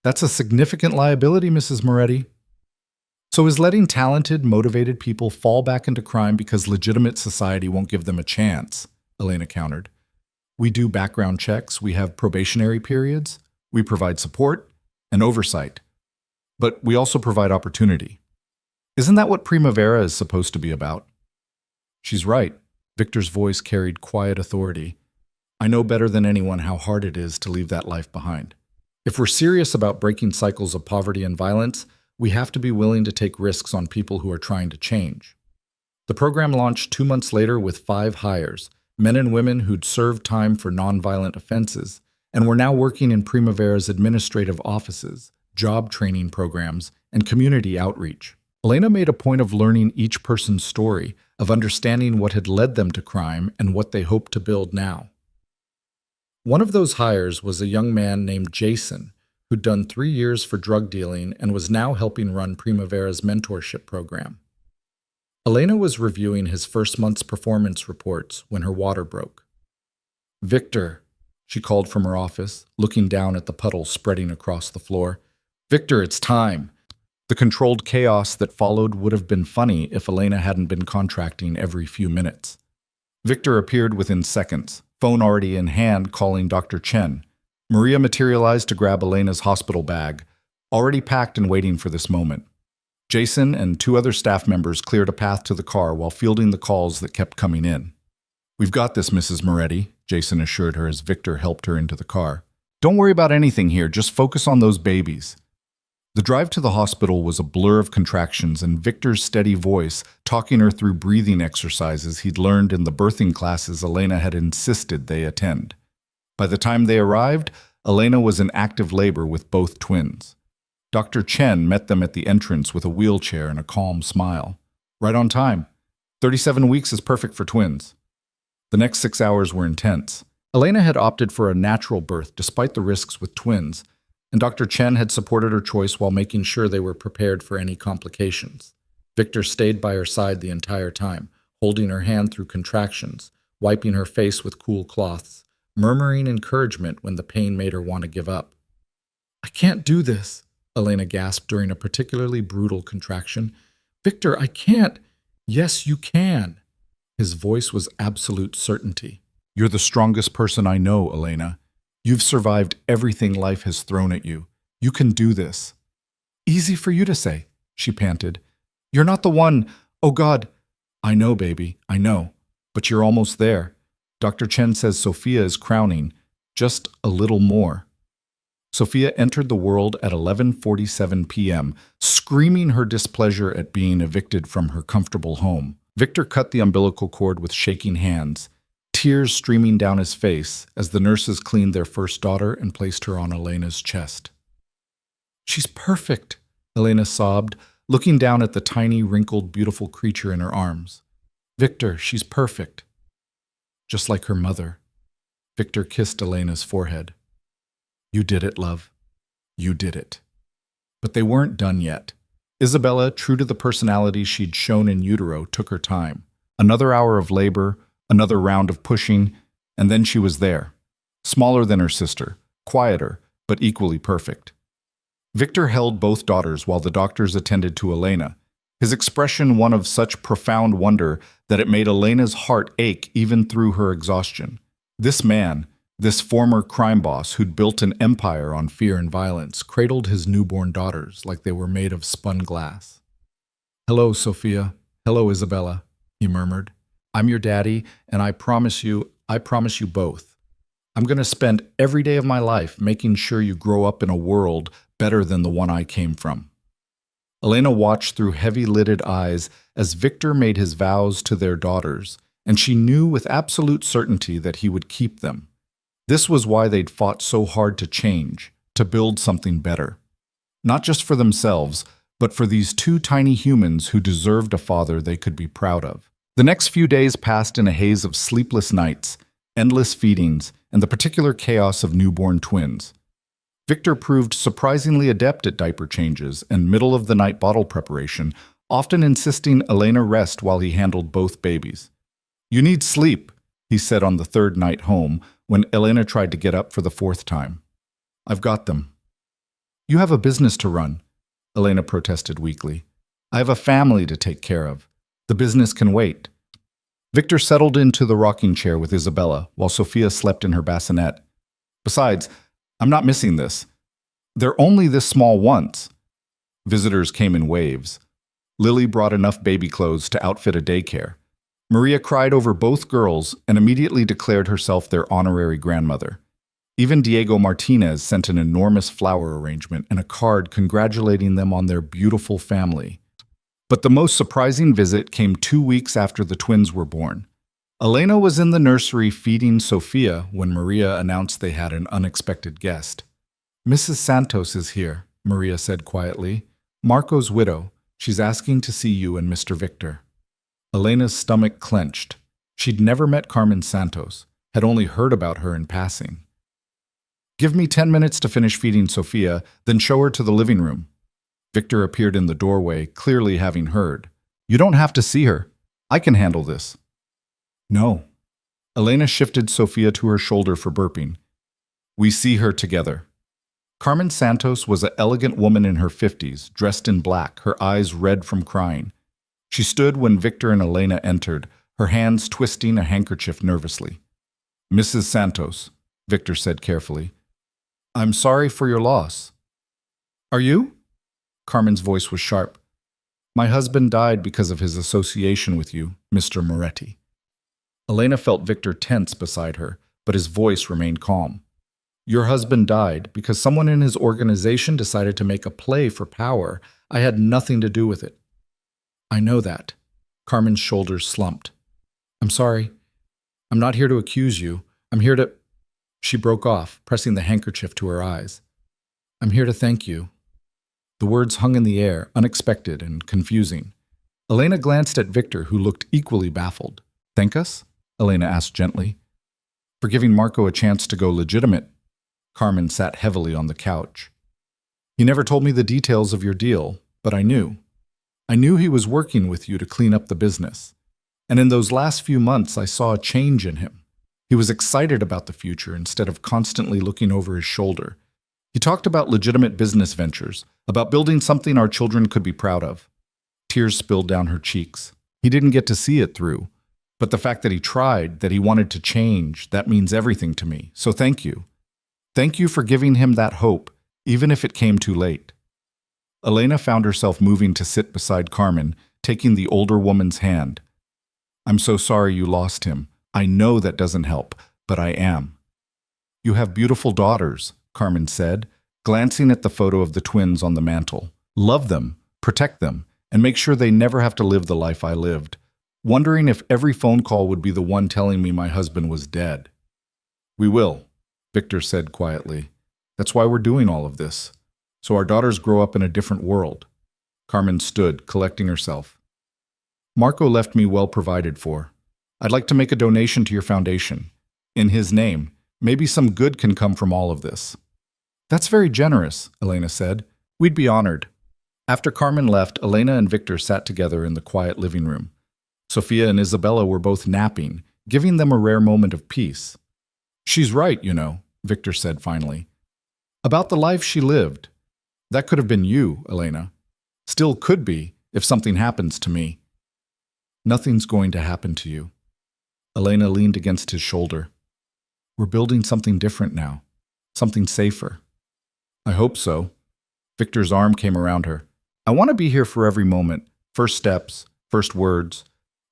That's a significant liability, Mrs. Moretti. So is letting talented, motivated people fall back into crime because legitimate society won't give them a chance, Elena countered. We do background checks, we have probationary periods, we provide support and oversight. But we also provide opportunity. Isn't that what Primavera is supposed to be about? She's right. Victor's voice carried quiet authority. I know better than anyone how hard it is to leave that life behind. If we're serious about breaking cycles of poverty and violence, we have to be willing to take risks on people who are trying to change. The program launched 2 months later with 5 hires, men and women who'd served time for nonviolent offenses, and were now working in Primavera's administrative offices, job training programs, and community outreach. Elena made a point of learning each person's story, of understanding what had led them to crime and what they hoped to build now. One of those hires was a young man named Jason, who'd done 3 years for drug dealing and was now helping run Primavera's mentorship program. Elena was reviewing his first month's performance reports when her water broke. "Victor," she called from her office, looking down at the puddle spreading across the floor. "Victor, it's time." The controlled chaos that followed would have been funny if Elena hadn't been contracting every few minutes. Victor appeared within seconds, phone already in hand, calling Dr. Chen. Maria materialized to grab Elena's hospital bag, already packed and waiting for this moment. Jason and 2 other staff members cleared a path to the car while fielding the calls that kept coming in. "We've got this, Mrs. Moretti," Jason assured her as Victor helped her into the car. "Don't worry about anything here, just focus on those babies." The drive to the hospital was a blur of contractions and Victor's steady voice talking her through breathing exercises he'd learned in the birthing classes Elena had insisted they attend. By the time they arrived, Elena was in active labor with both twins. Dr. Chen met them at the entrance with a wheelchair and a calm smile. "Right on time. 37 weeks is perfect for twins." The next 6 hours were intense. Elena had opted for a natural birth despite the risks with twins, and Dr. Chen had supported her choice while making sure they were prepared for any complications. Victor stayed by her side the entire time, holding her hand through contractions, wiping her face with cool cloths, murmuring encouragement when the pain made her want to give up. "I can't do this," Elena gasped during a particularly brutal contraction. "Victor, I can't." "Yes, you can." His voice was absolute certainty. "You're the strongest person I know, Elena. You've survived everything life has thrown at you. You can do this." "Easy for you to say," she panted. "You're not the one. Oh, God." "I know, baby, I know. But you're almost there. Dr. Chen says Sophia is crowning. Just a little more." Sophia entered the world at 11:47 p.m., screaming her displeasure at being evicted from her comfortable home. Victor cut the umbilical cord with shaking hands, tears streaming down his face as the nurses cleaned their first daughter and placed her on Elena's chest. "She's perfect," Elena sobbed, looking down at the tiny, wrinkled, beautiful creature in her arms. "Victor, she's perfect." "Just like her mother." Victor kissed Elena's forehead. "You did it, love. You did it." But they weren't done yet. Isabella, true to the personality she'd shown in utero, took her time. Another hour of labor, another round of pushing, and then she was there. Smaller than her sister, quieter, but equally perfect. Victor held both daughters while the doctors attended to Elena, his expression one of such profound wonder that it made Elena's heart ache even through her exhaustion. This man, this former crime boss who'd built an empire on fear and violence, cradled his newborn daughters like they were made of spun glass. "Hello, Sophia. Hello, Isabella," he murmured. "I'm your daddy, and I promise you both. I'm going to spend every day of my life making sure you grow up in a world better than the one I came from." Elena watched through heavy-lidded eyes as Victor made his vows to their daughters, and she knew with absolute certainty that he would keep them. This was why they'd fought so hard to change, to build something better. Not just for themselves, but for these 2 tiny humans who deserved a father they could be proud of. The next few days passed in a haze of sleepless nights, endless feedings, and the particular chaos of newborn twins. Victor proved surprisingly adept at diaper changes and middle-of-the-night bottle preparation, often insisting Elena rest while he handled both babies. "You need sleep," he said on the 3rd night home when Elena tried to get up for the 4th time. "I've got them." "You have a business to run," Elena protested weakly. "I have a family to take care of. The business can wait." Victor settled into the rocking chair with Isabella while Sophia slept in her bassinet. "Besides, I'm not missing this. They're only this small once." Visitors came in waves. Lily brought enough baby clothes to outfit a daycare. Maria cried over both girls and immediately declared herself their honorary grandmother. Even Diego Martinez sent an enormous flower arrangement and a card congratulating them on their beautiful family. But the most surprising visit came 2 weeks after the twins were born. Elena was in the nursery feeding Sophia when Maria announced they had an unexpected guest. "Mrs. Santos is here," Maria said quietly. "Marco's widow. She's asking to see you and Mr. Victor." Elena's stomach clenched. She'd never met Carmen Santos, had only heard about her in passing. Give me 10 minutes to finish feeding Sophia, then show her to the living room. Victor appeared in the doorway, clearly having heard. You don't have to see her. I can handle this. No. Elena shifted Sophia to her shoulder for burping. We see her together. Carmen Santos was an elegant woman in her 50s, dressed in black, her eyes red from crying. She stood when Victor and Elena entered, her hands twisting a handkerchief nervously. Mrs. Santos, Victor said carefully. I'm sorry for your loss. Are you? Carmen's voice was sharp. My husband died because of his association with you, Mr. Moretti. Elena felt Victor tense beside her, but his voice remained calm. Your husband died because someone in his organization decided to make a play for power. I had nothing to do with it. I know that. Carmen's shoulders slumped. I'm sorry. I'm not here to accuse you. I'm here to... She broke off, pressing the handkerchief to her eyes. I'm here to thank you. The words hung in the air, unexpected and confusing. Elena glanced at Victor, who looked equally baffled. Thank us? Elena asked gently. For giving Marco a chance to go legitimate. Carmen sat heavily on the couch. He never told me the details of your deal, but I knew. I knew he was working with you to clean up the business. And in those last few months, I saw a change in him. He was excited about the future instead of constantly looking over his shoulder. He talked about legitimate business ventures, about building something our children could be proud of. Tears spilled down her cheeks. He didn't get to see it through. But the fact that he tried, that he wanted to change, that means everything to me. So thank you. Thank you for giving him that hope, even if it came too late. Elena found herself moving to sit beside Carmen, taking the older woman's hand. I'm so sorry you lost him. I know that doesn't help, but I am. You have beautiful daughters, Carmen said, glancing at the photo of the twins on the mantel. Love them, protect them, and make sure they never have to live the life I lived. Wondering if every phone call would be the one telling me my husband was dead. We will, Victor said quietly. That's why we're doing all of this. So our daughters grow up in a different world. Carmen stood, collecting herself. Marco left me well provided for. I'd like to make a donation to your foundation. In his name, maybe some good can come from all of this. That's very generous, Elena said. We'd be honored. After Carmen left, Elena and Victor sat together in the quiet living room. Sophia and Isabella were both napping, giving them a rare moment of peace. She's right, you know, Victor said finally. About the life she lived. That could have been you, Elena. Still could be, if something happens to me. Nothing's going to happen to you. Elena leaned against his shoulder. We're building something different now. Something safer. I hope so. Victor's arm came around her. I want to be here for every moment. First steps, first words,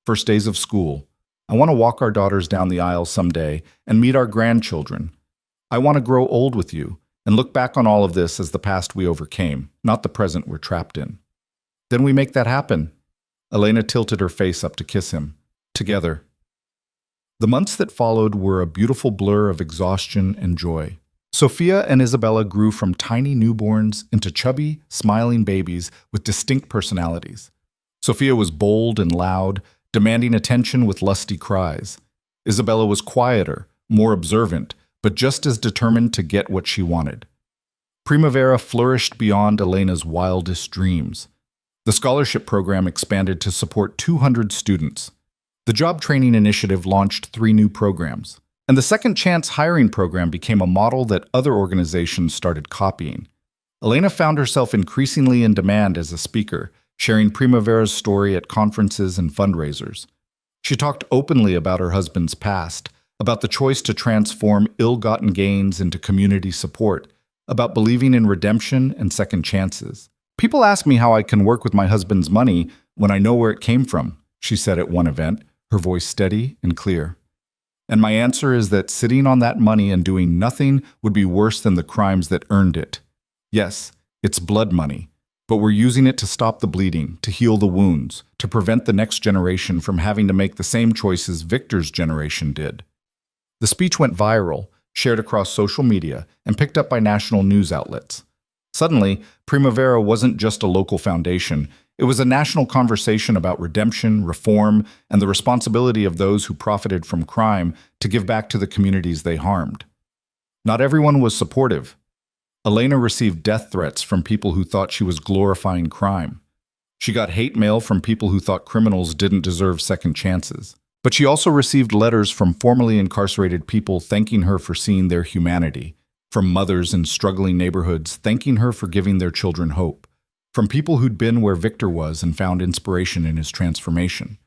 first days of school. I want to walk our daughters down the aisle someday and meet our grandchildren. I want to grow old with you and look back on all of this as the past we overcame, not the present we're trapped in. Then we make that happen. Elena tilted her face up to kiss him. Together. The months that followed were a beautiful blur of exhaustion and joy. Sophia and Isabella grew from tiny newborns into chubby, smiling babies with distinct personalities. Sophia was bold and loud, demanding attention with lusty cries. Isabella was quieter, more observant, but just as determined to get what she wanted. Primavera flourished beyond Elena's wildest dreams. The scholarship program expanded to support 200 students. The job training initiative launched 3 new programs. And the Second Chance hiring program became a model that other organizations started copying. Elena found herself increasingly in demand as a speaker, sharing Primavera's story at conferences and fundraisers. She talked openly about her husband's past, about the choice to transform ill-gotten gains into community support, about believing in redemption and second chances. People ask me how I can work with my husband's money when I know where it came from, she said at one event, her voice steady and clear. And my answer is that sitting on that money and doing nothing would be worse than the crimes that earned it. Yes, it's blood money, but we're using it to stop the bleeding, to heal the wounds, to prevent the next generation from having to make the same choices Victor's generation did. The speech went viral, shared across social media, and picked up by national news outlets. Suddenly, Primavera wasn't just a local foundation. It was a national conversation about redemption, reform, and the responsibility of those who profited from crime to give back to the communities they harmed. Not everyone was supportive. Elena received death threats from people who thought she was glorifying crime. She got hate mail from people who thought criminals didn't deserve second chances. But she also received letters from formerly incarcerated people thanking her for seeing their humanity, from mothers in struggling neighborhoods thanking her for giving their children hope, from people who'd been where Victor was and found inspiration in his transformation.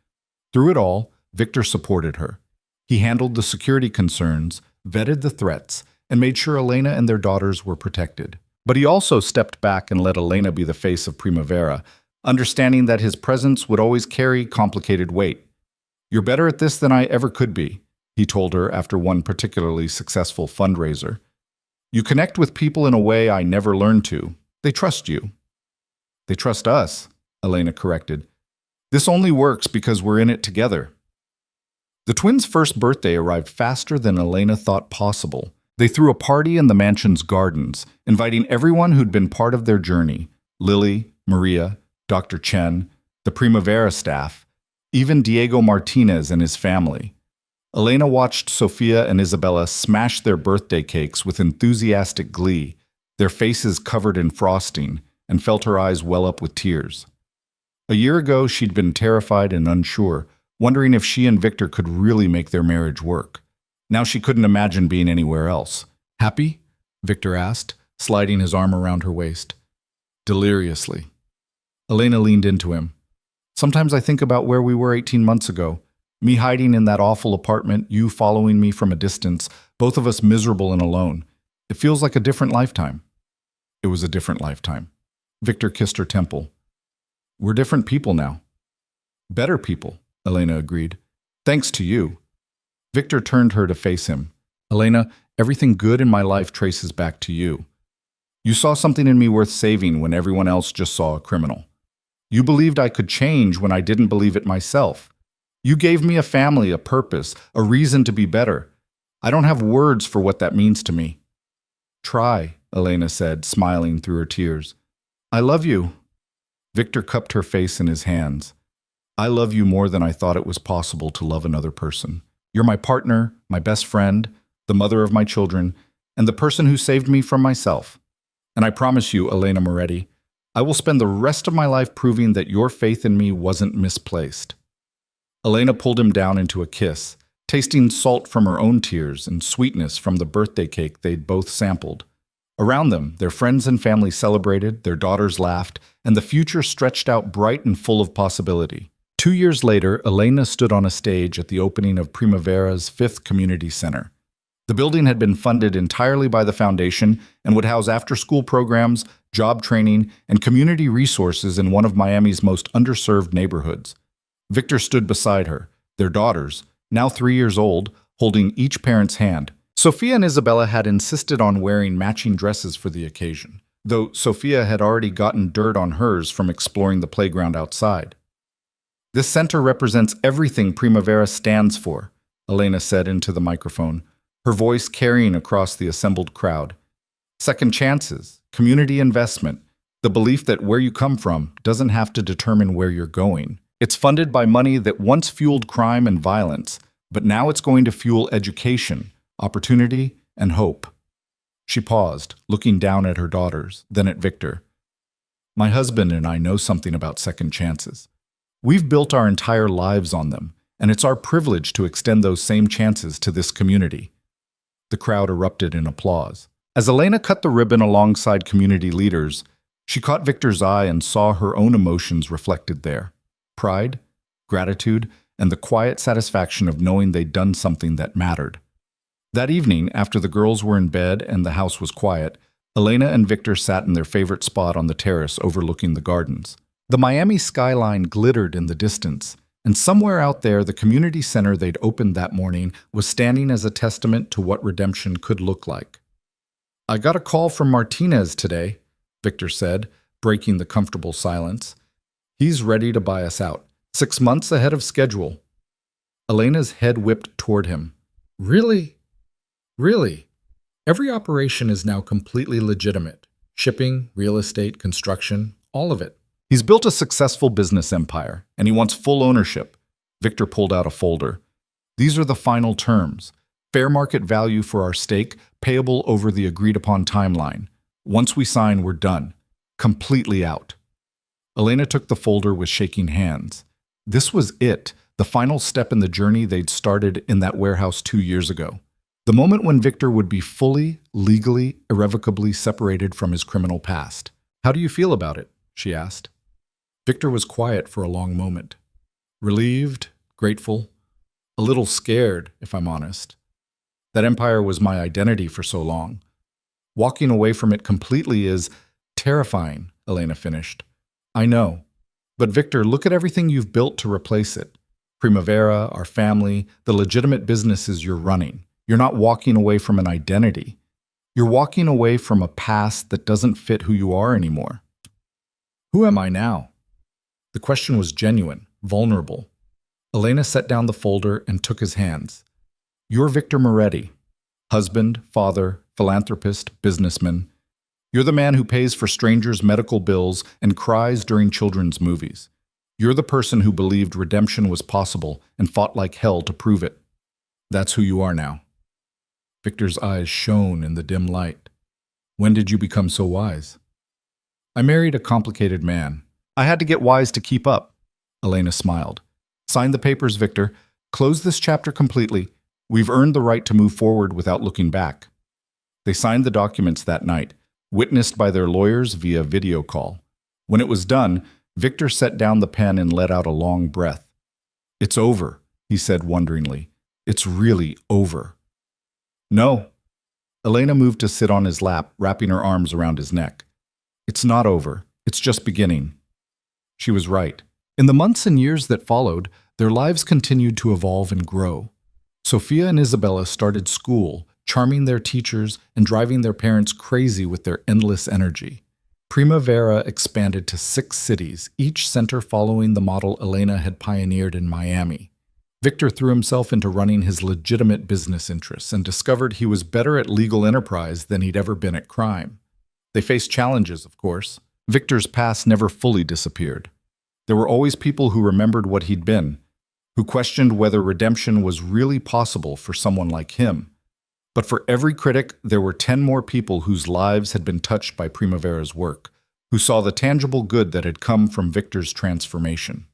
Through it all, Victor supported her. He handled the security concerns, vetted the threats, and made sure Elena and their daughters were protected. But he also stepped back and let Elena be the face of Primavera, understanding that his presence would always carry complicated weight. "You're better at this than I ever could be," he told her after one particularly successful fundraiser. "You connect with people in a way I never learned to. They trust you." "They trust us," Elena corrected. "This only works because we're in it together." The twins' first birthday arrived faster than Elena thought possible. They threw a party in the mansion's gardens, inviting everyone who'd been part of their journey: Lily, Maria, Dr. Chen, the Primavera staff, even Diego Martinez and his family. Elena watched Sofia and Isabella smash their birthday cakes with enthusiastic glee, their faces covered in frosting, and felt her eyes well up with tears. A year ago, she'd been terrified and unsure, wondering if she and Victor could really make their marriage work. Now she couldn't imagine being anywhere else. "Happy?" Victor asked, sliding his arm around her waist. Deliriously. Elena leaned into him. "Sometimes I think about where we were 18 months ago. Me hiding in that awful apartment, you following me from a distance, both of us miserable and alone. It feels like a different lifetime." It was a different lifetime. Victor kissed her temple. "We're different people now." "Better people," Elena agreed. "Thanks to you." Victor turned her to face him. "Elena, everything good in my life traces back to you. You saw something in me worth saving when everyone else just saw a criminal. You believed I could change when I didn't believe it myself. You gave me a family, a purpose, a reason to be better. I don't have words for what that means to me." "Try," Elena said, smiling through her tears. "I love you." Victor cupped her face in his hands. "I love you more than I thought it was possible to love another person. You're my partner, my best friend, the mother of my children, and the person who saved me from myself. And I promise you, Elena Moretti, I will spend the rest of my life proving that your faith in me wasn't misplaced." Elena pulled him down into a kiss, tasting salt from her own tears and sweetness from the birthday cake they'd both sampled. Around them, their friends and family celebrated, their daughters laughed, and the future stretched out bright and full of possibility. 2 years later, Elena stood on a stage at the opening of Primavera's 5th community center. The building had been funded entirely by the foundation and would house after-school programs, job training, and community resources in one of Miami's most underserved neighborhoods. Victor stood beside her, their daughters, now 3 years old, holding each parent's hand. Sofia and Isabella had insisted on wearing matching dresses for the occasion, though Sofia had already gotten dirt on hers from exploring the playground outside. "This center represents everything Primavera stands for," Elena said into the microphone, her voice carrying across the assembled crowd. "Second chances, community investment, the belief that where you come from doesn't have to determine where you're going. It's funded by money that once fueled crime and violence, but now it's going to fuel education, opportunity, and hope." She paused, looking down at her daughters, then at Victor. "My husband and I know something about second chances. We've built our entire lives on them, and it's our privilege to extend those same chances to this community." The crowd erupted in applause. As Elena cut the ribbon alongside community leaders, she caught Victor's eye and saw her own emotions reflected there: pride, gratitude, and the quiet satisfaction of knowing they'd done something that mattered. That evening, after the girls were in bed and the house was quiet, Elena and Victor sat in their favorite spot on the terrace overlooking the gardens. The Miami skyline glittered in the distance, and somewhere out there the community center they'd opened that morning was standing as a testament to what redemption could look like. "I got a call from Martinez today," Victor said, breaking the comfortable silence. "He's ready to buy us out, 6 months ahead of schedule." Elena's head whipped toward him. "Really? Really? Every operation is now completely legitimate. Shipping, real estate, construction, all of it. He's built a successful business empire, and he wants full ownership." Victor pulled out a folder. "These are the final terms. Fair market value for our stake, payable over the agreed-upon timeline. Once we sign, we're done. Completely out. Elena took the folder with shaking hands. This was it, the final step in the journey they'd started in that warehouse 2 years ago. The moment when Victor would be fully, legally, irrevocably separated from his criminal past. "How do you feel about it?" she asked. Victor was quiet for a long moment. Relieved, grateful, a little scared, if I'm honest. That empire was my identity for so long. Walking away from it completely is terrifying, Elena finished. I know. But Victor, look at everything you've built to replace it. Primavera, our family, the legitimate businesses you're running. You're not walking away from an identity. You're walking away from a past that doesn't fit who you are anymore. Who am I now? The question was genuine, vulnerable. Elena set down the folder and took his hands. You're Victor Moretti. Husband, father, philanthropist, businessman. You're the man who pays for strangers' medical bills and cries during children's movies. You're the person who believed redemption was possible and fought like hell to prove it. That's who you are now. Victor's eyes shone in the dim light. When did you become so wise? I married a complicated man. I had to get wise to keep up. Elena smiled. Sign the papers, Victor. Close this chapter completely. We've earned the right to move forward without looking back. They signed the documents that night, witnessed by their lawyers via video call. When it was done, Victor set down the pen and let out a long breath. It's over, he said wonderingly. It's really over. No. Elena moved to sit on his lap, wrapping her arms around his neck. It's not over. It's just beginning. She was right. In the months and years that followed, their lives continued to evolve and grow. Sophia and Isabella started school, charming their teachers and driving their parents crazy with their endless energy. Primavera expanded to 6 cities, each center following the model Elena had pioneered in Miami. Victor threw himself into running his legitimate business interests and discovered he was better at legal enterprise than he'd ever been at crime. They faced challenges, of course. Victor's past never fully disappeared. There were always people who remembered what he'd been, who questioned whether redemption was really possible for someone like him. But for every critic, there were 10 more people whose lives had been touched by Primavera's work, who saw the tangible good that had come from Victor's transformation.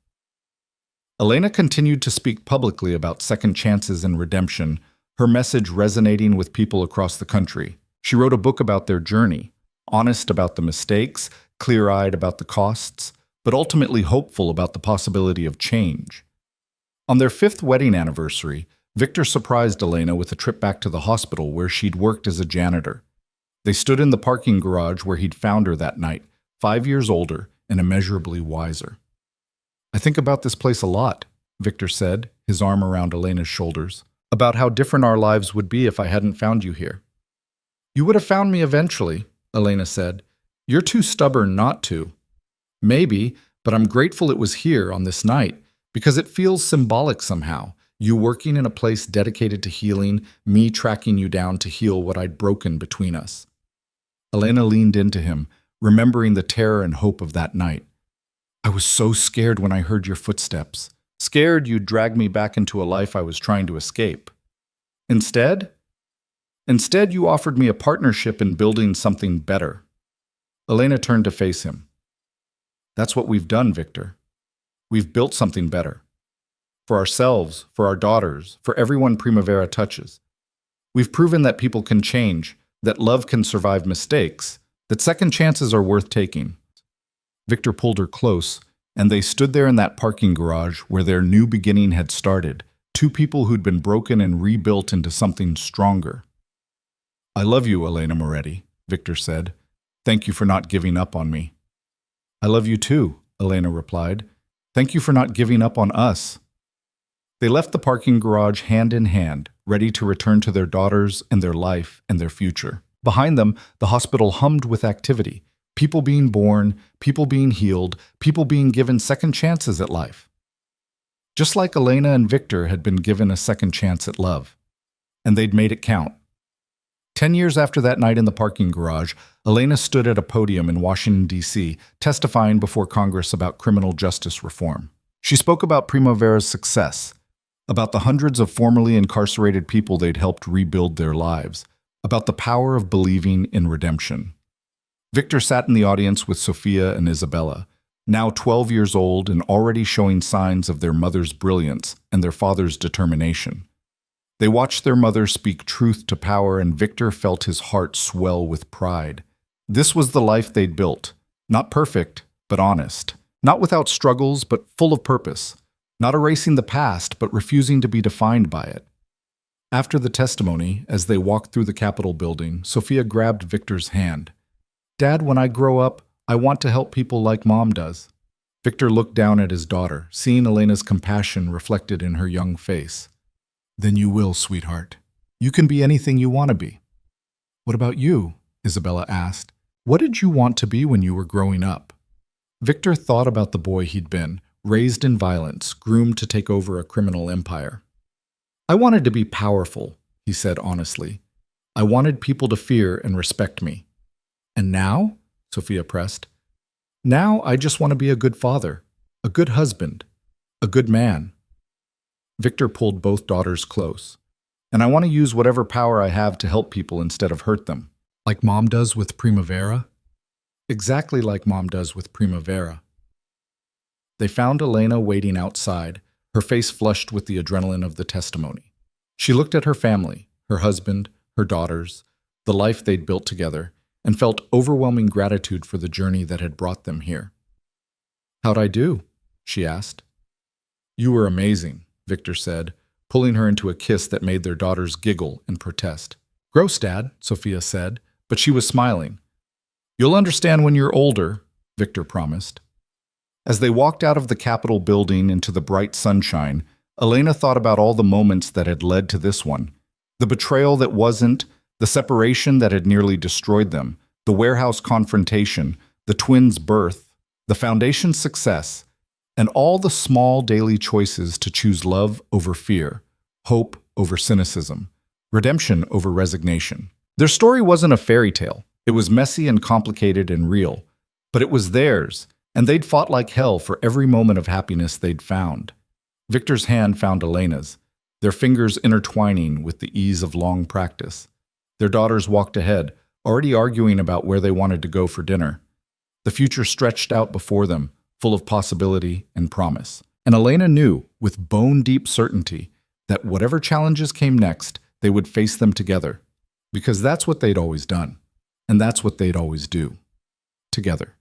Elena continued to speak publicly about second chances and redemption, her message resonating with people across the country. She wrote a book about their journey, honest about the mistakes, clear-eyed about the costs, but ultimately hopeful about the possibility of change. On their 5th wedding anniversary, Victor surprised Elena with a trip back to the hospital where she'd worked as a janitor. They stood in the parking garage where he'd found her that night, 5 years older and immeasurably wiser. I think about this place a lot, Victor said, his arm around Elena's shoulders, about how different our lives would be if I hadn't found you here. You would have found me eventually, Elena said. You're too stubborn not to. Maybe, but I'm grateful it was here on this night, because it feels symbolic somehow. You working in a place dedicated to healing, me tracking you down to heal what I'd broken between us. Elena leaned into him, remembering the terror and hope of that night. I was so scared when I heard your footsteps. Scared you'd drag me back into a life I was trying to escape. Instead you offered me a partnership in building something better. Elena turned to face him. That's what we've done, Victor. We've built something better. For ourselves, for our daughters, for everyone Primavera touches. We've proven that people can change, that love can survive mistakes, that second chances are worth taking. Victor pulled her close, and they stood there in that parking garage where their new beginning had started, 2 people who'd been broken and rebuilt into something stronger. I love you, Elena Moretti, Victor said. Thank you for not giving up on me. I love you too, Elena replied. Thank you for not giving up on us. They left the parking garage hand in hand, ready to return to their daughters and their life and their future. Behind them, the hospital hummed with activity. People being born, people being healed, people being given second chances at life. Just like Elena and Victor had been given a second chance at love. And they'd made it count. 10 years after that night in the parking garage, Elena stood at a podium in Washington, D.C., testifying before Congress about criminal justice reform. She spoke about Primavera's success, about the hundreds of formerly incarcerated people they'd helped rebuild their lives, about the power of believing in redemption. Victor sat in the audience with Sophia and Isabella, now 12 years old and already showing signs of their mother's brilliance and their father's determination. They watched their mother speak truth to power, and Victor felt his heart swell with pride. This was the life they'd built, not perfect, but honest, not without struggles, but full of purpose, not erasing the past, but refusing to be defined by it. After the testimony, as they walked through the Capitol building, Sophia grabbed Victor's hand. "Dad, when I grow up, I want to help people like Mom does." Victor looked down at his daughter, seeing Elena's compassion reflected in her young face. "Then you will, sweetheart. You can be anything you want to be." "What about you?" Isabella asked. "What did you want to be when you were growing up?" Victor thought about the boy he'd been, raised in violence, groomed to take over a criminal empire. "I wanted to be powerful," he said honestly. "I wanted people to fear and respect me." "And now?" Sophia pressed. "Now I just want to be a good father, a good husband, a good man." Victor pulled both daughters close. "And I want to use whatever power I have to help people instead of hurt them." "Like Mom does with Primavera?" "Exactly like Mom does with Primavera." They found Elena waiting outside, her face flushed with the adrenaline of the testimony. She looked at her family, her husband, her daughters, the life they'd built together, and felt overwhelming gratitude for the journey that had brought them here. "How'd I do?" she asked. "You were amazing," Victor said, pulling her into a kiss that made their daughters giggle and protest. "Gross, Dad," Sophia said, but she was smiling. "You'll understand when you're older," Victor promised. As they walked out of the Capitol building into the bright sunshine, Elena thought about all the moments that had led to this one. The betrayal that wasn't, the separation that had nearly destroyed them, the warehouse confrontation, the twins' birth, the foundation's success, and all the small daily choices to choose love over fear, hope over cynicism, redemption over resignation. Their story wasn't a fairy tale. It was messy and complicated and real, but it was theirs, and they'd fought like hell for every moment of happiness they'd found. Victor's hand found Elena's, their fingers intertwining with the ease of long practice. Their daughters walked ahead, already arguing about where they wanted to go for dinner. The future stretched out before them, full of possibility and promise. And Elena knew, with bone-deep certainty, that whatever challenges came next, they would face them together. Because that's what they'd always done, and that's what they'd always do. Together.